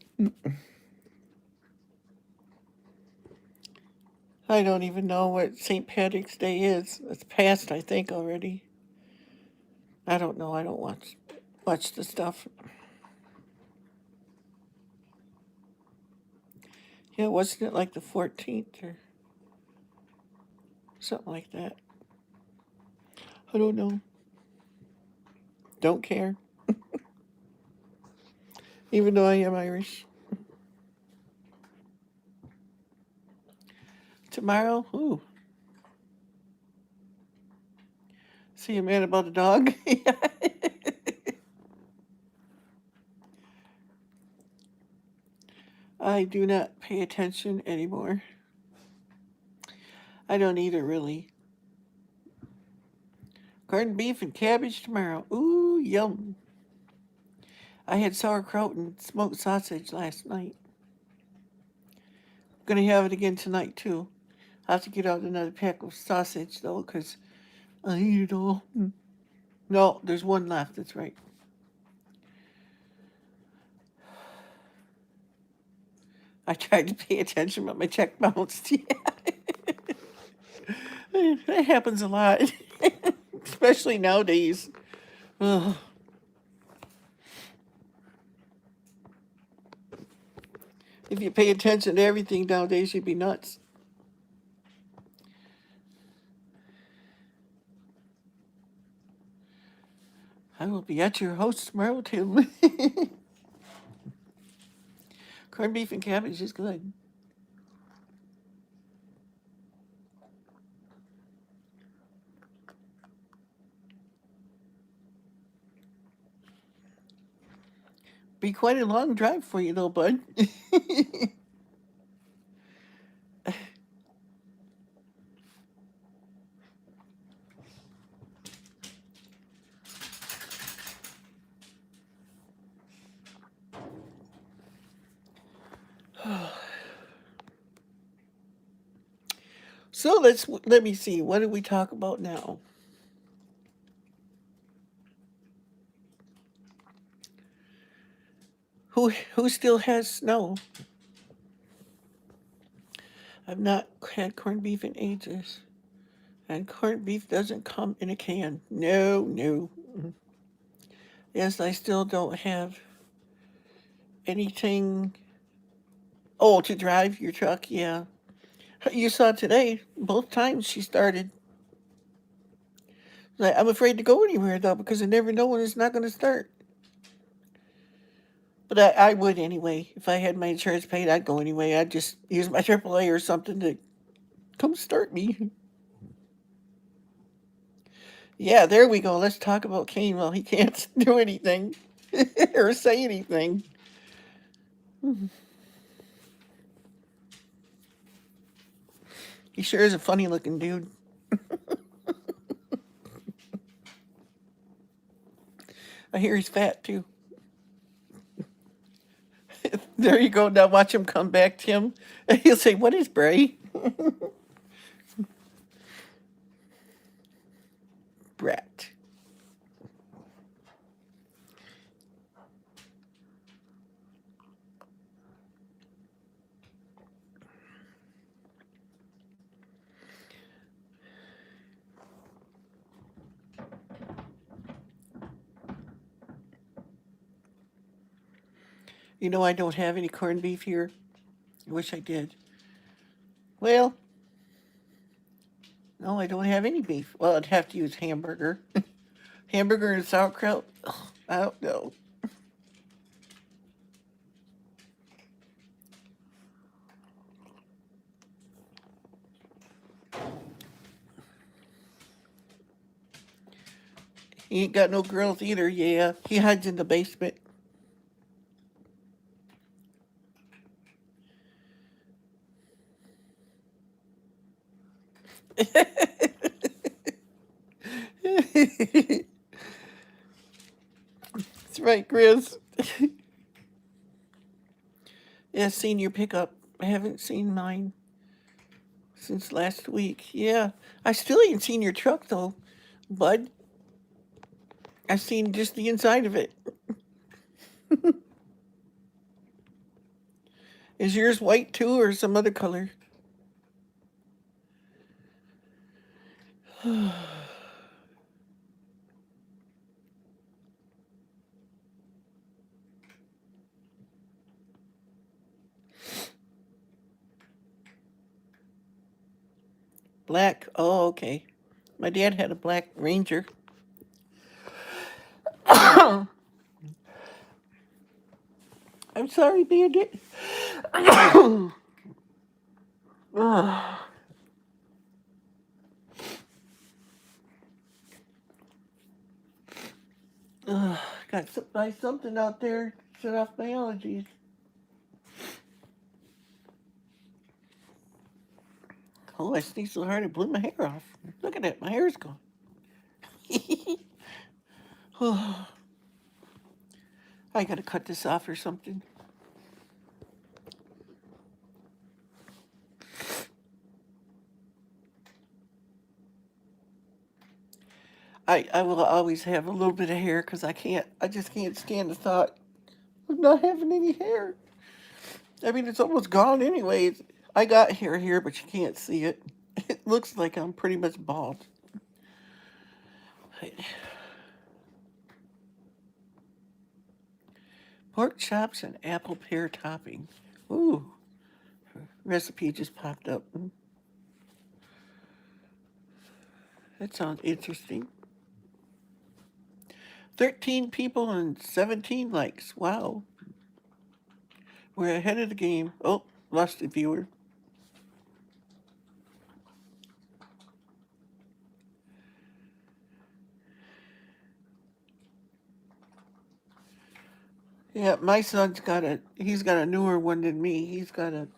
I don't even know what St. Patrick's Day is. It's past, I think, already. I don't know. I don't watch the stuff. Yeah, wasn't it like the 14th or something like that? I don't know. Don't care. Even though I am Irish. Tomorrow, ooh, see a man about a dog. I do not pay attention anymore. I don't either, really. Corned beef and cabbage tomorrow. Ooh, yum. I had sauerkraut and smoked sausage last night. Gonna have it again tonight, too. I have to get out another pack of sausage, though, because I eat it all. No, there's one left, that's right. I tried to pay attention, but my check bounced. Yeah. That happens a lot, especially nowadays. Ugh. If you pay attention to everything nowadays, you'd be nuts. I will be at your house tomorrow, Tim. Corned beef and cabbage is good. Be quite a long drive for you, though, bud. So let me see. What did we talk about now? Who still has snow? I've not had corned beef in ages, and corned beef doesn't come in a can. No, no. Yes, I still don't have anything. Oh, to drive your truck, yeah. You saw today, both times she started. Like, I'm afraid to go anywhere though because I never know when it's not going to start. But I would anyway. If I had my insurance paid, I'd go anyway. I'd just use my AAA or something to come start me. Yeah, there we go. Let's talk about Kane. Well, he can't do anything or say anything. He sure is a funny looking dude. I hear he's fat too. There you go. Now watch him come back, Tim. He'll say, "What is Bray?" rat. You know, I don't have any corned beef here. I wish I did. Well, no, I don't have any beef. Well, I'd have to use hamburger. Hamburger and sauerkraut? Ugh, I don't know. He ain't got no grills either, yeah. He hides in the basement. That's right, Grizz. Yeah, seen your pickup. I haven't seen mine since last week. Yeah. I still ain't seen your truck, though, bud. I've seen just the inside of it. Is yours white, too, or some other color? Black. Oh, okay. My dad had a black Ranger. I'm sorry, Bandit. Ugh. Ugh. Got to buy something out there to set off my allergies. Oh, I sneezed so hard it blew my hair off. Look at that, my hair's gone. I gotta cut this off or something. I will always have a little bit of hair because I just can't stand the thought of not having any hair. I mean, it's almost gone anyways. I got hair here, but you can't see it. It looks like I'm pretty much bald. Pork chops and apple pear topping. Ooh, recipe just popped up. That sounds interesting. 13 people and 17 likes. Wow. We're ahead of the game. Oh, lost a viewer. Yeah, my son's he's got a newer one than me. He's got a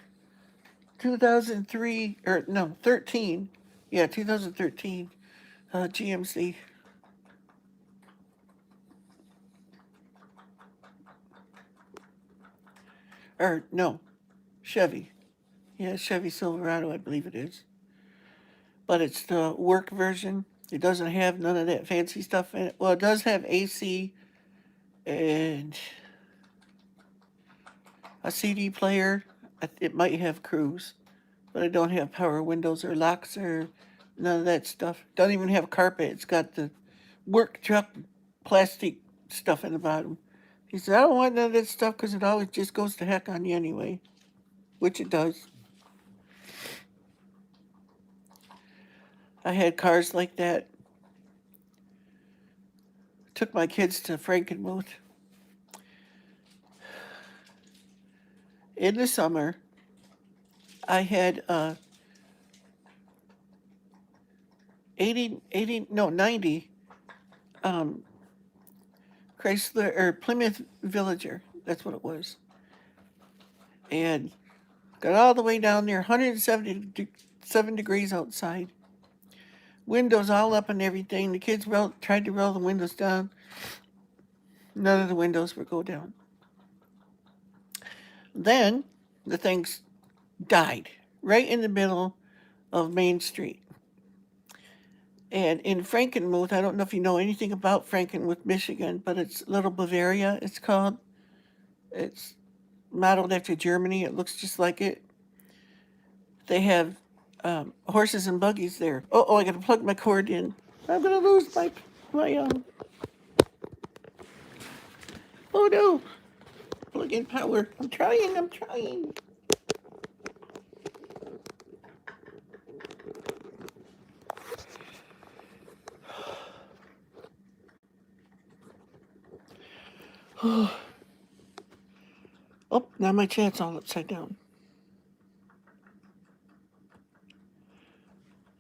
2003, or no, 13. Yeah, 2013 GMC. Or no, Chevy. Yeah, Chevy Silverado, I believe it is. But it's the work version. It doesn't have none of that fancy stuff in it. Well, it does have AC and a CD player. It might have cruise, but it don't have power windows or locks or none of that stuff. Don't even have carpet. It's got the work truck plastic stuff in the bottom. He said, I don't want none of that stuff because it always just goes to heck on you anyway, which it does. I had cars like that. Took my kids to Frankenmuth in the summer. I had 90 um, Chrysler or Plymouth Villager. That's what it was. And got all the way down there, 177 degrees outside. Windows all up and everything. The kids tried to roll the windows down. None of the windows would go down. Then the things died right in the middle of Main Street. And in Frankenmuth, I don't know if you know anything about Frankenmuth, Michigan, but it's Little Bavaria, it's called. It's modeled after Germany. It looks just like it. They have horses and buggies there. Oh, I gotta plug my cord in. I'm gonna lose my. Oh no! Plug in power. I'm trying. I'm trying. Oh, now my chat's all upside down.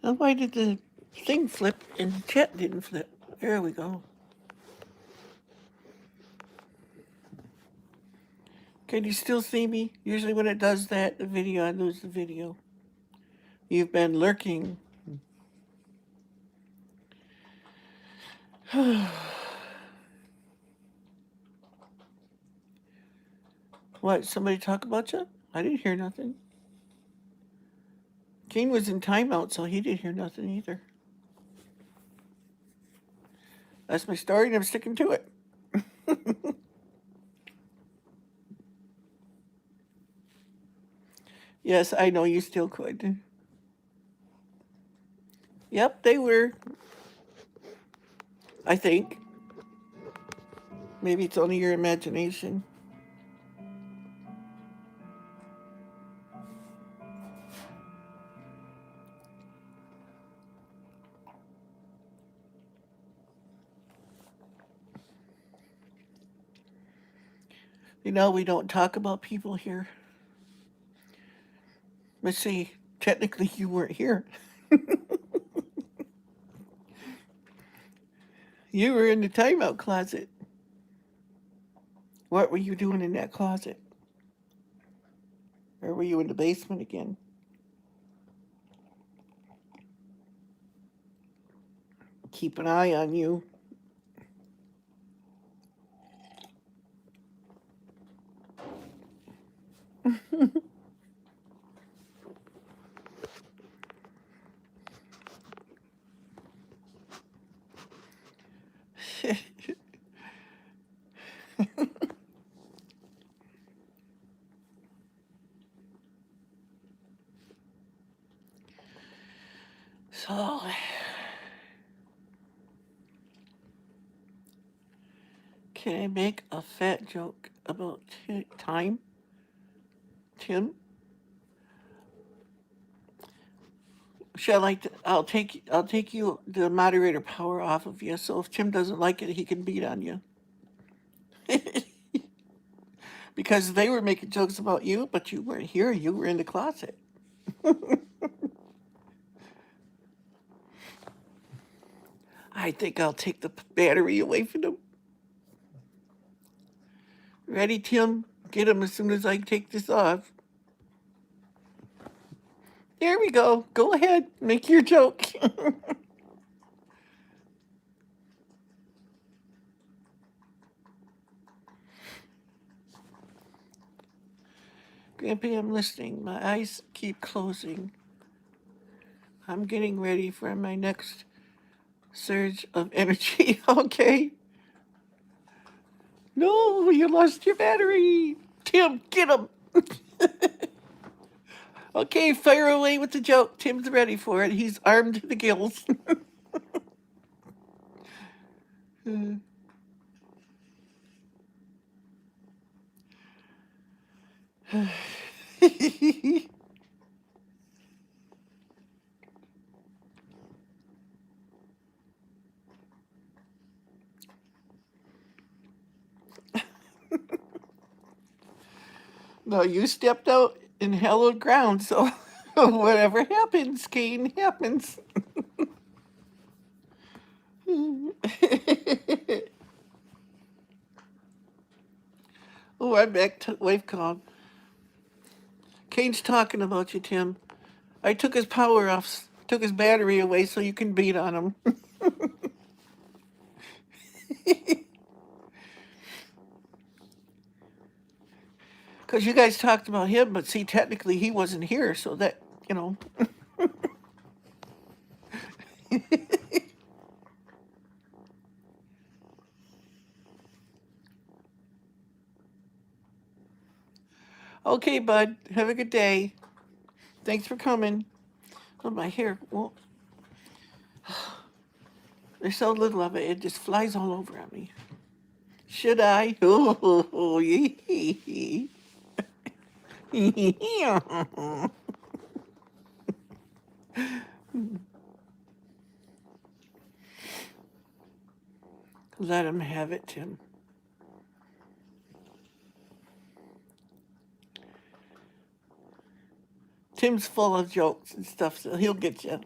Now why did the thing flip and the chat didn't flip? There we go. Can you still see me? Usually when it does that, the video, I lose the video. You've been lurking. What, somebody talk about you? I didn't hear nothing. Kane was in timeout, so he didn't hear nothing either. That's my story, and I'm sticking to it. Yes, I know you still could. Yep, they were. I think. Maybe it's only your imagination. You know, we don't talk about people here. Let's see, technically you weren't here. You were in the timeout closet. What were you doing in that closet? Or were you in the basement again? Keep an eye on you. So, can I make a fat joke about time, Tim? Shall I? I'll take you the moderator power off of you. So if Tim doesn't like it, he can beat on you. Because they were making jokes about you, but you weren't here. You were in the closet. I think I'll take the battery away from them. Ready, Tim? Get him as soon as I take this off. There we go. Go ahead. Make your joke. Grandpa, I'm listening. My eyes keep closing. I'm getting ready for my next surge of energy. Okay. No, you lost your battery. Tim, get him. Okay, fire away with the joke. Tim's ready for it. He's armed to the gills. No, you stepped out in hallowed ground, so whatever happens, Kane, happens. Oh, I'm back to wave call. Kane's talking about you, Tim. I took his power off, took his battery away so you can beat on him. Because you guys talked about him, but see, technically he wasn't here, so that, you know. Okay, bud. Have a good day. Thanks for coming. Oh, my hair. Well, there's so little of it, it just flies all over on me. Should I? Oh, yee. Let him have it, Tim. Tim's full of jokes and stuff, so he'll get you.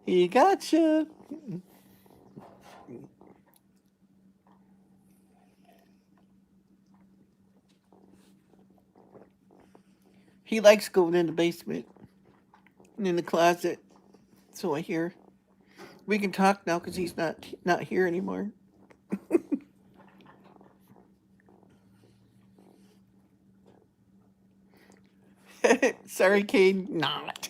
He gotcha. He likes going in the basement and in the closet. So I hear. We can talk now because he's not here anymore. Sorry, Kane. Not.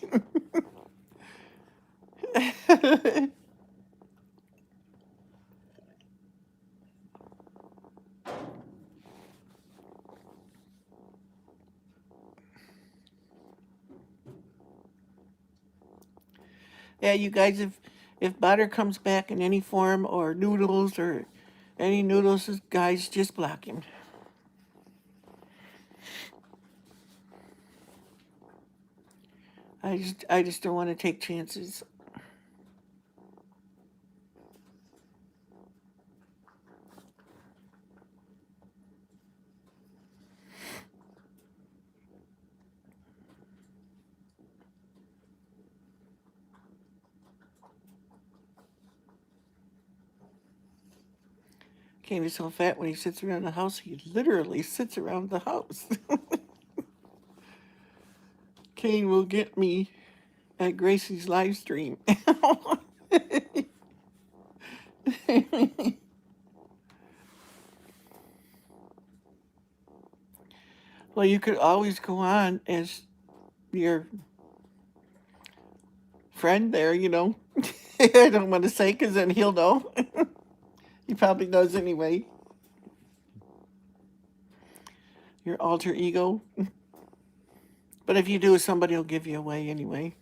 Yeah, you guys, if butter comes back in any form or noodles or any noodles, guys, just block him. I just don't want to take chances. Kane is so fat when he sits around the house, he literally sits around the house. Kane will get me at Gracie's live stream. Well, you could always go on as your friend there, you know. I don't want to say because then he'll know. He probably knows anyway. Your alter ego. But if you do, somebody will give you away anyway.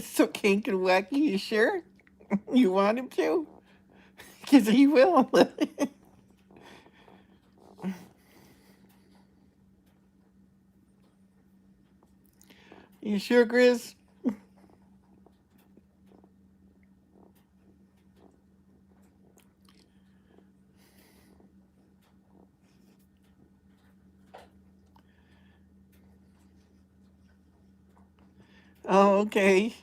So kink and wacky, you sure? You want him to? Because he will. You sure, Grizz? Oh, okay.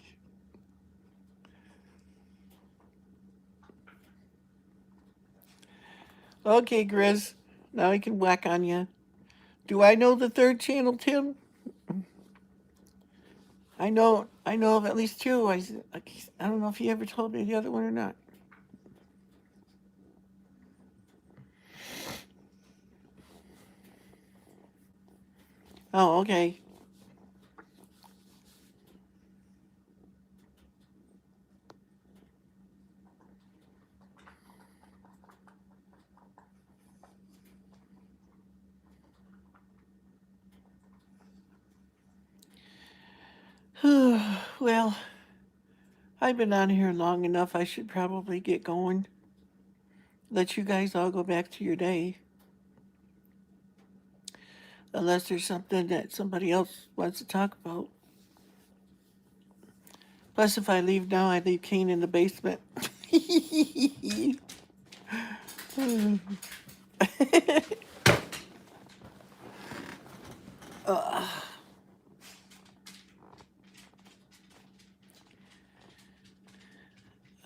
Okay, Grizz. Now he can whack on you. Do I know the third channel, Tim? I know of at least two. I don't know if he ever told me the other one or not. Oh, okay. Well, I've been on here long enough. I should probably get going. Let you guys all go back to your day. Unless there's something that somebody else wants to talk about. Plus, if I leave now, I leave Kane in the basement.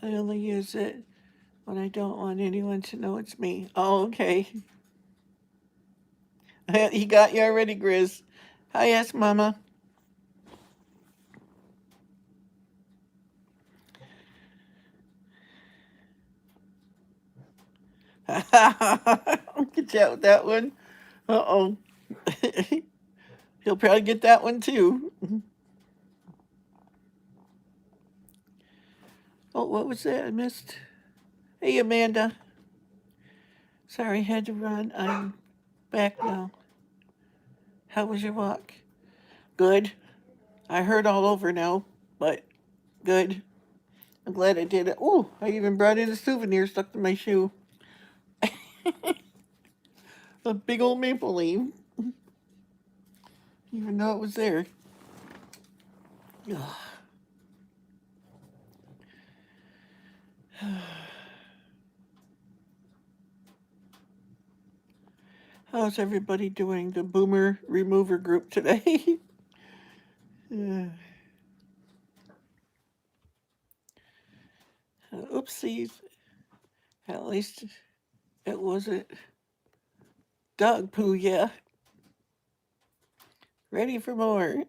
I only use it when I don't want anyone to know it's me. Oh, okay. He got you already, Grizz. Hi, yes, Mama. Get you out with that one. Uh-oh. He'll probably get that one too. Oh, what was that? I missed. Hey, Amanda. Sorry, had to run. I'm back now. How was your walk? Good. I hurt all over now, but good. I'm glad I did it. Oh, I even brought in a souvenir stuck to my shoe. A big old maple leaf, even though it was there. Ugh. How's everybody doing? The boomer remover group today? Oopsies. At least it wasn't dog poo, yeah. Ready for more.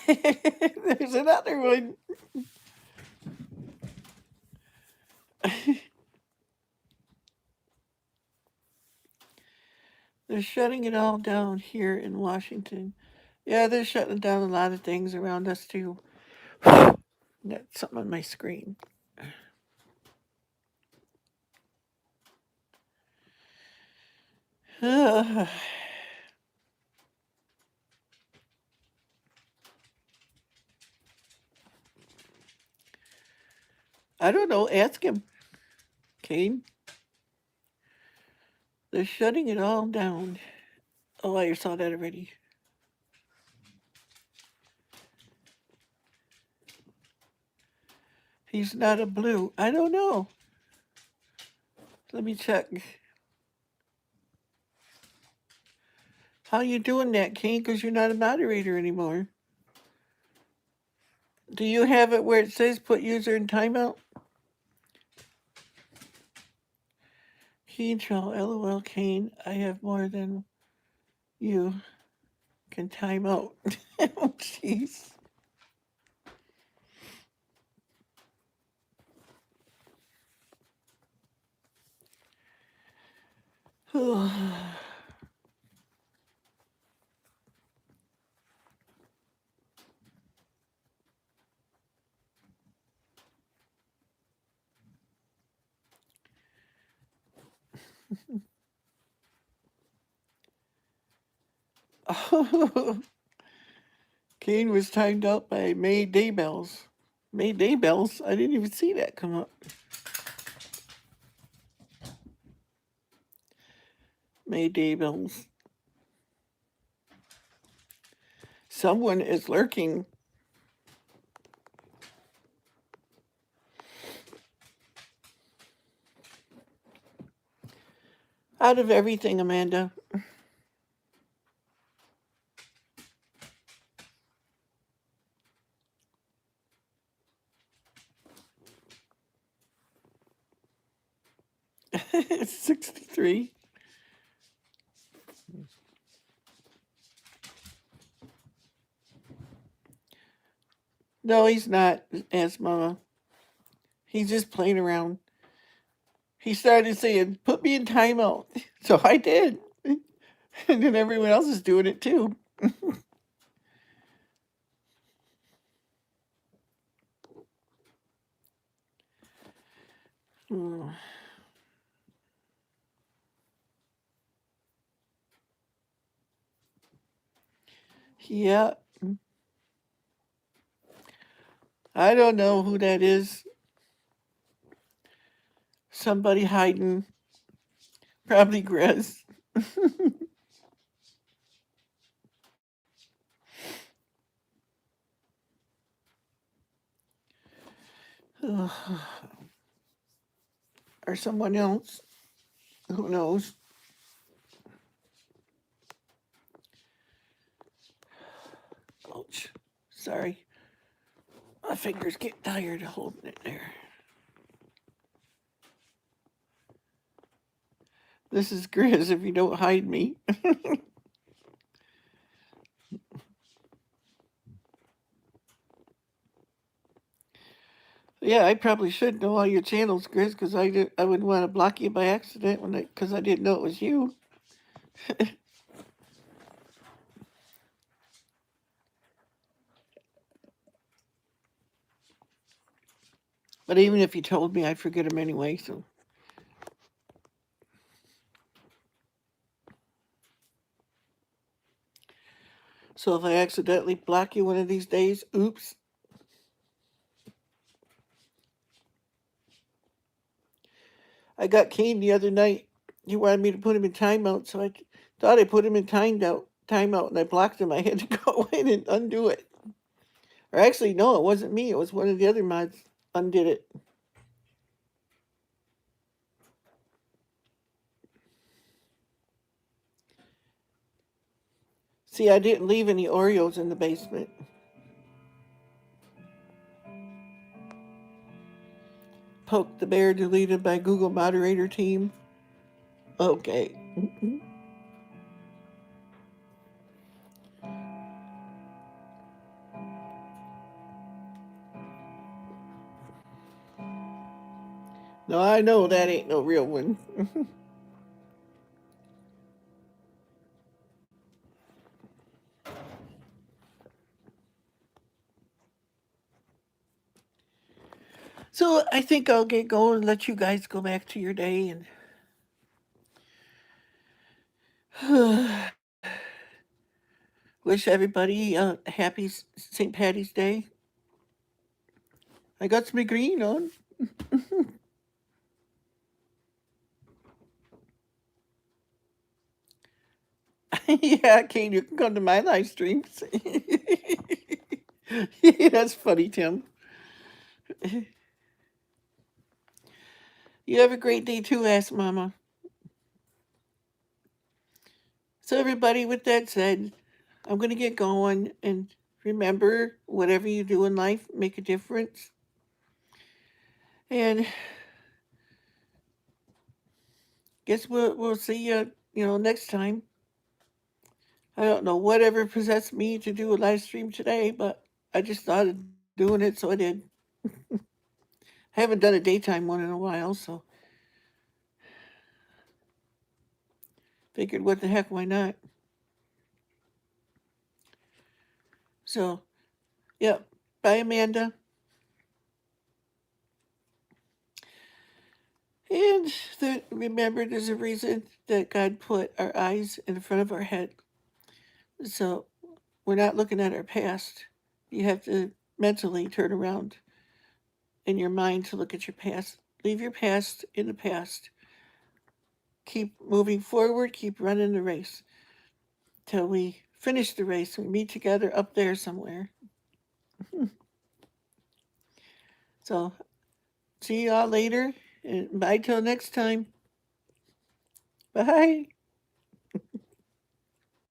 There's another one. They're shutting it all down here in Washington. Yeah, they're shutting down a lot of things around us too. Got something on my screen. I don't know. Ask him, Kane. They're shutting it all down. Oh, I saw that already. He's not a blue. I don't know. Let me check. How you doing that, Kane? Because you're not a moderator anymore. Do you have it where it says put user in timeout? Keen troll, LOL, Kane. I have more than you can time out. Oh, jeez. Kane was timed out by May Daybells. May Daybells? I didn't even see that come up. May Daybells. Someone is lurking. Out of everything, Amanda. It's 63. No, he's not, asked Mama. He's just playing around. He started saying, put me in timeout. So I did. And then everyone else is doing it too. Hmm. Yeah. I don't know who that is. Somebody hiding. Probably Grizz. Or someone else. Who knows? Sorry. My fingers get tired of holding it there. This is Grizz if you don't hide me. Yeah, I probably should know all your channels, Grizz, because I wouldn't want to block you by accident because I didn't know it was you. But even if you told me, I'd forget them anyway. So if I accidentally block you one of these days, oops. I got Kane the other night. He wanted me to put him in timeout, so I thought I put him in timeout, and I blocked him. I had to go in and undo it. Or actually, no, it wasn't me. It was one of the other mods undid it. See, I didn't leave any Oreos in the basement. Poke the bear deleted by Google moderator team. Okay. No, I know that ain't no real one. So I think I'll get going and let you guys go back to your day and wish everybody a happy St. Patty's Day. I got some green on. Yeah, Kane, you can come to my live streams. That's funny, Tim. You have a great day too, ass mama. So everybody, with that said, I'm gonna get going and remember whatever you do in life, make a difference. And guess we'll see you, next time. I don't know whatever possessed me to do a live stream today, but I just started doing it, so I did. I haven't done a daytime one in a while, so figured what the heck, why not? So, yep. Bye, Amanda. And remember, there's a reason that God put our eyes in front of our head. So we're not looking at our past. You have to mentally turn around in your mind to look at your past. Leave your past in the past. Keep moving forward, keep running the race till we finish the race. We meet together up there somewhere. So, see y'all later, and bye till next time. Bye.